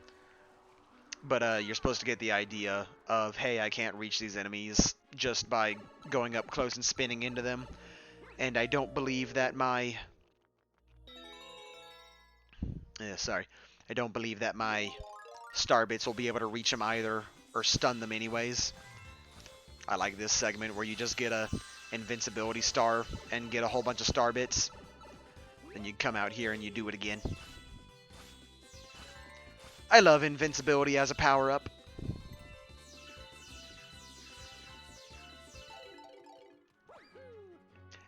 But you're supposed to get the idea of, hey, I can't reach these enemies just by going up close and spinning into them. And I don't believe that my... sorry. I don't believe that my star bits will be able to reach them either, or stun them anyways. I like this segment where you just get a invincibility star and get a whole bunch of star bits. Then you come out here and you do it again. I love invincibility as a power-up.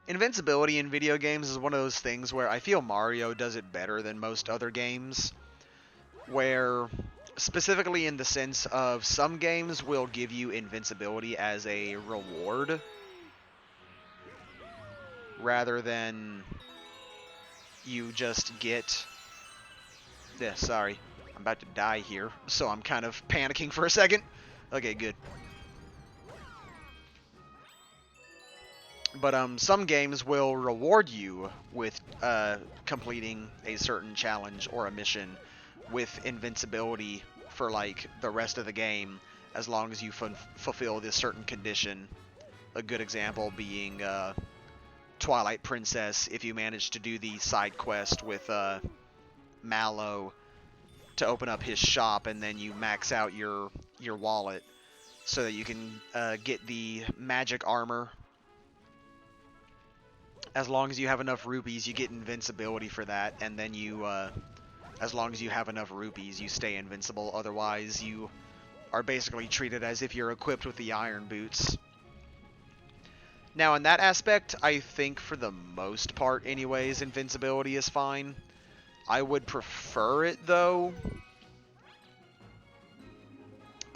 Invincibility in video games is one of those things where I feel Mario does it better than most other games. Where, specifically in the sense of some games will give you invincibility as a reward, rather than you just get... sorry, I'm about to die here, so I'm kind of panicking for a second. Okay, good. But some games will reward you with completing a certain challenge or a mission with invincibility for like the rest of the game, as long as you fulfill this certain condition. A good example being Twilight Princess. If you manage to do the side quest with Mallow to open up his shop, and then you max out your wallet so that you can get the magic armor. As long as you have enough rupees, you get invincibility for that, and then you, as long as you have enough rupees, you stay invincible. Otherwise, you are basically treated as if you're equipped with the iron boots. Now, in that aspect, I think for the most part, anyways, invincibility is fine. I would prefer it, though,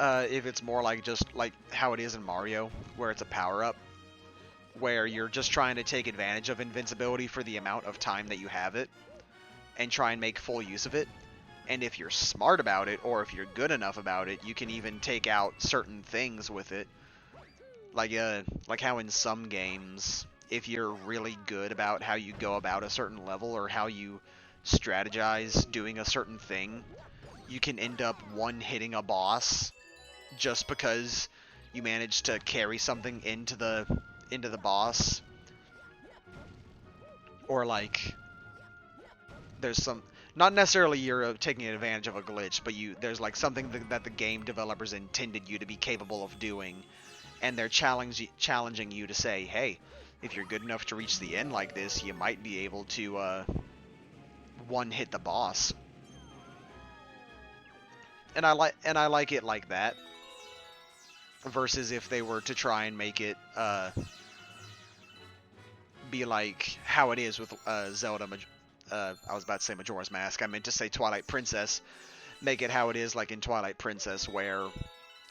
if it's more like just like how it is in Mario, where it's a power-up, where you're just trying to take advantage of invincibility for the amount of time that you have it, and try and make full use of it. And if you're smart about it, or if you're good enough about it, you can even take out certain things with it. Like how in some games, if you're really good about how you go about a certain level, or how you strategize doing a certain thing, you can end up one-hitting a boss just because you managed to carry something into the boss. Or like, there's some, not necessarily you're taking advantage of a glitch, but there's like something that the game developers intended you to be capable of doing, and they're challenging you to say, hey, if you're good enough to reach the end like this, you might be able to one-hit the boss. And I like it like that, versus if they were to try and make it be like how it is with Zelda. I was about to say Majora's Mask. I meant to say Twilight Princess. Make it how it is like in Twilight Princess, where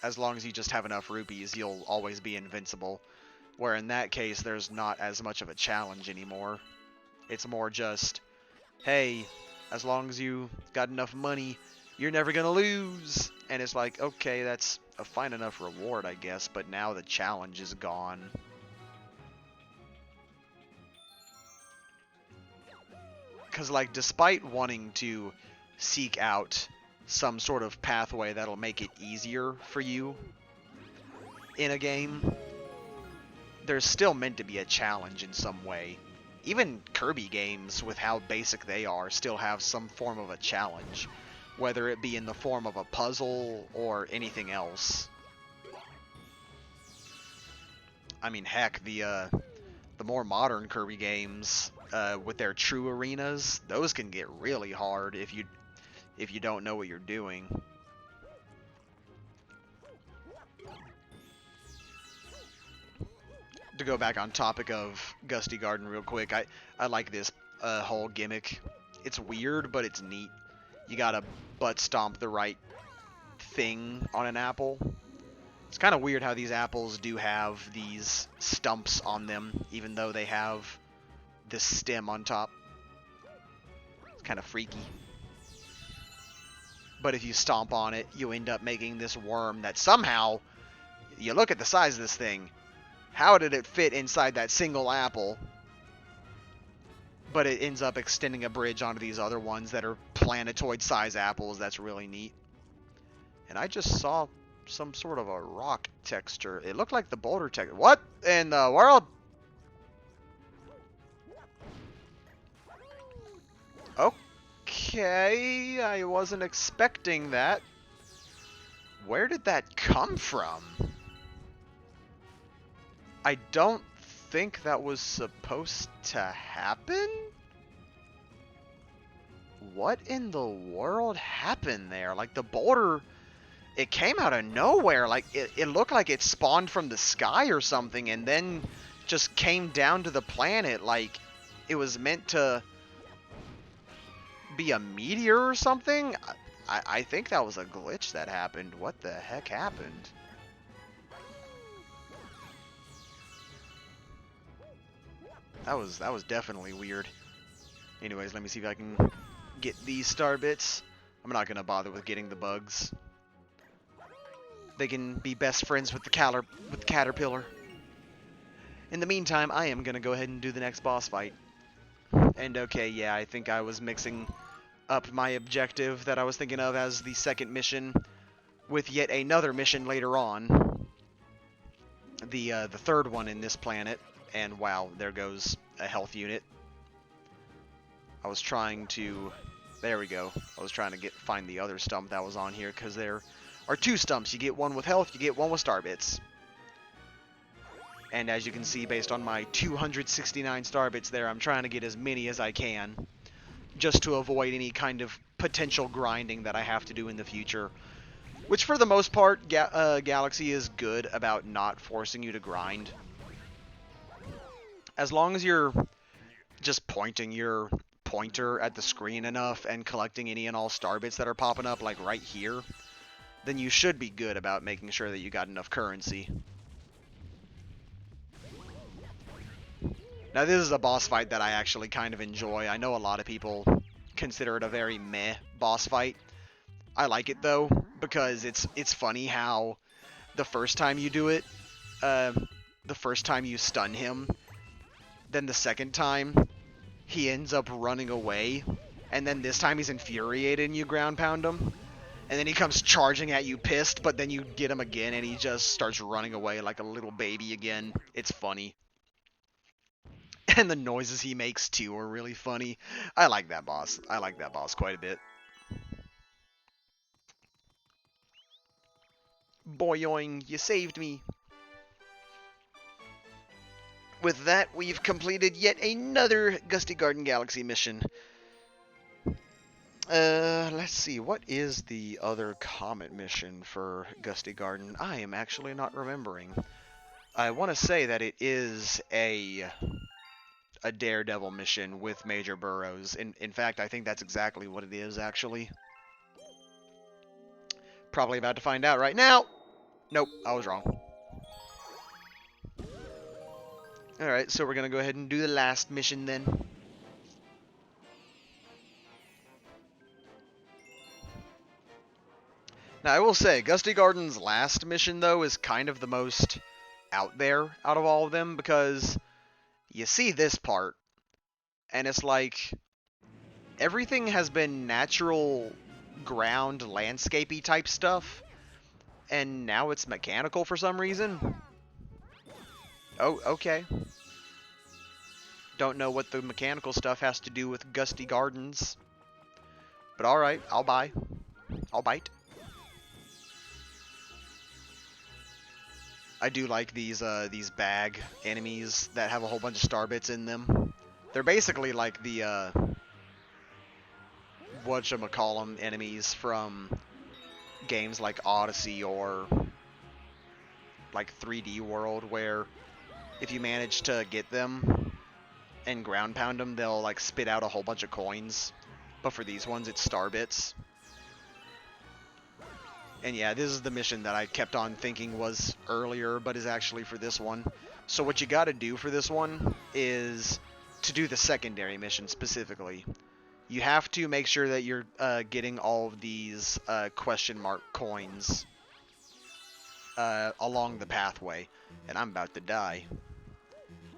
as long as you just have enough rupees, you'll always be invincible. Where in that case, there's not as much of a challenge anymore. It's more just, hey, as long as you got enough money, you're never gonna lose. And it's like, okay, that's a fine enough reward, I guess, but now the challenge is gone. Because, like, despite wanting to seek out some sort of pathway that'll make it easier for you in a game, there's still meant to be a challenge in some way. Even Kirby games, with how basic they are, still have some form of a challenge, whether it be in the form of a puzzle or anything else. I mean, heck, the more modern Kirby games, with their true arenas, those can get really hard if you don't know what you're doing. To go back on topic of Gusty Garden real quick, I like this whole gimmick. It's weird, but it's neat. You gotta butt stomp the right thing on an apple. It's kind of weird how these apples do have these stumps on them, even though they have this stem on top. It's kind of freaky. But if you stomp on it, you end up making this worm that somehow, you look at the size of this thing, how did it fit inside that single apple? But it ends up extending a bridge onto these other ones that are planetoid-size apples. That's really neat. And I just saw some sort of a rock texture. It looked like the boulder texture. What in the world? Okay, I wasn't expecting that. Where did that come from? I don't think that was supposed to happen? What in the world happened there? Like, the boulder, it came out of nowhere. Like, it looked like it spawned from the sky or something and then just came down to the planet like it was meant to be a meteor or something. I think that was a glitch that happened. What the heck happened? That was definitely weird. Anyways, let me see if I can get these star bits. I'm not gonna bother with getting the bugs. They can be best friends with the caterpillar. In the meantime, I am gonna go ahead and do the next boss fight. And okay, yeah, I think I was mixing up my objective that I was thinking of as the second mission with yet another mission later on. The third one in this planet. And wow, there goes a health unit. I was trying to... There we go. I was trying to find the other stump that was on here, because there are two stumps. You get one with health, you get one with star bits. And as you can see, based on my 269 star bits there, I'm trying to get as many as I can, just to avoid any kind of potential grinding that I have to do in the future. Which, for the most part, Galaxy is good about not forcing you to grind. As long as you're just pointing your pointer at the screen enough and collecting any and all star bits that are popping up, like right here, then you should be good about making sure that you got enough currency. Now, this is a boss fight that I actually kind of enjoy. I know a lot of people consider it a very meh boss fight. I like it, though, because it's funny how the first time you do it, the first time you stun him, then the second time, he ends up running away, and then this time he's infuriated and you ground pound him, and then he comes charging at you pissed, but then you get him again and he just starts running away like a little baby again. It's funny. And the noises he makes too are really funny. I like that boss. I like that boss quite a bit. Boyoing, you saved me. With that, we've completed yet another Gusty Garden Galaxy mission. Let's see, what is the other comet mission for Gusty Garden? I am actually not remembering. I want to say that it is a Daredevil mission with Major Burrows. In fact, I think that's exactly what it is, actually. Probably about to find out right now. Nope, I was wrong. Alright, so we're going to go ahead and do the last mission then. Now, I will say, Gusty Garden's last mission, though, is kind of the most out there out of all of them, because you see this part, and it's like, everything has been natural ground landscapey type stuff, and now it's mechanical for some reason. Oh, okay. Don't know what the mechanical stuff has to do with Gusty Gardens. But alright, I'll buy. I'll bite. I do like these bag enemies that have a whole bunch of star bits in them. They're basically like the whatchamacallem enemies from games like Odyssey or like 3D World, where if you manage to get them and ground pound them, they'll like spit out a whole bunch of coins. But for these ones, it's star bits. And yeah, this is the mission that I kept on thinking was earlier, but is actually for this one. So what you gotta do for this one is to do the secondary mission specifically. You have to make sure that you're getting all of these question mark coins along the pathway. And I'm about to die.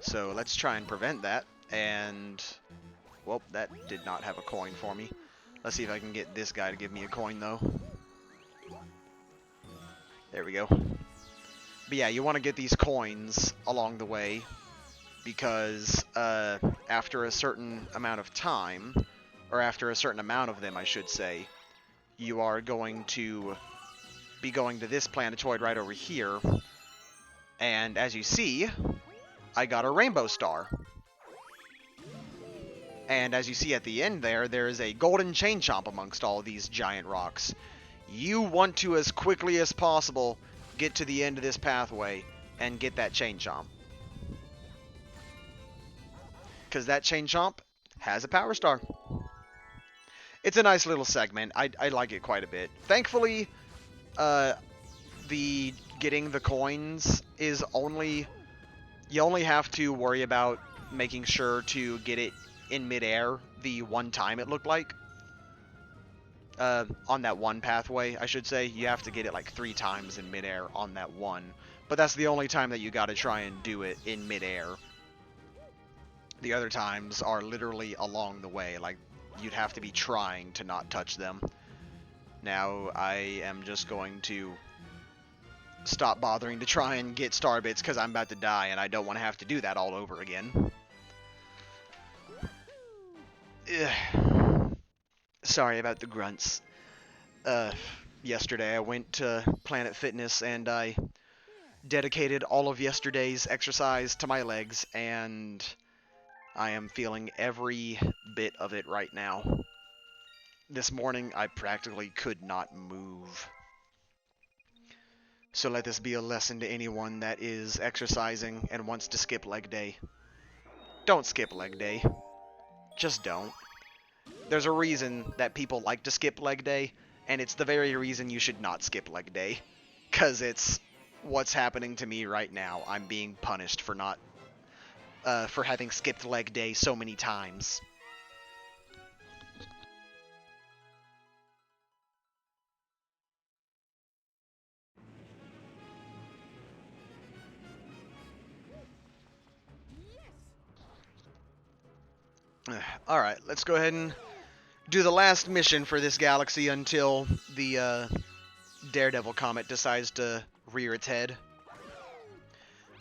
So let's try and prevent that. And, well, that did not have a coin for me. Let's see if I can get this guy to give me a coin, though. There we go. But yeah, you want to get these coins along the way, because after a certain amount of time, or after a certain amount of them, I should say, you are going to be going to this planetoid right over here, and as you see, I got a rainbow star. And as you see at the end there is a golden chain chomp amongst all these giant rocks. You want to, as quickly as possible, get to the end of this pathway and get that chain chomp. Because that chain chomp has a power star. It's a nice little segment. I like it quite a bit. Thankfully, the getting the coins is only... You only have to worry about making sure to get it in midair the one time, it looked like. On that one pathway, I should say. You have to get it like 3 times in midair on that one. But that's the only time that you gotta try and do it in midair. The other times are literally along the way. Like, you'd have to be trying to not touch them. Now, I am just going to stop bothering to try and get star bits because I'm about to die and I don't want to have to do that all over again. Ugh. Sorry about the grunts. Yesterday I went to Planet Fitness and I dedicated all of yesterday's exercise to my legs, and I am feeling every bit of it right now. This morning I practically could not move. So let this be a lesson to anyone that is exercising and wants to skip leg day. Don't skip leg day. Just don't. There's a reason that people like to skip leg day, and it's the very reason you should not skip leg day. 'Cause it's what's happening to me right now. I'm being punished for not, for having skipped leg day so many times. Alright, let's go ahead and do the last mission for this galaxy until the Daredevil comet decides to rear its head.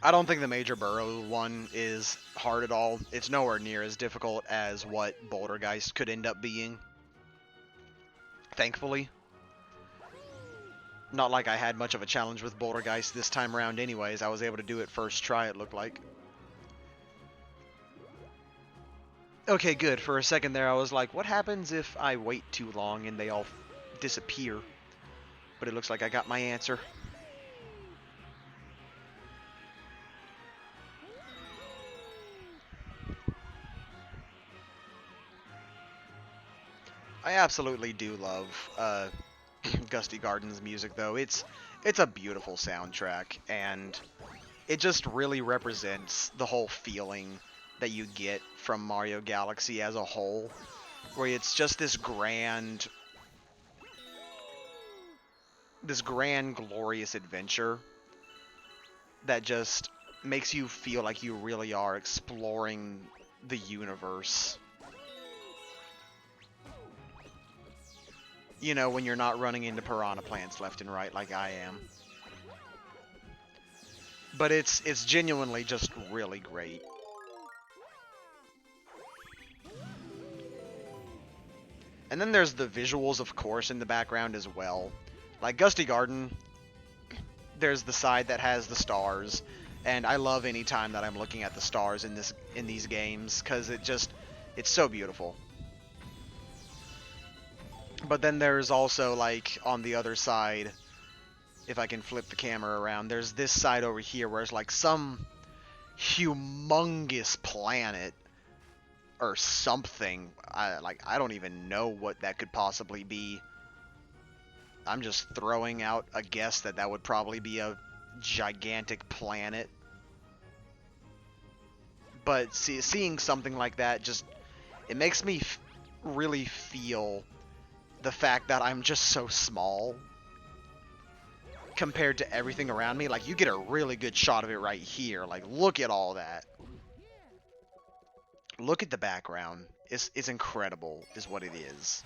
I don't think the Major Burrow one is hard at all. It's nowhere near as difficult as what Bouldergeist could end up being. Thankfully. Not like I had much of a challenge with Bouldergeist this time around anyways. I was able to do it first try, it looked like. Okay, good. For a second there, I was like, what happens if I wait too long and they all disappear? But it looks like I got my answer. I absolutely do love Gusty Garden's music, though. It's a beautiful soundtrack, and it just really represents the whole feeling that you get from Mario Galaxy as a whole, where it's just this grand, glorious adventure that just makes you feel like you really are exploring the universe. You know, when you're not running into piranha plants left and right like I am. But it's genuinely just really great. And then there's the visuals, of course, in the background as well. Like Gusty Garden, there's the side that has the stars, and I love any time that I'm looking at the stars in these games, because it's so beautiful. But then there's also, like, on the other side, if I can flip the camera around, there's this side over here where it's like some humongous planet or something. I don't even know what that could possibly be. I'm just throwing out a guess that would probably be a gigantic planet. But seeing something like that just, it makes me really feel the fact that I'm just so small compared to everything around me. Like, you get a really good shot of it right here. Like, look at all that. Look at the background. It's incredible, is what it is.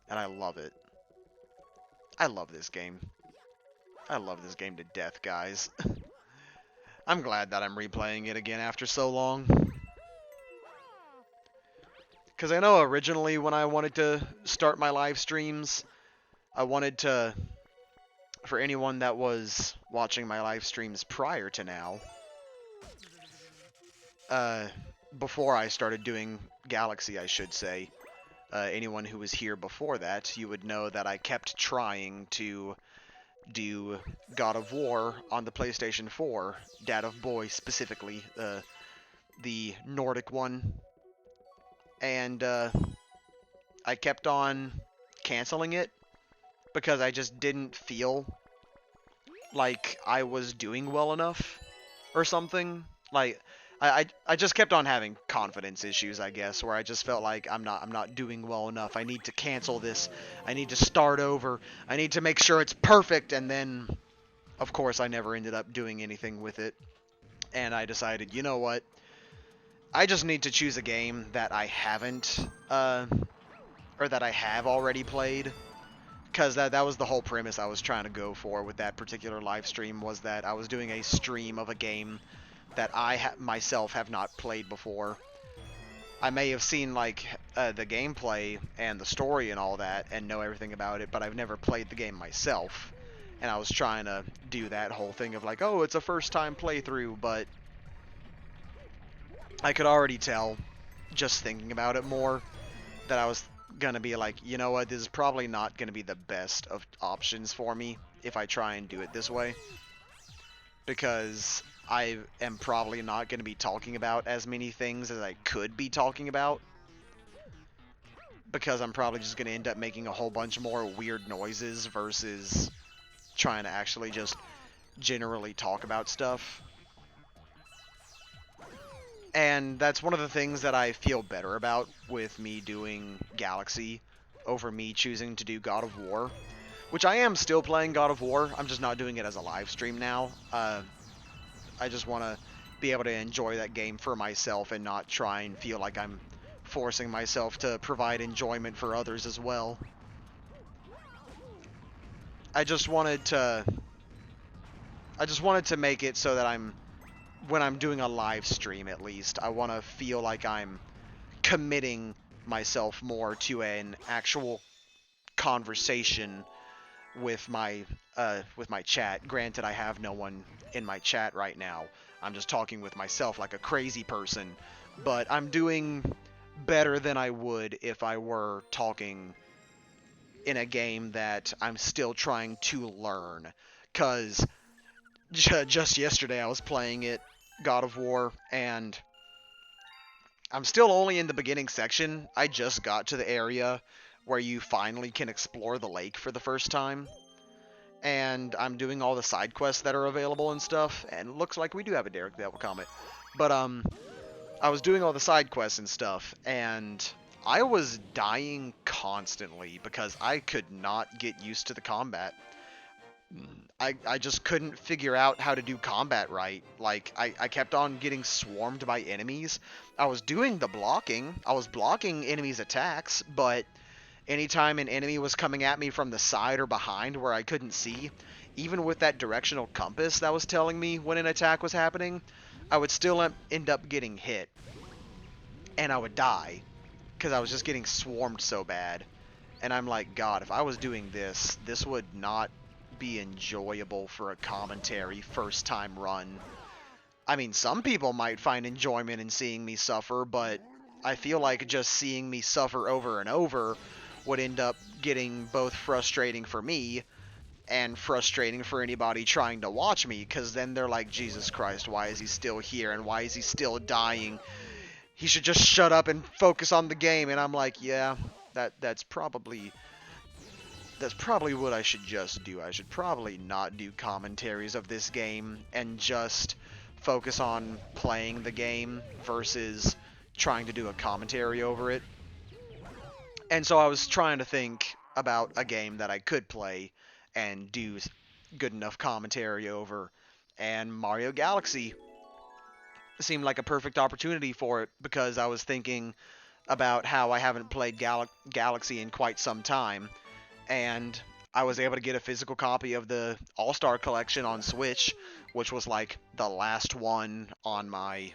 And I love it. I love this game. I love this game to death, guys. I'm glad that I'm replaying it again after so long. Because I know originally when I wanted to start my live streams, I wanted to, for anyone that was watching my live streams prior to now, before I started doing Galaxy, I should say, anyone who was here before that, you would know that I kept trying to do God of War on the PlayStation 4, Dad of Boy specifically, the Nordic one, and I kept on canceling it because I just didn't feel like I was doing well enough or something. Like I just kept on having confidence issues, I guess, where I just felt like I'm not doing well enough. I need to cancel this. I need to start over. I need to make sure it's perfect. And then, of course, I never ended up doing anything with it. And I decided, you know what? I just need to choose a game that I haven't, or that I have already played. Because that was the whole premise I was trying to go for with that particular live stream, was that I was doing a stream of a game that I myself have not played before. I may have seen like the gameplay and the story and all that and know everything about it, but I've never played the game myself. And I was trying to do that whole thing of like, oh, it's a first time playthrough, but I could already tell, just thinking about it more, that I was gonna be like, you know what, this is probably not gonna be the best of options for me if I try and do it this way. Because I am probably not going to be talking about as many things as I could be talking about. Because I'm probably just going to end up making a whole bunch more weird noises versus trying to actually just generally talk about stuff. And that's one of the things that I feel better about with me doing Galaxy over me choosing to do God of War. Which I am still playing God of War, I'm just not doing it as a live stream now. I just want to be able to enjoy that game for myself and not try and feel like I'm forcing myself to provide enjoyment for others as well. I just wanted to make it so that when I'm doing a live stream at least, I want to feel like I'm committing myself more to an actual conversation with my chat. Granted, I have no one in my chat right now. I'm just talking with myself like a crazy person, but I'm doing better than I would if I were talking in a game that I'm still trying to learn. Cause just yesterday I was playing it, God of War, and I'm still only in the beginning section. I just got to the area where you finally can explore the lake for the first time. And I'm doing all the side quests that are available and stuff, and it looks like we do have a Derek that will comment. But I was doing all the side quests and stuff, and I was dying constantly because I could not get used to the combat. I just couldn't figure out how to do combat right. Like, I kept on getting swarmed by enemies. I was doing the blocking. I was blocking enemies' attacks, but anytime an enemy was coming at me from the side or behind where I couldn't see, even with that directional compass that was telling me when an attack was happening, I would still end up getting hit. And I would die, because I was just getting swarmed so bad. And I'm like, God, if I was doing this, this would not be enjoyable for a commentary first time run. I mean, some people might find enjoyment in seeing me suffer, but I feel like just seeing me suffer over and over would end up getting both frustrating for me and frustrating for anybody trying to watch me, because then they're like, Jesus Christ, why is he still here and why is he still dying? He should just shut up and focus on the game. And I'm like, yeah, that's probably what I should just do. I should probably not do commentaries of this game and just focus on playing the game versus trying to do a commentary over it. And so I was trying to think about a game that I could play and do good enough commentary over, and Mario Galaxy seemed like a perfect opportunity for it, because I was thinking about how I haven't played Galaxy in quite some time, and I was able to get a physical copy of the All-Star Collection on Switch, which was like the last one on my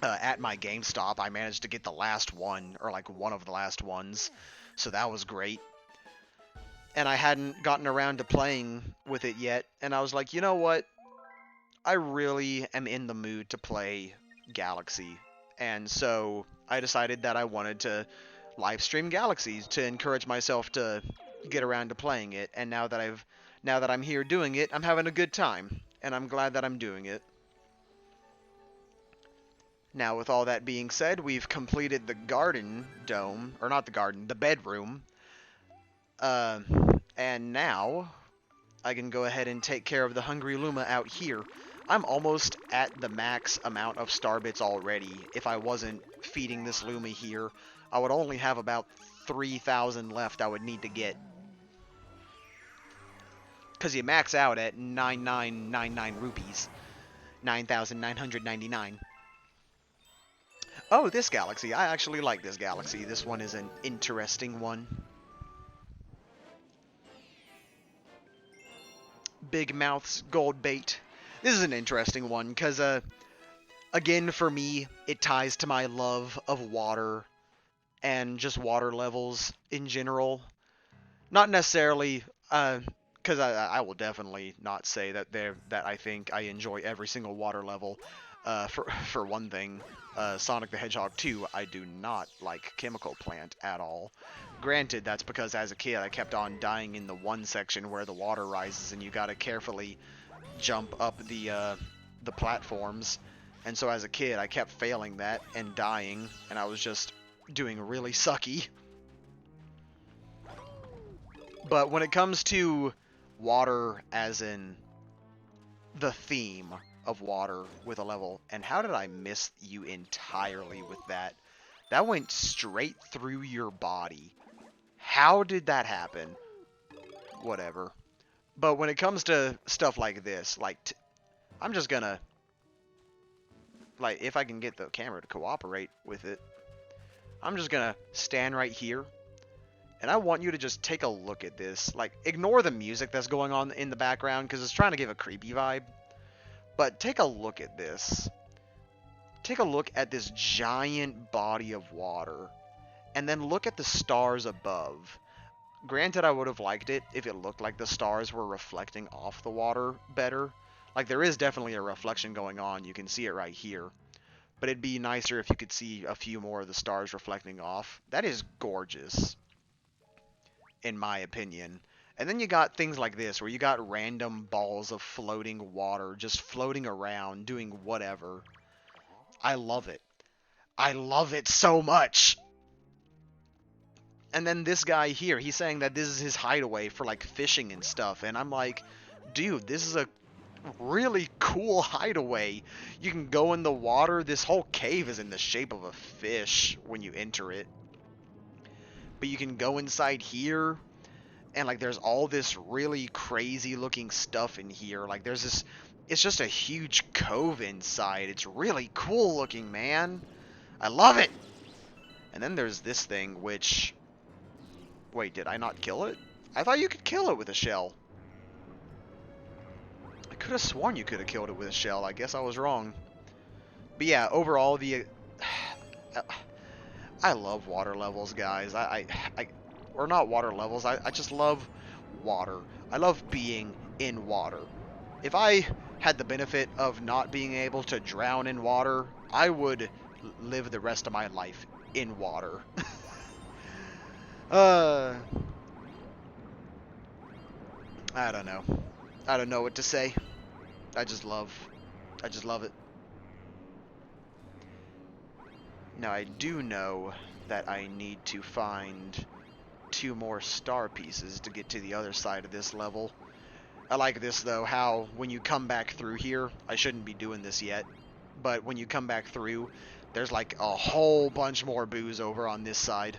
at my GameStop. I managed to get the last one, or like one of the last ones, so that was great. And I hadn't gotten around to playing with it yet, and I was like, you know what? I really am in the mood to play Galaxy. And so I decided that I wanted to live stream Galaxy to encourage myself to get around to playing it. And now that I'm here doing it, I'm having a good time, and I'm glad that I'm doing it. Now, with all that being said, we've completed the garden dome, or not the garden, the bedroom. Uh, and now I can go ahead and take care of the Hungry Luma out here. I'm almost at the max amount of star bits already. If I wasn't feeding this Luma here, I would only have about 3,000 left I would need to get. Because you max out at 9999 rupees. 9,999. Oh, this galaxy. I actually like this galaxy. This one is an interesting one. Big Mouth's Gold Bait. This is an interesting one, because, again, for me, it ties to my love of water and just water levels in general. Not necessarily, because I will definitely not say that I think I enjoy every single water level. For one thing, Sonic the Hedgehog 2, I do not like Chemical Plant at all. Granted, that's because as a kid I kept on dying in the one section where the water rises and you gotta carefully jump up the platforms. And so as a kid I kept failing that and dying, and I was just doing really sucky. But when it comes to water as in the theme of water with a level, and how did I miss you entirely with that? That went straight through your body. How did that happen? Whatever. But when it comes to stuff like this, like, I'm just gonna, like, if I can get the camera to cooperate with it, I'm just gonna stand right here, and I want you to just take a look at this. Like, ignore the music that's going on in the background, because it's trying to give a creepy vibe. But take a look at this. Take a look at this giant body of water. And then look at the stars above. Granted, I would have liked it if it looked like the stars were reflecting off the water better. Like, there is definitely a reflection going on. You can see it right here. But it'd be nicer if you could see a few more of the stars reflecting off. That is gorgeous, in my opinion. And then you got things like this, where you got random balls of floating water just floating around, doing whatever. I love it. I love it so much! And then this guy here, he's saying that this is his hideaway for, like, fishing and stuff. And I'm like, dude, this is a really cool hideaway. You can go in the water. This whole cave is in the shape of a fish when you enter it. But you can go inside here. And, like, there's all this really crazy looking stuff in here. Like, there's this, it's just a huge cove inside. It's really cool looking, man. I love it. And then there's this thing, which, wait, did I not kill it? I thought you could kill it with a shell. I could have sworn you could have killed it with a shell. I guess I was wrong. But yeah, overall, I love water levels, guys. Or not water levels, I just love water. I love being in water. If I had the benefit of not being able to drown in water, I would live the rest of my life in water. I don't know. I don't know what to say. I just love it. Now I do know that I need to find 2 more star pieces to get to the other side of this level. I like this though, how when you come back through here, I shouldn't be doing this yet, but when you come back through, there's like a whole bunch more boos over on this side.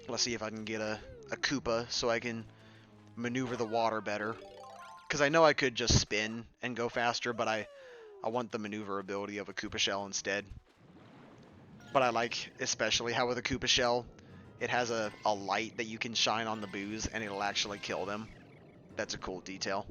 Let's see if I can get a Koopa so I can maneuver the water better. Because I know I could just spin and go faster, but I want the maneuverability of a Koopa shell instead. But I like especially how with a Koopa shell, it has a light that you can shine on the boos and it'll actually kill them. That's a cool detail.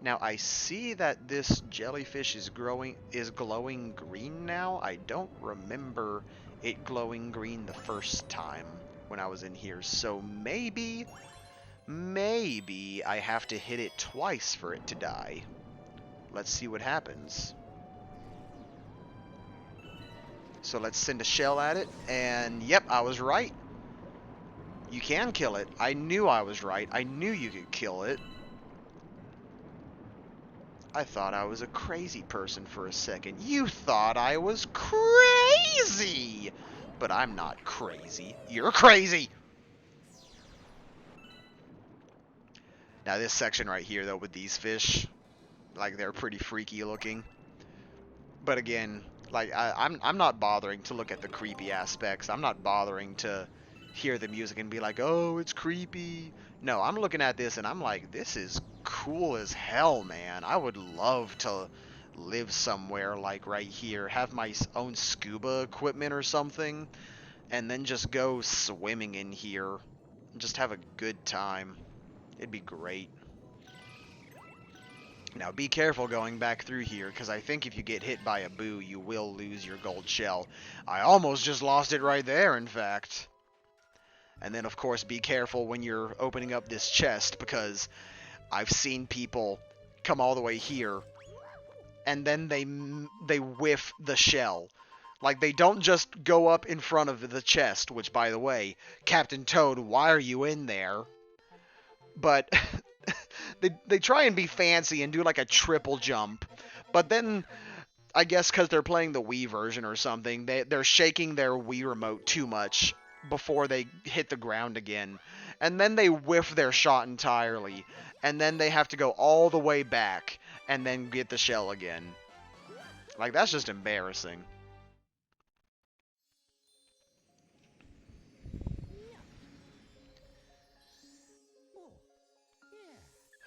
Now I see that this jellyfish is glowing green now. I don't remember it glowing green the first time when I was in here. So maybe I have to hit it twice for it to die. Let's see what happens. So let's send a shell at it, and yep, I was right. You can kill it. I knew I was right. I knew you could kill it. I thought I was a crazy person for a second. You thought I was crazy! But I'm not crazy. You're crazy! Now this section right here, though, with these fish, like, they're pretty freaky looking. But again, like, I'm not bothering to look at the creepy aspects. I'm not bothering to hear the music and be like, oh, it's creepy. No, I'm looking at this and I'm like, this is cool as hell, man. I would love to live somewhere like right here, have my own scuba equipment or something, and then just go swimming in here and just have a good time. It'd be great. Now be careful going back through here, because I think if you get hit by a boo, you will lose your gold shell. I almost just lost it right there, in fact. And then, of course, be careful when you're opening up this chest, because I've seen people come all the way here, and then they whiff the shell. Like, they don't just go up in front of the chest, which, by the way, Captain Toad, why are you in there? But they try and be fancy and do like a triple jump, but then I guess because they're playing the Wii version or something, they're shaking their Wii remote too much before they hit the ground again, and then they whiff their shot entirely, and then they have to go all the way back and then get the shell again. Like, that's just embarrassing.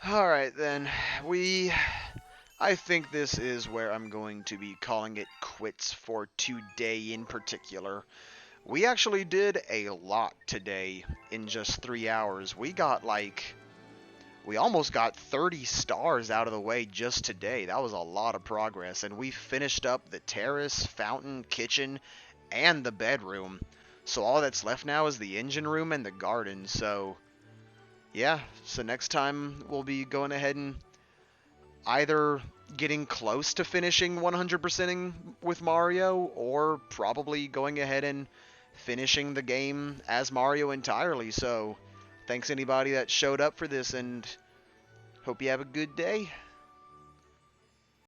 Alright then, I think this is where I'm going to be calling it quits for today in particular. We actually did a lot today in just 3 hours. We almost got 30 stars out of the way just today. That was a lot of progress, and we finished up the terrace, fountain, kitchen, and the bedroom. So all that's left now is the engine room and the garden, so yeah, so next time we'll be going ahead and either getting close to finishing 100%ing with Mario, or probably going ahead and finishing the game as Mario entirely. So thanks anybody that showed up for this, and hope you have a good day.